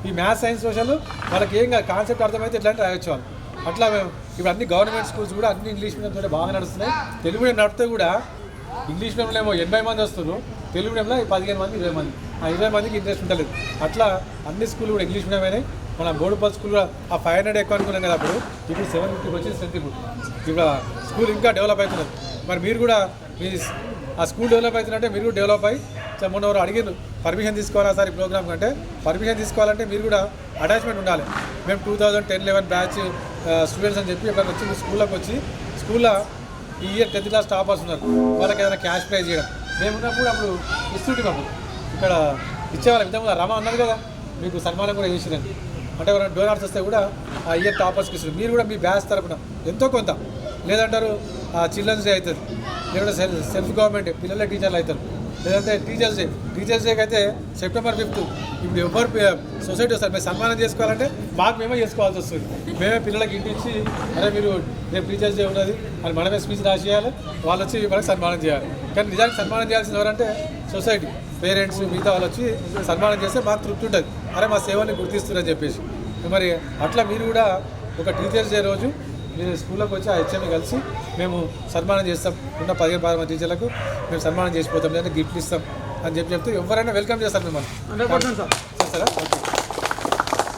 ఈ మ్యాథ్స్, సైన్స్, సోషల్ వాళ్ళకి ఏం కాదు, కాన్సెప్ట్ అర్థమైతే ఇట్లాంటి రాయొచ్చు వాళ్ళు. అట్లా మేము ఇప్పుడు అన్ని గవర్నమెంట్ స్కూల్స్ కూడా అన్ని ఇంగ్లీష్ మీడియంతో బాగా నడుస్తున్నాయి. తెలుగు మీడియం నడిపితే కూడా ఇంగ్లీష్ మీడియంలో ఏమో 80 మంది వస్తున్నారు, తెలుగు మీడియంలో 15 మంది, 20 మంది. ఆ 20 మందికి ఇంట్రెస్ట్ ఉండలేదు. అట్లా అన్ని స్కూల్ కూడా ఇంగ్లీష్ మీడియం అయినాయి. మన బోడుపల్లి స్కూల్ కూడా ఆ 500 ఎక్కువ అనుకున్నాం కదా అప్పుడు, ఇప్పుడు 750 వచ్చింది స్ట్రెంత్. ఇప్పుడు స్కూల్ ఇంకా డెవలప్ అవుతున్నది. మరి మీరు కూడా మీ ఆ స్కూల్ డెవలప్ అవుతుందంటే మీరు కూడా డెవలప్ అయ్యి మొన్న ఎవరు అడిగారు పర్మిషన్ తీసుకోవాలా సార్ ఈ ప్రోగ్రామ్ కంటే పర్మిషన్ తీసుకోవాలంటే మీరు కూడా అటాచ్మెంట్ ఉండాలి. మేము 2010-11 బ్యాచ్ స్టూడెంట్స్ అని చెప్పి ఎప్పుడైనా వచ్చి స్కూల్లోకి వచ్చి స్కూల్లో ఈ ఇయర్ 10th క్లాస్ టాపర్స్ ఉన్నారు, వాళ్ళకి ఏదైనా క్యాష్ ప్రైజ్ చేయడం మేము ఉన్నప్పుడు అప్పుడు ఇస్తుంటే మాకు ఇక్కడ ఇచ్చేవాళ్ళం. ఇంతకుముందు రమ అన్నది కదా మీకు సన్మానం కూడా చేసిరండి, అంటే ఎవరైనా డోనార్స్ వస్తే కూడా ఆ ఇయర్ టాపర్స్కి ఇస్తుంది. మీరు కూడా మీ బ్యాచ్ తరపున ఎంతో కొంత లేదంటారు చిల్డ్రన్స్ డే అవుతుంది, లేదంటే సెల్ఫ్ గవర్నమెంట్ పిల్లలే టీచర్లు అవుతారు, లేదంటే టీచర్స్ డేకి అయితే September 5th ఇప్పుడు ఎవరు సొసైటీ వస్తారు మేము సన్మానం చేసుకోవాలంటే మాకు మేమే చేసుకోవాల్సి వస్తుంది. మేమే పిల్లలకి ఇంటి ఇచ్చి అరే మీరు రేపు టీచర్స్ డే ఉన్నది అని మనమే స్పీచ్ రాసేయాలి, వాళ్ళు వచ్చి మనకి సన్మానం చేయాలి. కానీ నిజానికి సన్మానం చేయాల్సిన ఎవరంటే సొసైటీ, పేరెంట్స్, మిగతా వాళ్ళు వచ్చి సన్మానం చేస్తే మాకు తృప్తి ఉంటుంది, అరే మా సేవల్ని గుర్తిస్తున్నారని చెప్పేసి. మరి అట్లా మీరు కూడా ఒక టీచర్స్ డే రోజు మీరు స్కూల్లోకి వచ్చి ఆ హెచ్ఎంని కలిసి మేము సన్మానం చేస్తాం, ఉన్న 15-16 మంది టీచర్లకు మేము సన్మానం చేసిపోతాం, లేదా గిఫ్ట్లు ఇస్తాం అని చెప్తే ఎవరైనా వెల్కమ్ చేస్తారు మిమ్మల్ని. చేస్తారా?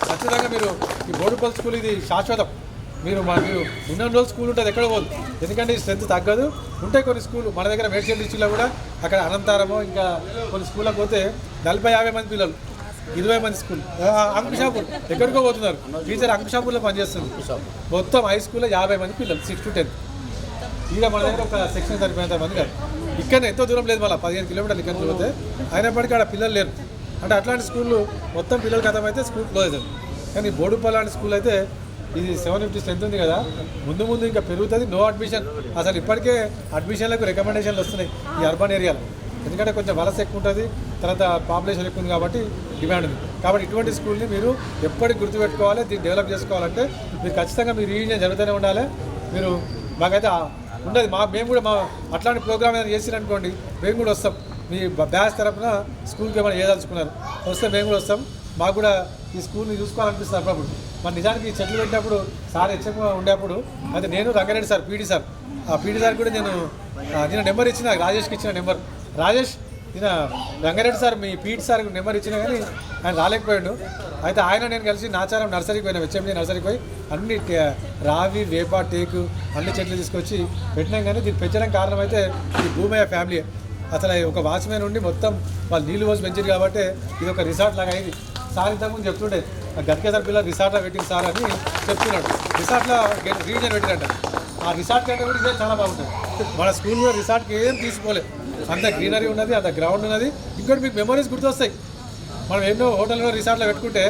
ఖచ్చితంగా మీరు ఈ బోడుపల్లి స్కూల్ ఇది శాశ్వతం. మీరు ఉన్న రోజు స్కూల్ ఉంటుంది, ఎక్కడ పోదు, ఎందుకంటే ఈ స్ట్రెంత్ తగ్గదు. ఉంటాయి కొన్ని స్కూల్ మన దగ్గర మేడ్చల్ డిస్ట్రిక్ట్లో కూడా అక్కడ అనంతారము ఇంకా కొన్ని స్కూళ్ళకి పోతే 40-50 మంది పిల్లలు, 20 మంది స్కూల్. అంకుషాపూర్ ఎక్కడికో పోతున్నారు, టీచర్ అంకుషాపూర్లో పనిచేస్తుంది. మొత్తం హై స్కూల్లో 50 మంది పిల్లలు 6 to 10. ఇక మన దగ్గర ఒక సెక్షన్ సరిపోయేంత మంది కాదు. ఇక్కడ ఎంతో దూరం లేదు, మళ్ళీ 15 కిలోమీటర్లు ఇక్కడ పోతే అయినప్పటికీ అక్కడ పిల్లలు లేరు. అంటే అట్లాంటి స్కూళ్ళు మొత్తం పిల్లలు కథం అయితే స్కూల్ క్లోజ్ అవుతుంది. కానీ బోడుపల్లి లాంటి స్కూల్ అయితే ఇది 750 స్ట్రెంత్ ఉంది కదా, ముందు ముందు ఇంకా పెరుగుతుంది. నో అడ్మిషన్, అసలు ఇప్పటికే అడ్మిషన్లకు రికమెండేషన్లు వస్తున్నాయి ఈ అర్బన్ ఏరియాలో, ఎందుకంటే కొంచెం వలస ఎక్కువ ఉంటుంది, తర్వాత పాపులేషన్ ఎక్కువ ఉంది కాబట్టి డిమాండ్ ఉంది. కాబట్టి ఇటువంటి స్కూల్ని మీరు ఎప్పటికి గుర్తుపెట్టుకోవాలి, దీన్ని డెవలప్ చేసుకోవాలంటే మీరు ఖచ్చితంగా మీ రీయూనియన్ జరుగుతూనే ఉండాలి. మీరు మాకైతే ఉండదు, మేము కూడా అట్లాంటి ప్రోగ్రామ్ ఏమైనా చేసిరనుకోండి మేము కూడా వస్తాం. మీ బ్యాచ్ తరఫున స్కూల్కి ఏమైనా చేయదలుచుకున్నారు వస్తే మేము కూడా వస్తాం. మాకు కూడా ఈ స్కూల్ని చూసుకోవాలనిపిస్తుంది అప్పుడప్పుడు. మరి నిజానికి ఈ చెట్లు పెట్టినప్పుడు సార్ హెచ్ఎంగా ఉండేప్పుడు అయితే నేను రంగారెడ్డి సార్ పీడీ సార్, ఆ పీడీ సార్ కూడా నేను నెంబర్ ఇచ్చిన, రాజేష్కి ఇచ్చిన నెంబర్. రాజేష్ ఈయన రంగారెడ్డి సార్ మీ పీటీ సార్ నెంబర్ ఇచ్చినా కానీ ఆయన రాలేకపోయాడు. అయితే ఆయన నేను కలిసి నాచారం నర్సరీకి పోయినా, హెచ్ఎండి నర్సరీకి పోయి అన్ని రావి, వేప, టేకు అన్ని చెట్లు తీసుకొచ్చి పెట్టినాం. కానీ దీన్ని పెంచడానికి కారణం అయితే ఈ భూమయ్య ఫ్యామిలీ. అసలు ఒక వాచ్మెన్ ఉండి మొత్తం వాళ్ళు నీళ్ళు పోసి పెంచారు కాబట్టి ఇది ఒక రిసార్ట్ లాగా అయింది. సార్ ఇంతకుముందు చెప్తుండే గట్కేసర్ పిల్లలు రిసార్ట్లో పెట్టింది సార్ అని చెప్తున్నాడు. రిసార్ట్లో రీజన్ పెట్టినట్ట, ఆ రిసార్ట్ కంటే కూడా ఇదే చాలా బాగుంటుంది. మన స్కూల్ కూడా రిసార్ట్కి ఏం తీసుకోలేదు, అంత గ్రీనరీ ఉన్నది, అంత గ్రౌండ్ ఉన్నది. ఇంకోటి మీకు మెమరీస్ గుర్తొస్తాయి. మనం ఎన్నో హోటల్లో రిసార్ట్లో పెట్టుకుంటే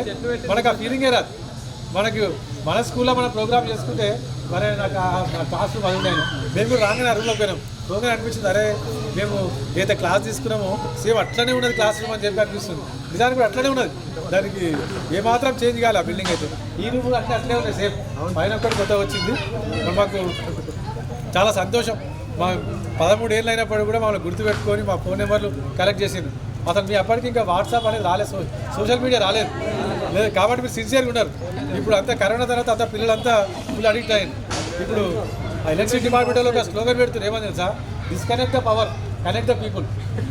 మనకు ఆ ఫీలింగే రాదు. మన స్కూల్లో మనం ప్రోగ్రామ్ చేసుకుంటే మరి నాకు క్లాస్ రూమ్ అది ఉన్నాను, మేము కూడా రాగానే రూమ్లోకి పోయినాం. పోగానే అనిపించింది అరే మేము ఏదైతే క్లాస్ తీసుకున్నామో సేమ్ అట్లనే ఉన్నది క్లాస్ రూమ్ అని చెప్పి అనిపిస్తుంది. నిజానికి కూడా అట్లనే ఉన్నది, దానికి ఏమాత్రం చేంజ్ కావాలి ఆ బిల్డింగ్ అయితే. ఈ రూమ్ అట్లే ఉన్నాయి సేమ్, పైన ఒక్కటి కొత్త వచ్చింది. మాకు చాలా సంతోషం. మా 13 ఏళ్ళు అయినప్పుడు కూడా మమ్మల్ని గుర్తుపెట్టుకొని మా ఫోన్ నెంబర్లు కలెక్ట్ చేసింది. అసలు మీ అప్పటికి ఇంకా వాట్సాప్ అనేది రాలేదు, సోషల్ మీడియా రాలేదు కాబట్టి మీరు సిన్సియర్గా ఉన్నారు. ఇప్పుడు అంతా కరోనా తర్వాత అంతా పిల్లలంతా ఫుల్ అడిక్ట్ అయ్యింది. ఇప్పుడు ఎలక్ట్రిసిటీ డిపార్ట్మెంట్లో ఒక స్లోగన్ పెడుతున్నారు, ఏమని తెలుసా, disconnect the power, connect the people.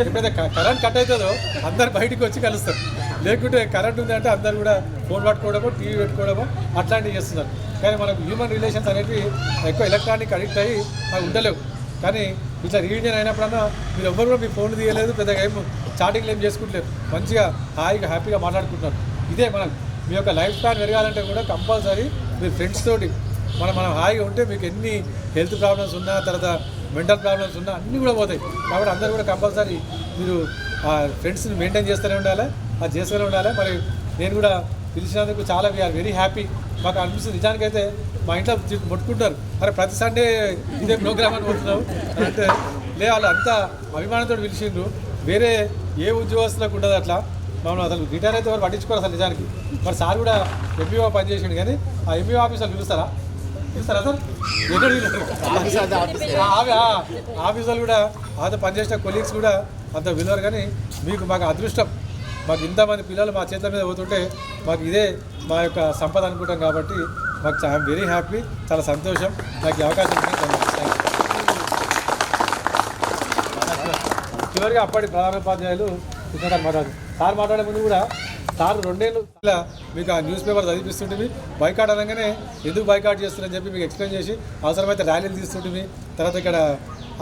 ఎప్పుడైతే కరెంట్ కట్ అవుతుందో అందరు బయటకు వచ్చి కలుస్తారు, లేకుంటే కరెంట్ ఉందంటే అందరు కూడా ఫోన్ పట్టుకోవడమో టీవీ పెట్టుకోవడమో అట్లాంటివి చేస్తున్నారు. కానీ మనకు హ్యూమన్ రిలేషన్స్ అనేవి ఎక్కువ ఎలక్ట్రానిక్ అడిక్ట్ అయ్యి అవి ఉండలేవు. కానీ ఇట్లా రీయూనియన్ అయినప్పుడన్నా మీరు ఎవ్వరు కూడా మీ ఫోన్ తీయలేదు, పెద్దగా ఏం చాటింగ్లు ఏం చేసుకుంటలేరు, మంచిగా హాయిగా హ్యాపీగా మాట్లాడుకుంటున్నారు. ఇదే మనం మీ యొక్క లైఫ్ స్పాన్ పెరగాలంటే కూడా కంపల్సరీ మీరు ఫ్రెండ్స్ తోటి మనం హాయిగా ఉంటే మీకు ఎన్ని హెల్త్ ప్రాబ్లమ్స్ ఉన్నా, తర్వాత మెంటల్ ప్రాబ్లమ్స్ ఉన్నా అన్నీ కూడా పోతాయి. కాబట్టి అందరూ కూడా కంపల్సరీ మీరు ఆ ఫ్రెండ్స్ని మెయింటైన్ చేస్తూనే ఉండాలి, అది చేస్తూనే ఉండాలి. మరి నేను కూడా పిలిచినందుకు చాలా వీఆర్ వెరీ హ్యాపీ. మాకు అనిపిస్తుంది నిజానికైతే మా ఇంట్లో ముట్టుకుంటారు, అరే ప్రతి సండే ఇదే ప్రోగ్రామ్ అని పోతున్నావు అంటే వాళ్ళు అంతా అభిమానంతో పిలిచిండ్రు. వేరే ఏ ఉద్యోగస్తులకు ఉండదు అట్లా. మనం అసలు రిటైర్ అయితే ఎవరు పట్టించుకోరు అసలు నిజానికి. మరి సార్ కూడా ఎంబీఓ పనిచేసిండు, కానీ ఆ ఎంబీఓ ఆఫీసర్లు పిలుస్తారా సార్? ఆఫీసర్లు కూడా అంత పనిచేసిన కొలీగ్స్ కూడా అంత విలువరు. కానీ మాకు అదృష్టం, మాకు ఇంతమంది పిల్లలు మా చేతుల మీద పోతుంటే మాకు ఇదే మా యొక్క సంపద అనుకుంటాం. కాబట్టి మాకు ఐఎమ్ వెరీ హ్యాపీ, చాలా సంతోషం నాకు ఈ అవకాశం ఉంది. చివరిగా అప్పటి ప్రధానోపాధ్యాయులు కృష్ణగారు మాట్లాడారు. సార్ మాట్లాడే ముందు కూడా సార్ 2 ఏళ్ళు మీకు ఆ న్యూస్ పేపర్ చదివిస్తుంటే బైకాట్ అనగానే ఎందుకు బైకాట్ చేస్తున్నారని చెప్పి మీకు ఎక్స్ప్లెయిన్ చేసి అవసరమైతే ర్యాలీలు తీస్తుంటే తర్వాత ఇక్కడ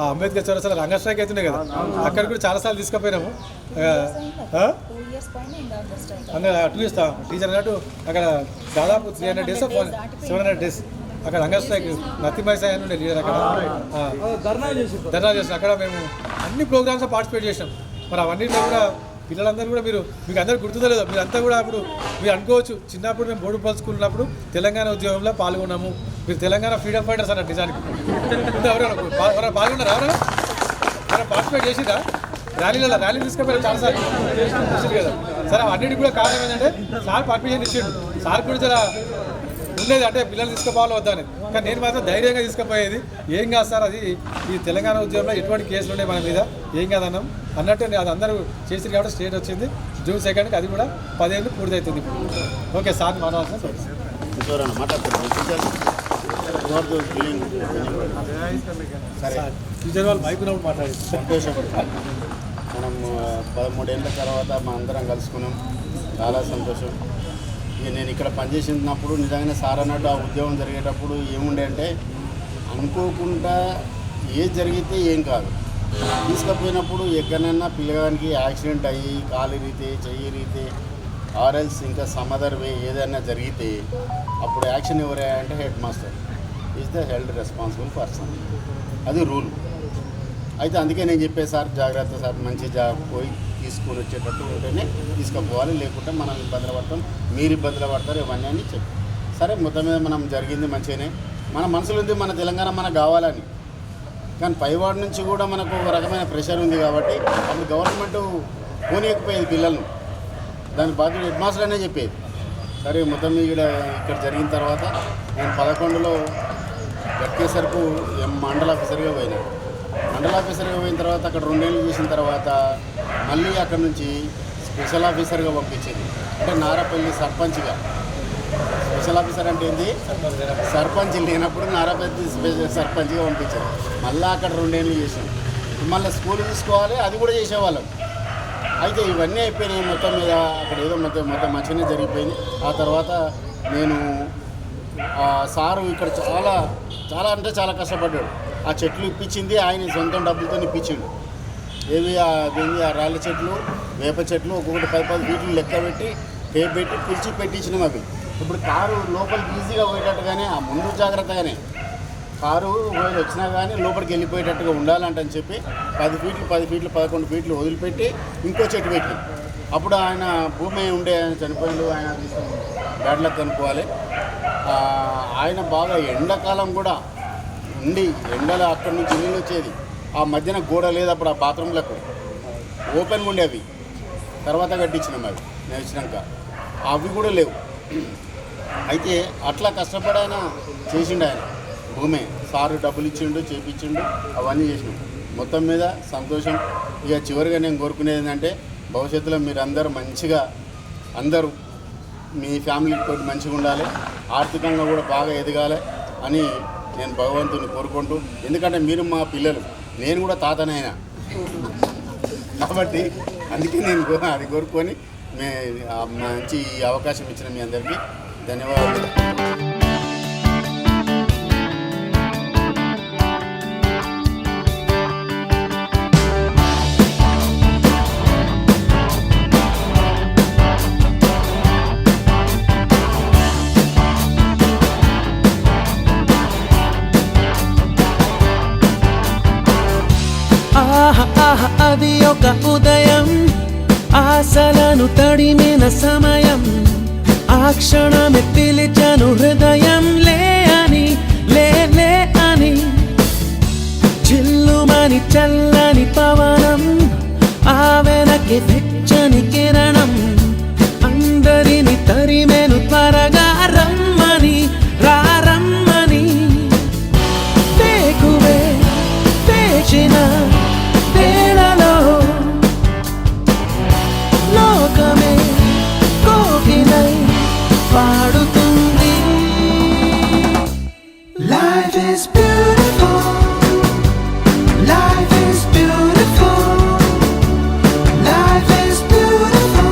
ఆ అంబేద్కర్ చౌరస్తాలో రంగ స్ట్రైక్ అవుతుండే కదా, అక్కడ కూడా చాలాసార్లు తీసుకుపోయినాము. 2 years టీచర్ అన్నట్టు అక్కడ దాదాపు 300 days 700 days అక్కడ రంగ స్ట్రైక్ నత్తిమైసాయి అని ఉండే లీడర్ అక్కడ ధర్నా చేసిన అక్కడ మేము అన్ని ప్రోగ్రామ్స్ పార్టిసిపేట్ చేసినాం. మరి అవన్నింటిలో కూడా పిల్లలందరూ కూడా మీకు అందరూ గుర్తుందో లేదో, మీరంతా కూడా అప్పుడు మీరు అనుకోవచ్చు చిన్నప్పుడు మేము బోడుపల్లి స్కూల్ ఉన్నప్పుడు తెలంగాణ ఉద్యమంలో పాల్గొన్నాము, మీరు తెలంగాణ ఫ్రీడమ్ ఫైటర్స్ అన్నారు. నిజానికి ఎవరైనా పాల్గొన్నారా? ఎవరైనా పార్టిసిపేట్ చేసిరా? ర్యాలీ తీసుకుపోయారు చాలాసార్లు కదా. సరే అన్నిటికి కూడా కారణం ఏంటంటే సార్ పర్మిషన్ ఇచ్చిండు. సార్ కూడా జర ఉండేది అంటే పిల్లలు తీసుకుపోవాలి వద్దని, కానీ నేను మాత్రం ధైర్యంగా తీసుకుపోయేది. ఏం కాదు సార్, అది ఈ తెలంగాణ ఉద్యమంలో ఎటువంటి కేసులు ఉన్నాయి మన మీద, ఏం కాదన్నాం అన్నట్టు అది అందరూ చేసింది కాబట్టి స్టేట్ వచ్చింది. June 2nd అది కూడా 10 ఏళ్ళు పూర్తవుతుంది. ఓకే సార్ మాట్లాడాల్సిన టీచర్ వాళ్ళు మైక్ ఉన్నప్పుడు మాట్లాడి సంతోషం. మనం 13 ఏళ్ళ తర్వాత మా అందరం కలుసుకున్నాం, చాలా సంతోషం. ఇక నేను ఇక్కడ పనిచేసినప్పుడు నిజంగానే సార్ అన్నట్టు ఆ ఉద్యోగం జరిగేటప్పుడు ఏముండే అంటే అనుకోకుండా ఏది జరిగితే ఏం కాదు, తీసుకుపోయినప్పుడు ఎక్కడైనా పిల్లగానికి యాక్సిడెంట్ అయ్యి కాలు ఇరిగితే చెయ్యి ఇరిగితే ఆర్ఎల్స్ ఇంకా సమ్ అదర్ వే ఏదైనా జరిగితే అప్పుడు యాక్షన్ ఎవరే అంటే head master is the held responsible person, అది రూల్. అయితే అందుకే నేను చెప్పే సార్ జాగ్రత్త సార్, మంచి పోయి తీసుకొని వచ్చేటట్టు ఉంటేనే తీసుకుపోవాలి, లేకుంటే మనం ఇబ్బందులు పడతాం, మీరు ఇబ్బందులు పడతారు, ఇవన్నీ అని చెప్పి సరే మొత్తం మీద మనం జరిగింది మంచిగానే. మన మనసులో ఉంది మన తెలంగాణ మనకు కావాలని, కానీ పైవాడి నుంచి కూడా మనకు ఒక రకమైన ప్రెషర్ ఉంది కాబట్టి అప్పుడు గవర్నమెంట్ పోనీయకపోయేది పిల్లలను, దాని బాధ్యత హెడ్ మాస్టర్ అనే చెప్పేది. సరే మొత్తం ఇక్కడ జరిగిన తర్వాత నేను 11లో గట్కేసర్కు మండల ఆఫీసర్గా పోయినా. మండల ఆఫీసర్గా పోయిన తర్వాత అక్కడ 2 ఏళ్ళు చేసిన తర్వాత మళ్ళీ అక్కడ నుంచి స్పెషల్ ఆఫీసర్గా పంపించింది, అంటే నారాపల్లి సర్పంచ్గా. స్పెషల్ ఆఫీసర్ అంటే ఏంది, సర్పంచ్ లేనప్పుడు నారాపల్లి సర్పంచ్గా పంపించారు. మళ్ళీ అక్కడ 2 ఏళ్ళు చేసాం. మళ్ళీ స్కూల్ తీసుకోవాలి, అది కూడా చేసేవాళ్ళం. అయితే ఇవన్నీ అయిపోయినాయి మొత్తం మీద, అక్కడ ఏదో మొత్తం మంచిగానే జరిగిపోయింది. ఆ తర్వాత నేను సారు ఇక్కడ చాలా చాలా అంటే చాలా కష్టపడ్డాడు. ఆ చెట్లు ఇప్పించింది ఆయన సొంతం డబ్బులతో ఇప్పించిండు. ఏవి అదేంటి ఆ రాళ్ళ చెట్లు వేప చెట్లు ఒక్కొక్కటి 10 ఫీట్లు లెక్క పెట్టి టేప్ పెట్టి పిలిచి పెట్టించినాం. అవి ఇప్పుడు కారు లోపలికి ఈజీగా పోయేటట్టుగానే ఆ ముందు జాగ్రత్తగానే కారు వచ్చినా కానీ లోపలికి వెళ్ళిపోయేటట్టుగా ఉండాలంటని చెప్పి 10 ఫీట్లు 11 ఫీట్లు వదిలిపెట్టి ఇంకో చెట్టు పెట్టి, అప్పుడు ఆయన భూమి ఉండే ఆయన చనిపోయిండు, ఆయన బ్యాడ్ లక్ అనుకోవాలి. ఆయన బాగా ఎండాకాలం కూడా ఉండి ఎండలు అక్కడి నుంచి నీళ్ళు వచ్చేది, ఆ మధ్యన గోడ లేదు అప్పుడు ఆ బాత్రూంలకు ఓపెన్గా ఉండే, అవి తర్వాత కట్టించినాం. అవి నేను వచ్చినాక అవి కూడా లేవు. అయితే అట్లా కష్టపడి ఆయన చేసిండు, ఆయన భూమే సారు డబ్బులు ఇచ్చిండు, చేపించిండు, అవన్నీ చేసినాం. మొత్తం మీద సంతోషం. ఇక చివరిగా నేను కోరుకునేది ఏంటంటే భవిష్యత్తులో మీరు అందరూ మంచిగా అందరూ మీ ఫ్యామిలీతో మంచిగా ఉండాలి, ఆర్థికంగా కూడా బాగా ఎదగాలి అని నేను భగవంతుని కోరుకుంటూ, ఎందుకంటే మీరు మా పిల్లలు, నేను కూడా తాతనైనా కాబట్టి అందుకే నేను అది కోరుకొని మంచి అవకాశం ఇచ్చిన మీ అందరికీ ధన్యవాదాలు. అది ఒక ఉదయం, ఆశలను తడిమిన సమయం, ఆ క్షణమే పిలిచాను హృదయం లే అని, లే అని. చిల్లుమని చల్లని పవనం, ఆ వెనక్కి వెచ్చని కిరణం, అందరిని తరిమెను త్వరగా రమ్మని, రమ్మని. వేకువే వేచిన వేళలో లోకమే కోకిలై పాడుతుంది. Life is beautiful, life is beautiful, life is beautiful.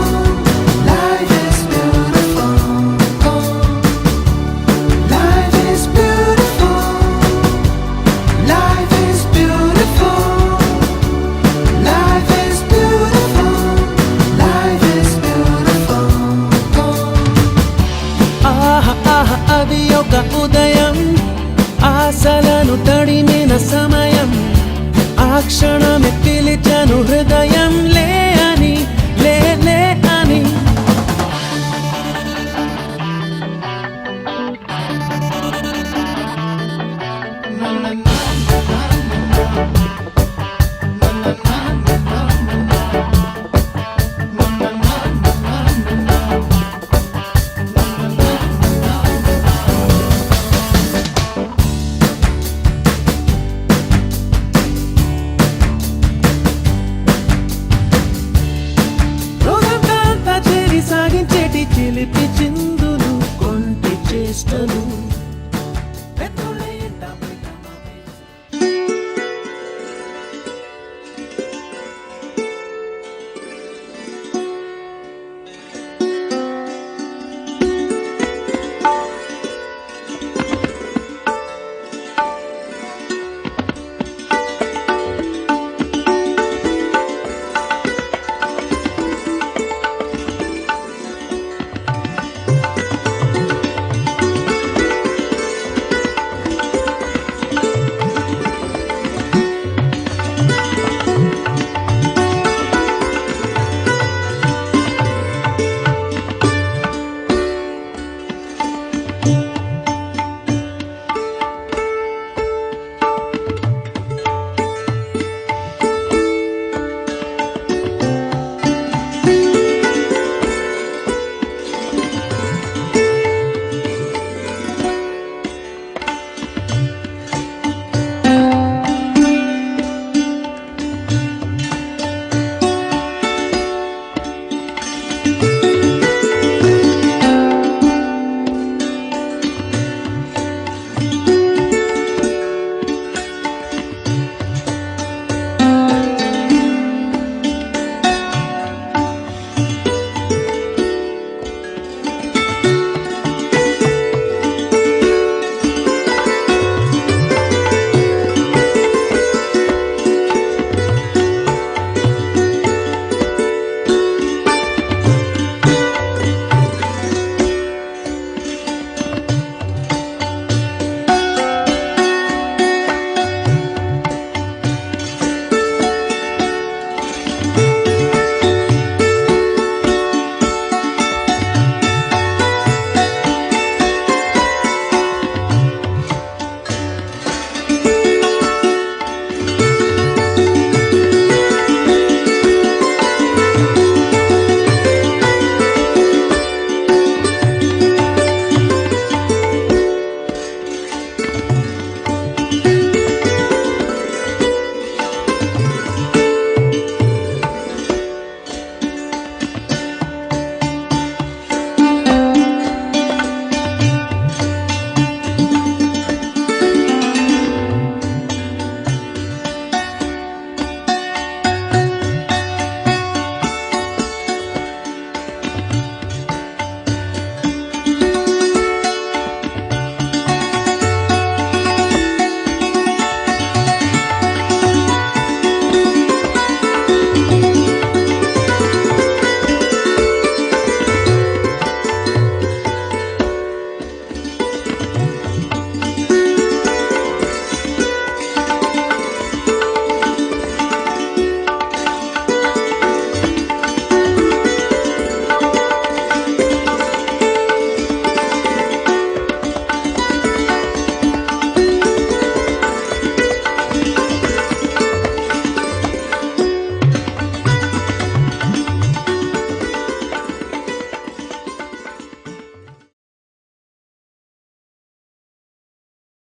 అది ఒక ఉదయం, ఆశలను తడిమిన సమయం. ఆ క్షణమే పిలిచాను హృదయం, లే అని, లే లే అని. రోజంతా చేరి సాగించేటి చిలిపి చిన్న